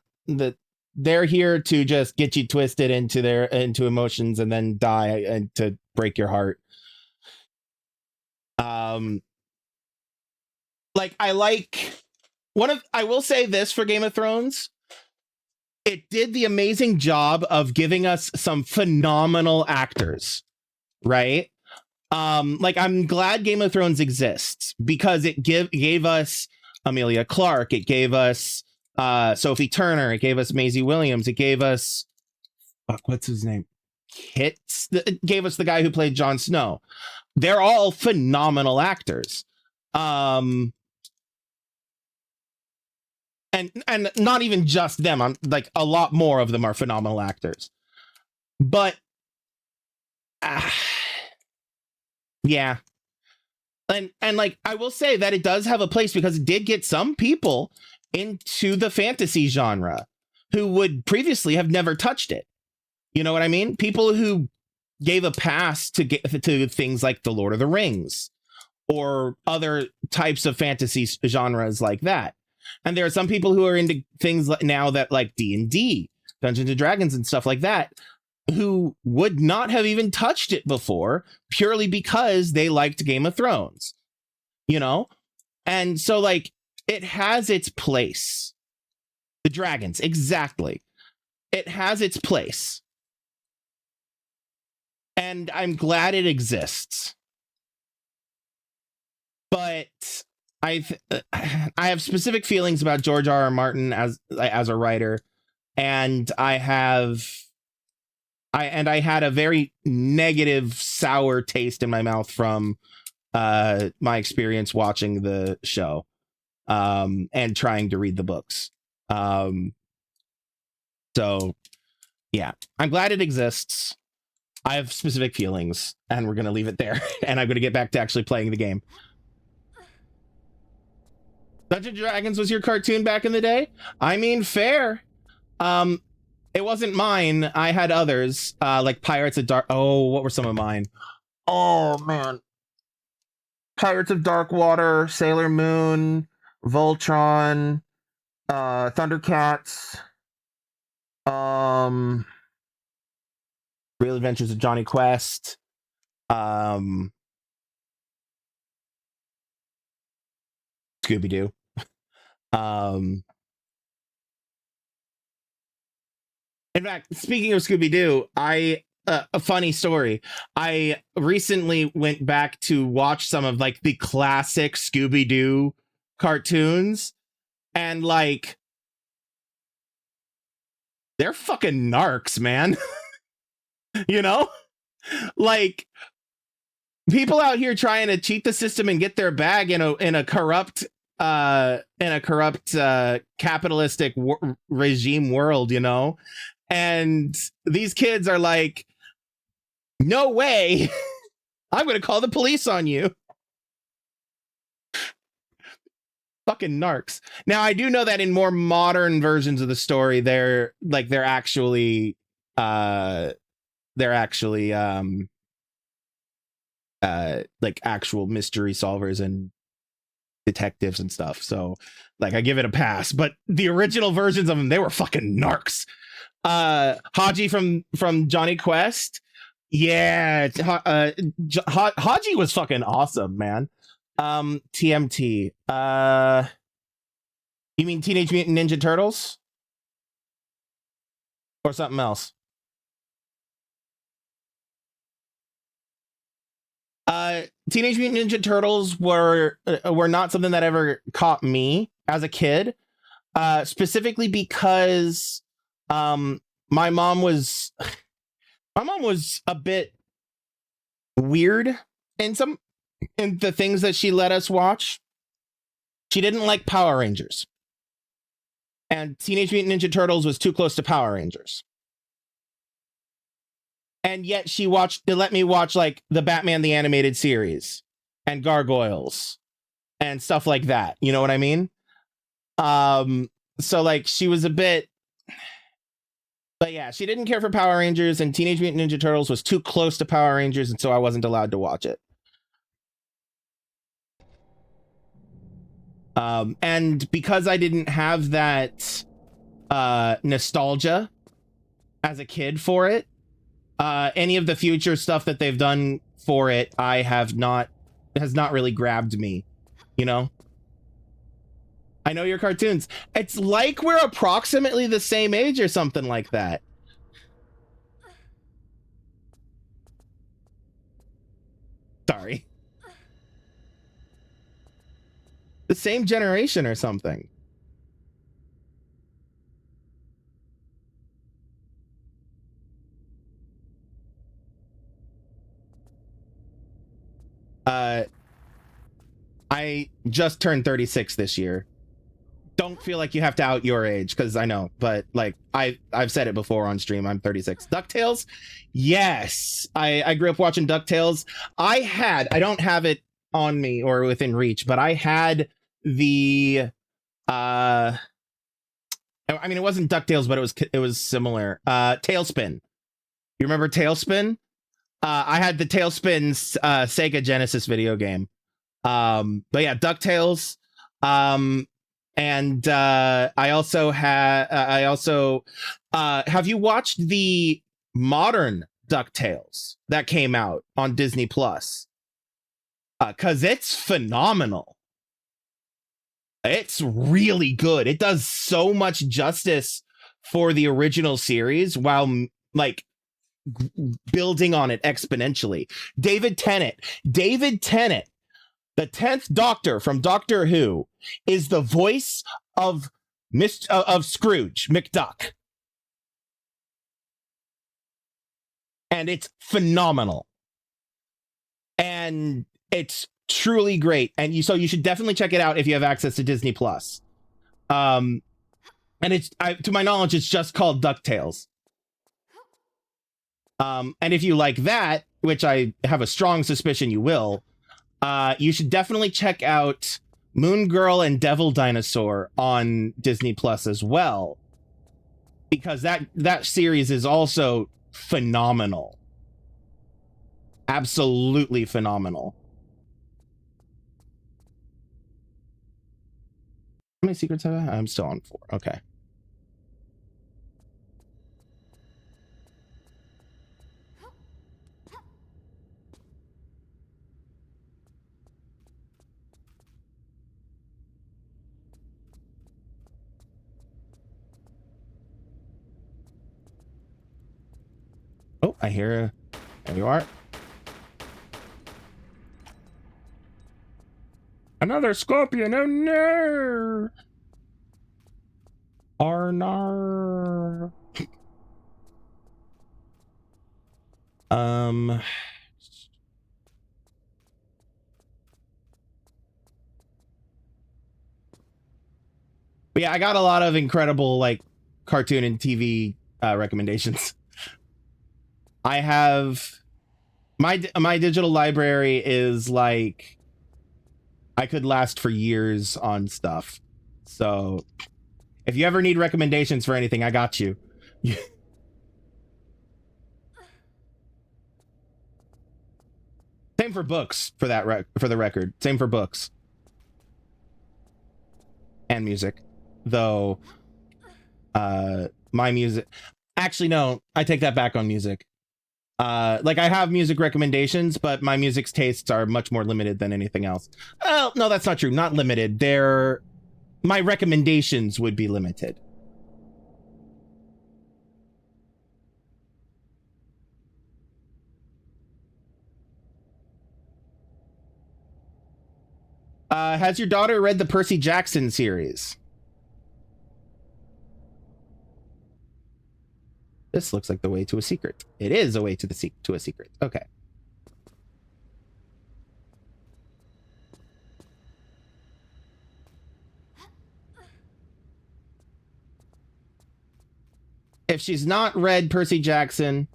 they're here to just get you twisted into emotions and then die and to break your heart. I will say this for Game of Thrones. It did the amazing job of giving us some phenomenal actors, right? I'm glad Game of Thrones exists because it gave us Emilia Clarke, it gave us Sophie Turner, it gave us Maisie Williams, it gave us what's his name? It gave us the guy who played Jon Snow. They're all phenomenal actors. And not even just them. I'm like, a lot more of them are phenomenal actors. But yeah. And like, I will say that it does have a place because it did get some people into the fantasy genre who would previously have never touched it. You know what I mean? People who gave a pass to things like The Lord of the Rings or other types of fantasy genres like that. And there are some people who are into things now that like D&D, Dungeons and Dragons and stuff like that, who would not have even touched it before purely because they liked Game of Thrones, you know? And so like, it has its place. The dragons, exactly. It has its place. And I'm glad it exists. But I have specific feelings about George R.R. Martin as a writer, and I have I had a very negative, sour taste in my mouth from my experience watching the show and trying to read the books. So yeah, I'm glad it exists. I have specific feelings, and we're going to leave it there. And I'm going to get back to actually playing the game. Dungeons & Dragons was your cartoon back in the day? I mean, fair. It wasn't mine. I had others, like Pirates of Dark. Oh, what were some of mine? Oh man, Pirates of Darkwater, Sailor Moon, Voltron, Thundercats, Real Adventures of Johnny Quest, Scooby-Doo. In fact, speaking of Scooby-Doo, a funny story. I recently went back to watch some of like the classic Scooby-Doo cartoons, and like they're fucking narcs, man. You know? Like people out here trying to cheat the system and get their bag in a corrupt capitalistic regime world, you know? And these kids are like, no way. I'm going to call the police on you. Fucking narcs. Now, I do know that in more modern versions of the story, they're actually like actual mystery solvers and detectives and stuff. So like I give it a pass, but the original versions of them, they were fucking narcs. Haji from Johnny Quest. Yeah. Haji was fucking awesome, man. TMT. You mean Teenage Mutant Ninja Turtles? Or something else? Teenage Mutant Ninja Turtles were not something that ever caught me as a kid, specifically because my mom was a bit weird in the things that she let us watch. She didn't like Power Rangers, and Teenage Mutant Ninja Turtles was too close to Power Rangers. And yet she let me watch like the Batman the Animated Series and Gargoyles and stuff like that. You know what I mean? So like she was a bit, but yeah, she didn't care for Power Rangers, and Teenage Mutant Ninja Turtles was too close to Power Rangers, and so I wasn't allowed to watch it. And because I didn't have that nostalgia as a kid for it, any of the future stuff that they've done for it, has not really grabbed me, you know? I know your cartoons. It's like we're approximately the same age or something like that. Sorry. The same generation or something. I just turned 36 this year. Don't feel like you have to out your age, because I know, but like I've said it before on stream, I'm 36. DuckTales? Yes. I grew up watching DuckTales. I don't have it on me or within reach, but I had the I mean, it wasn't DuckTales, but it was similar. Tailspin. You remember Tailspin? I had the Tailspin Sega Genesis video game. But yeah, DuckTales. And I also have you watched the modern DuckTales that came out on Disney Plus? Cause it's phenomenal. It's really good. It does so much justice for the original series while like building on it exponentially. David Tennant, the 10th Doctor from Doctor Who, is the voice of Scrooge McDuck. and it's phenomenal. And it's truly great. And so you should definitely check it out if you have access to Disney Plus. And it's, to my knowledge, it's just called DuckTales. And if you like that, which I have a strong suspicion you will, you should definitely check out Moon Girl and Devil Dinosaur on Disney Plus as well, because that series is also phenomenal. Absolutely phenomenal. How many secrets have I? I'm still on 4. Okay. Oh, I hear. There you are. Another scorpion. Oh no. Arnar. But yeah, I got a lot of incredible like cartoon and TV recommendations. I have my digital library is like, I could last for years on stuff. So if you ever need recommendations for anything, I got you. Same for books, for that for the record. Same for books and music, though. My music, actually no, I take that back on music. Like I have music recommendations, but my music's tastes are much more limited than anything else. Oh no, that's not true. Not limited. My recommendations would be limited. Has your daughter read the Percy Jackson series? This looks like the way to a secret. It is a way to a secret. Okay. If she's not read Percy Jackson,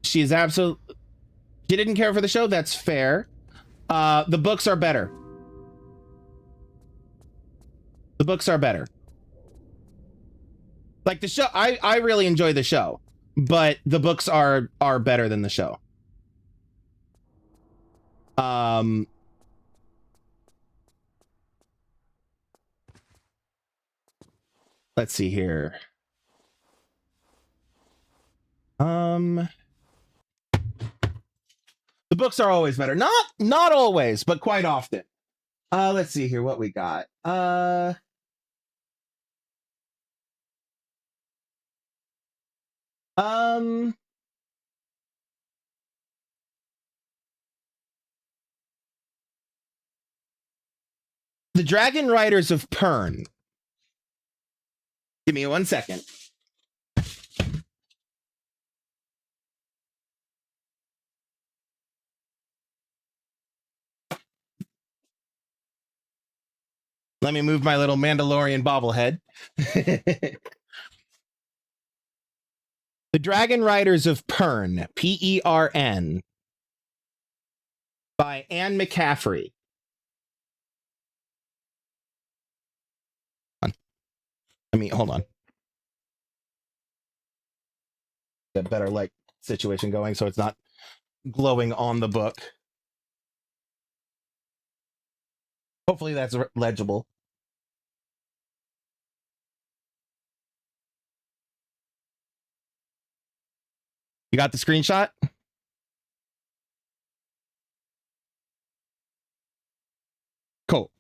she didn't care for the show. That's fair. The books are better. The books are better. Like the show, I really enjoy the show, but the books are better than the show. Let's see here. The books are always better. Not always, but quite often. Let's see here what we got. The Dragon Riders of Pern. Give me 1 second. Let me move my little Mandalorian bobblehead. The Dragon Riders of Pern, P-E-R-N, by Anne McCaffrey. Hold on. Get a better light situation going so it's not glowing on the book. Hopefully that's legible. You got the screenshot? Cool.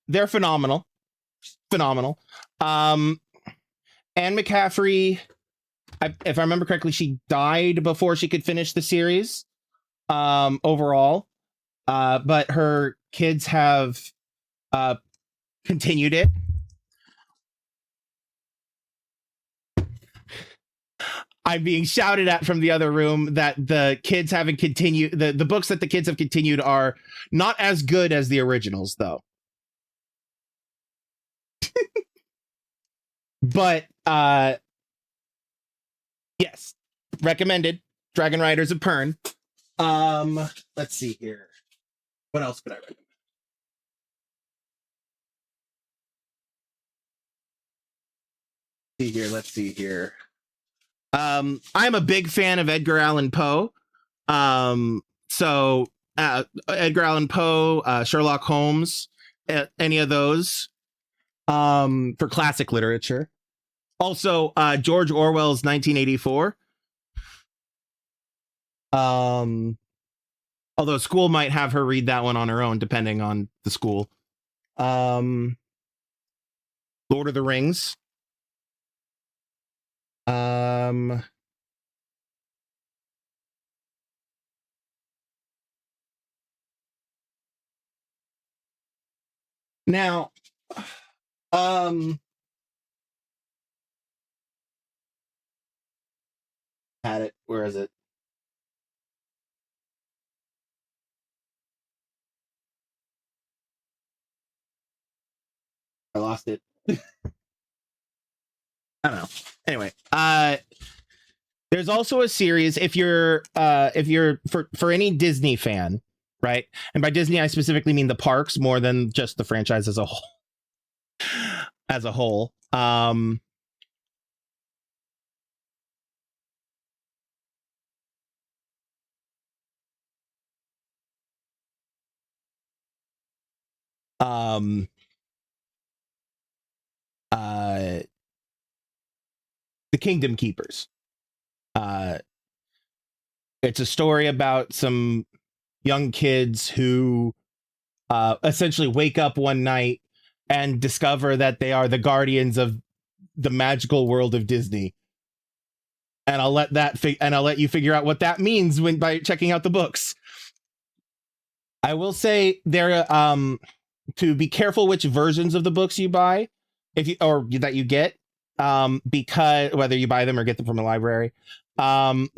They're phenomenal. Phenomenal. Anne McCaffrey, if I remember correctly, she died before she could finish the series overall. But her kids have continued it. I'm being shouted at from the other room that the kids haven't continued. The books that the kids have continued are not as good as the originals, though. But yes, recommended. Dragon Riders of Pern. Let's see here. What else could I recommend? Let's see here. I'm a big fan of Edgar Allan Poe. So Edgar Allan Poe, Sherlock Holmes, any of those for classic literature. Also, George Orwell's 1984. Although school might have her read that one on her own, depending on the school. Lord of the Rings. Now, had it. Where is it? I lost it. I don't know. Anyway, there's also a series if you're for any Disney fan, right? And by Disney, I specifically mean the parks more than just the franchise as a whole. As a whole, the Kingdom Keepers. It's a story about some young kids who essentially wake up one night and discover that they are the guardians of the magical world of Disney. And I'll let you figure out what that means by checking out the books. I will say there to be careful which versions of the books you buy, that you get, because whether you buy them or get them from a library,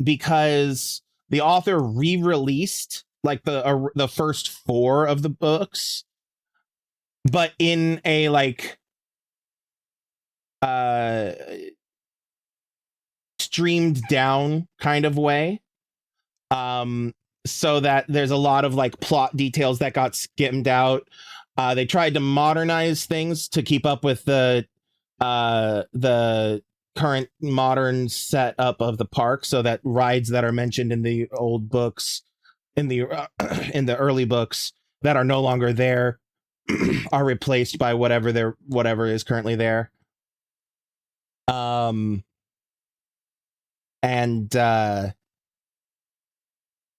because the author re-released like the first 4 of the books, but in a like streamed down kind of way, so that there's a lot of like plot details that got skimmed out. They tried to modernize things to keep up with the current modern setup of the park, so that rides that are mentioned in the old books, in the early books that are no longer there, are replaced by whatever is currently there.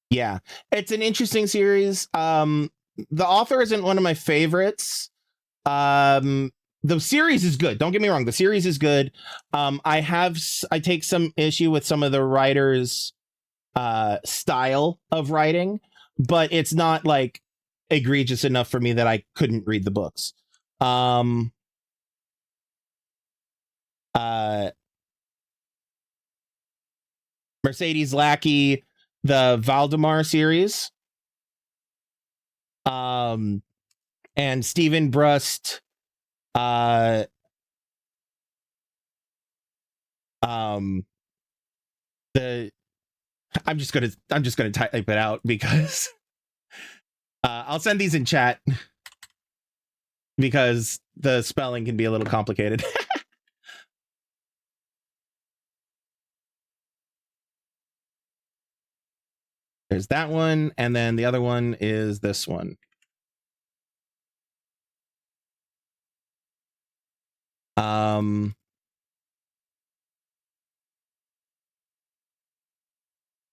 Yeah, it's an interesting series. The author isn't one of my favorites. The series is good. Don't get me wrong. The series is good. I take some issue with some of the writers' style of writing, but it's not like egregious enough for me that I couldn't read the books. Mercedes Lackey, the Valdemar series, and Stephen Brust, I'm just gonna type it out because I'll send these in chat because the spelling can be a little complicated. There's that one, and then the other one is this one.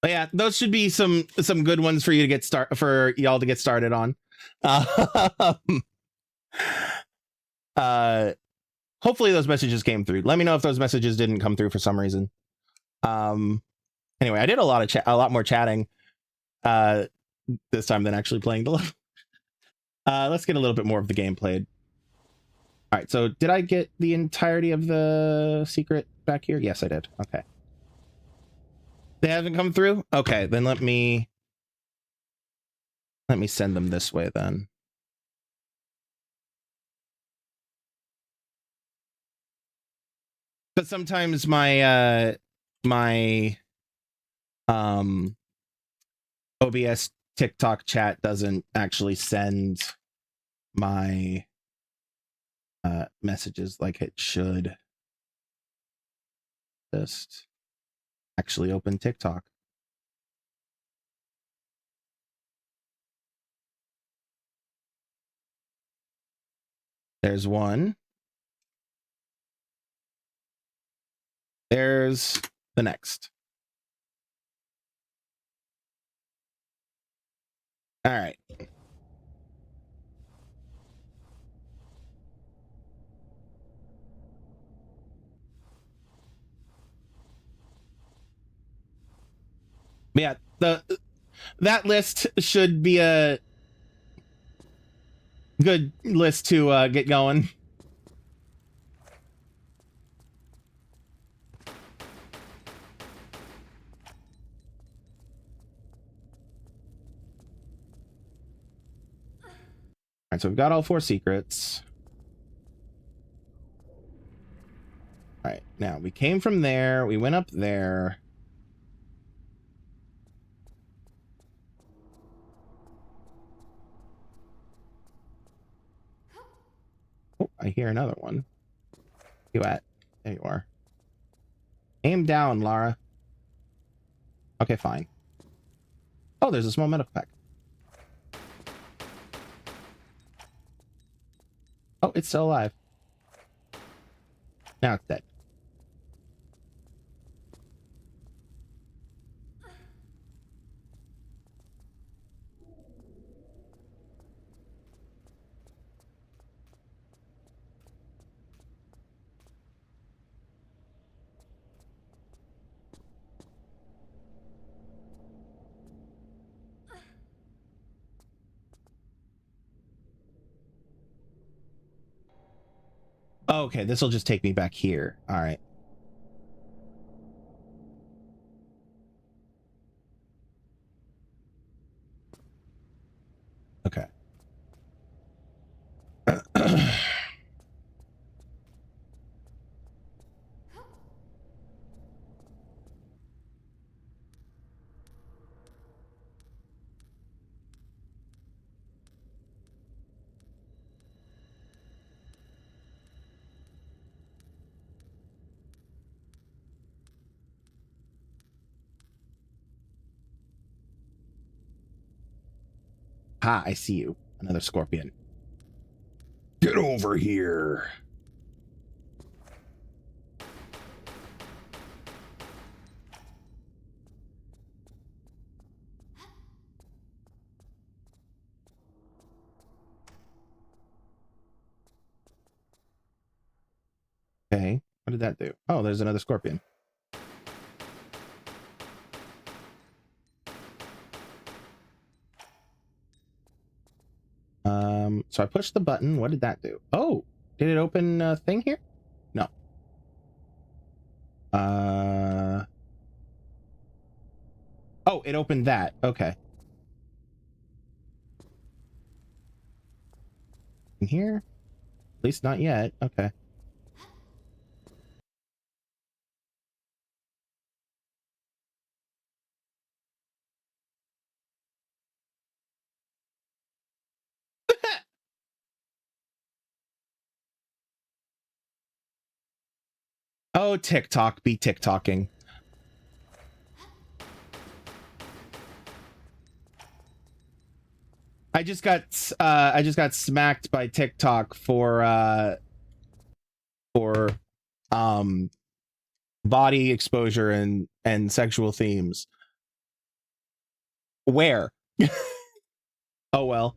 But yeah, those should be some good ones for you to for y'all to get started on. Hopefully those messages came through. Let me know if those messages didn't come through for some reason. Anyway, I did a lot more chatting this time than actually playing the level. Let's get a little bit more of the game played. All right, so did I get the entirety of the secret back here? Yes, I did. Okay. They haven't come through? Okay, then let me send them this way then. But sometimes my OBS TikTok chat doesn't actually send my messages like it should. Just actually open TikTok. There's one. There's the next. All right. Yeah, that list should be a good list to get going. All right, so we've got all 4 secrets. All right, now we came from there, we went up there. Oh, I hear another one. You at? There you are. Aim down, Lara. Okay, fine. Oh, there's a small medical pack. Oh, it's still alive. Now it's dead. Okay, this will just take me back here. All right. Okay. Ha, I see you. Another scorpion. Get over here. Okay, what did that do? Oh, there's another scorpion. So I pushed the button. What did that do? Oh, did it open a thing here? No. Oh, it opened that. Okay. In here? At least not yet. Okay. Oh, TikTok be TikToking. I just got smacked by TikTok for body exposure and sexual themes. Where? Oh well.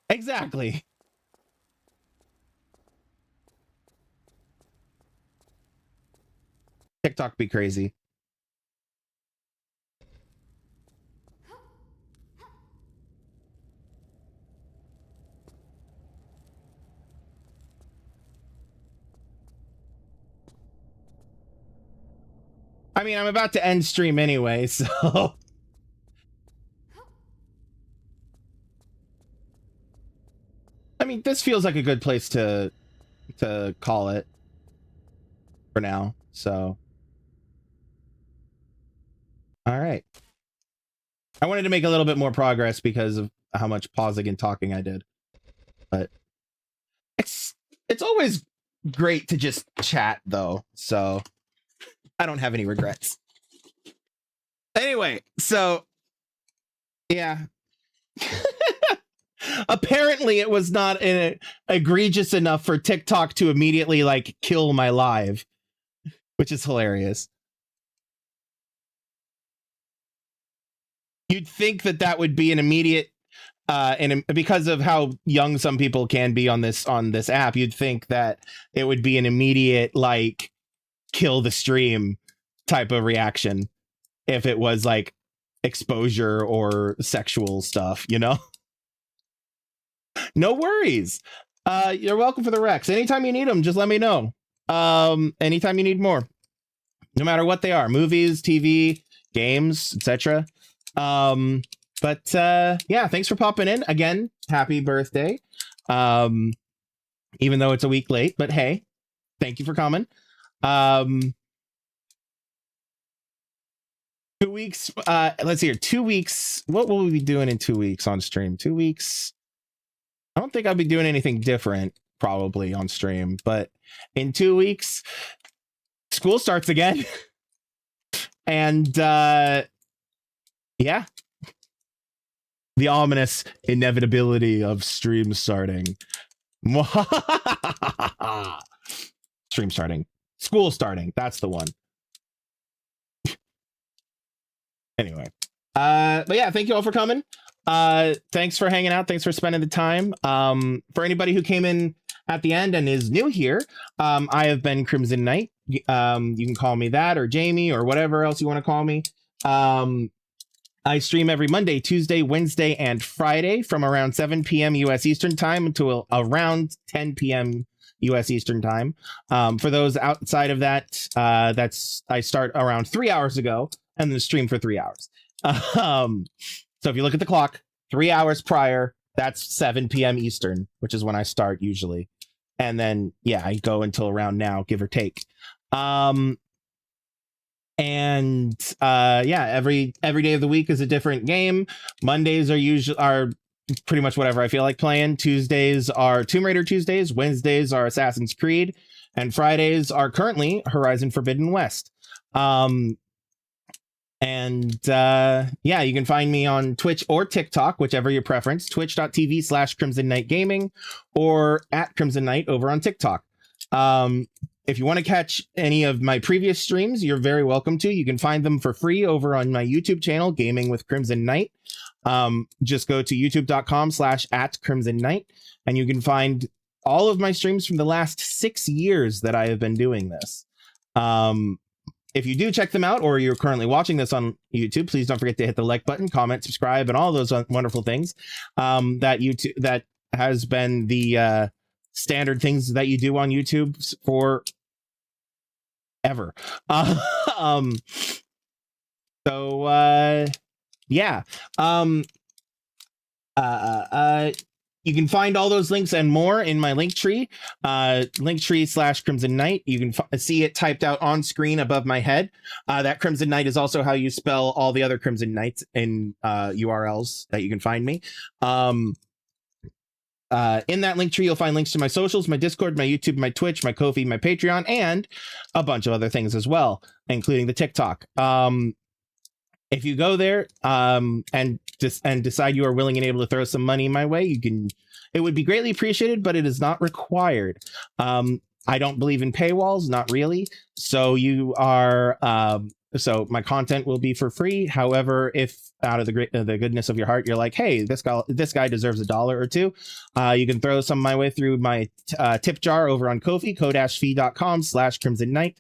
Exactly. TikTok be crazy. I mean, I'm about to end stream anyway, so. I mean, this feels like a good place to call it for now. So, all right. I wanted to make a little bit more progress because of how much pausing and talking I did, but it's always great to just chat though. So I don't have any regrets. Anyway, so yeah. Apparently it was not egregious enough for TikTok to immediately like kill my live, which is hilarious. You'd think that would be an immediate and because of how young some people can be on this app, you'd think that it would be an immediate like kill the stream type of reaction if it was like exposure or sexual stuff, you know? No worries. You're welcome for the Rex. Anytime you need them, just let me know. Anytime you need more, no matter what they are, movies, TV, games, etc. But yeah, thanks for popping in again. Happy birthday. Even though it's a week late, but hey, thank you for coming. 2 weeks. Let's see here. 2 weeks. What will we be doing in 2 weeks on stream? 2 weeks. I don't think I'll be doing anything different probably on stream, but in 2 weeks, school starts again. And yeah. The ominous inevitability of stream starting. Stream starting. School starting. That's the one. Anyway. But yeah, thank you all for coming. Thanks for hanging out. Thanks for spending the time. For anybody who came in at the end and is new here, I have been Crimson Knight. You can call me that or Jamie or whatever else you want to call me. I stream every Monday, Tuesday, Wednesday, and Friday from around 7 p.m. U.S. Eastern Time until around 10 p.m. U.S. Eastern Time. For those outside of that, I start around 3 hours ago and then stream for 3 hours. So if you look at the clock, 3 hours prior, that's 7 p.m. Eastern, which is when I start usually. And then, yeah, I go until around now, give or take. And yeah, every day of the week is a different game. Mondays are pretty much whatever I feel like playing. Tuesdays are Tomb Raider Tuesdays. Wednesdays are Assassin's Creed, and Fridays are currently Horizon Forbidden West. And yeah, you can find me on Twitch or TikTok, whichever your preference. Twitch.tv/Crimson Knight Gaming or at Crimson Knight over on TikTok. If you want to catch any of my previous streams, you're very welcome to. You can find them for free over on my YouTube channel, Gaming with Crimson Knight. Just go to youtube.com/@Crimson Knight, and you can find all of my streams from the last 6 years that I have been doing this. If you do check them out, or you're currently watching this on YouTube, please don't forget to hit the like button, comment, subscribe, and all those wonderful things that has been the standard things that you do on YouTube for ever. Yeah. You can find all those links and more in my Linktree, Linktree/Crimson Knight. You can see it typed out on screen above my head. That Crimson Knight is also how you spell all the other Crimson Knights in URLs that you can find me. In that link tree, you'll find links to my socials, my Discord, my YouTube, my Twitch, my Ko-fi, my Patreon, and a bunch of other things as well, including the TikTok. If you go there and decide you are willing and able to throw some money my way, you can. It would be greatly appreciated, but it is not required. I don't believe in paywalls, not really. So you are. So my content will be for free. However, if out of the goodness of your heart, you're like, hey, this guy deserves $1 or $2, you can throw some my way through my tip jar over on Ko-fi, ko-fi.com/Crimson Knight.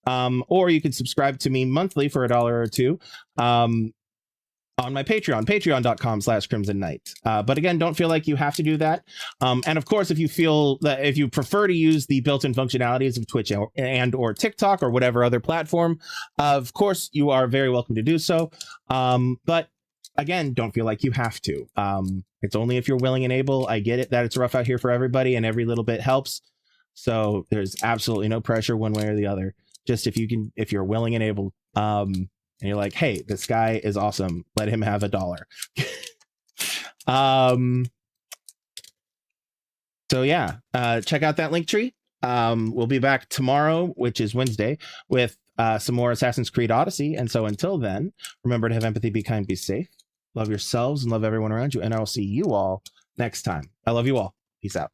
Or you can subscribe to me monthly for $1 or $2. on my patreon.com/Crimson Knight. But again, don't feel like you have to do that. And of course, if you prefer to use the built-in functionalities of Twitch or TikTok or whatever other platform, of course, you are very welcome to do so. But again, don't feel like you have to. It's only if you're willing and able. I get it that it's rough out here for everybody and every little bit helps. So there's absolutely no pressure one way or the other. Just if you're willing and able, and you're like, hey, this guy is awesome, let him have $1. So yeah, check out that link tree. We'll be back tomorrow, which is Wednesday, with some more Assassin's Creed Odyssey. And so until then, remember to have empathy, be kind, be safe, love yourselves, and love everyone around you. And I will see you all next time. I love you all. Peace out.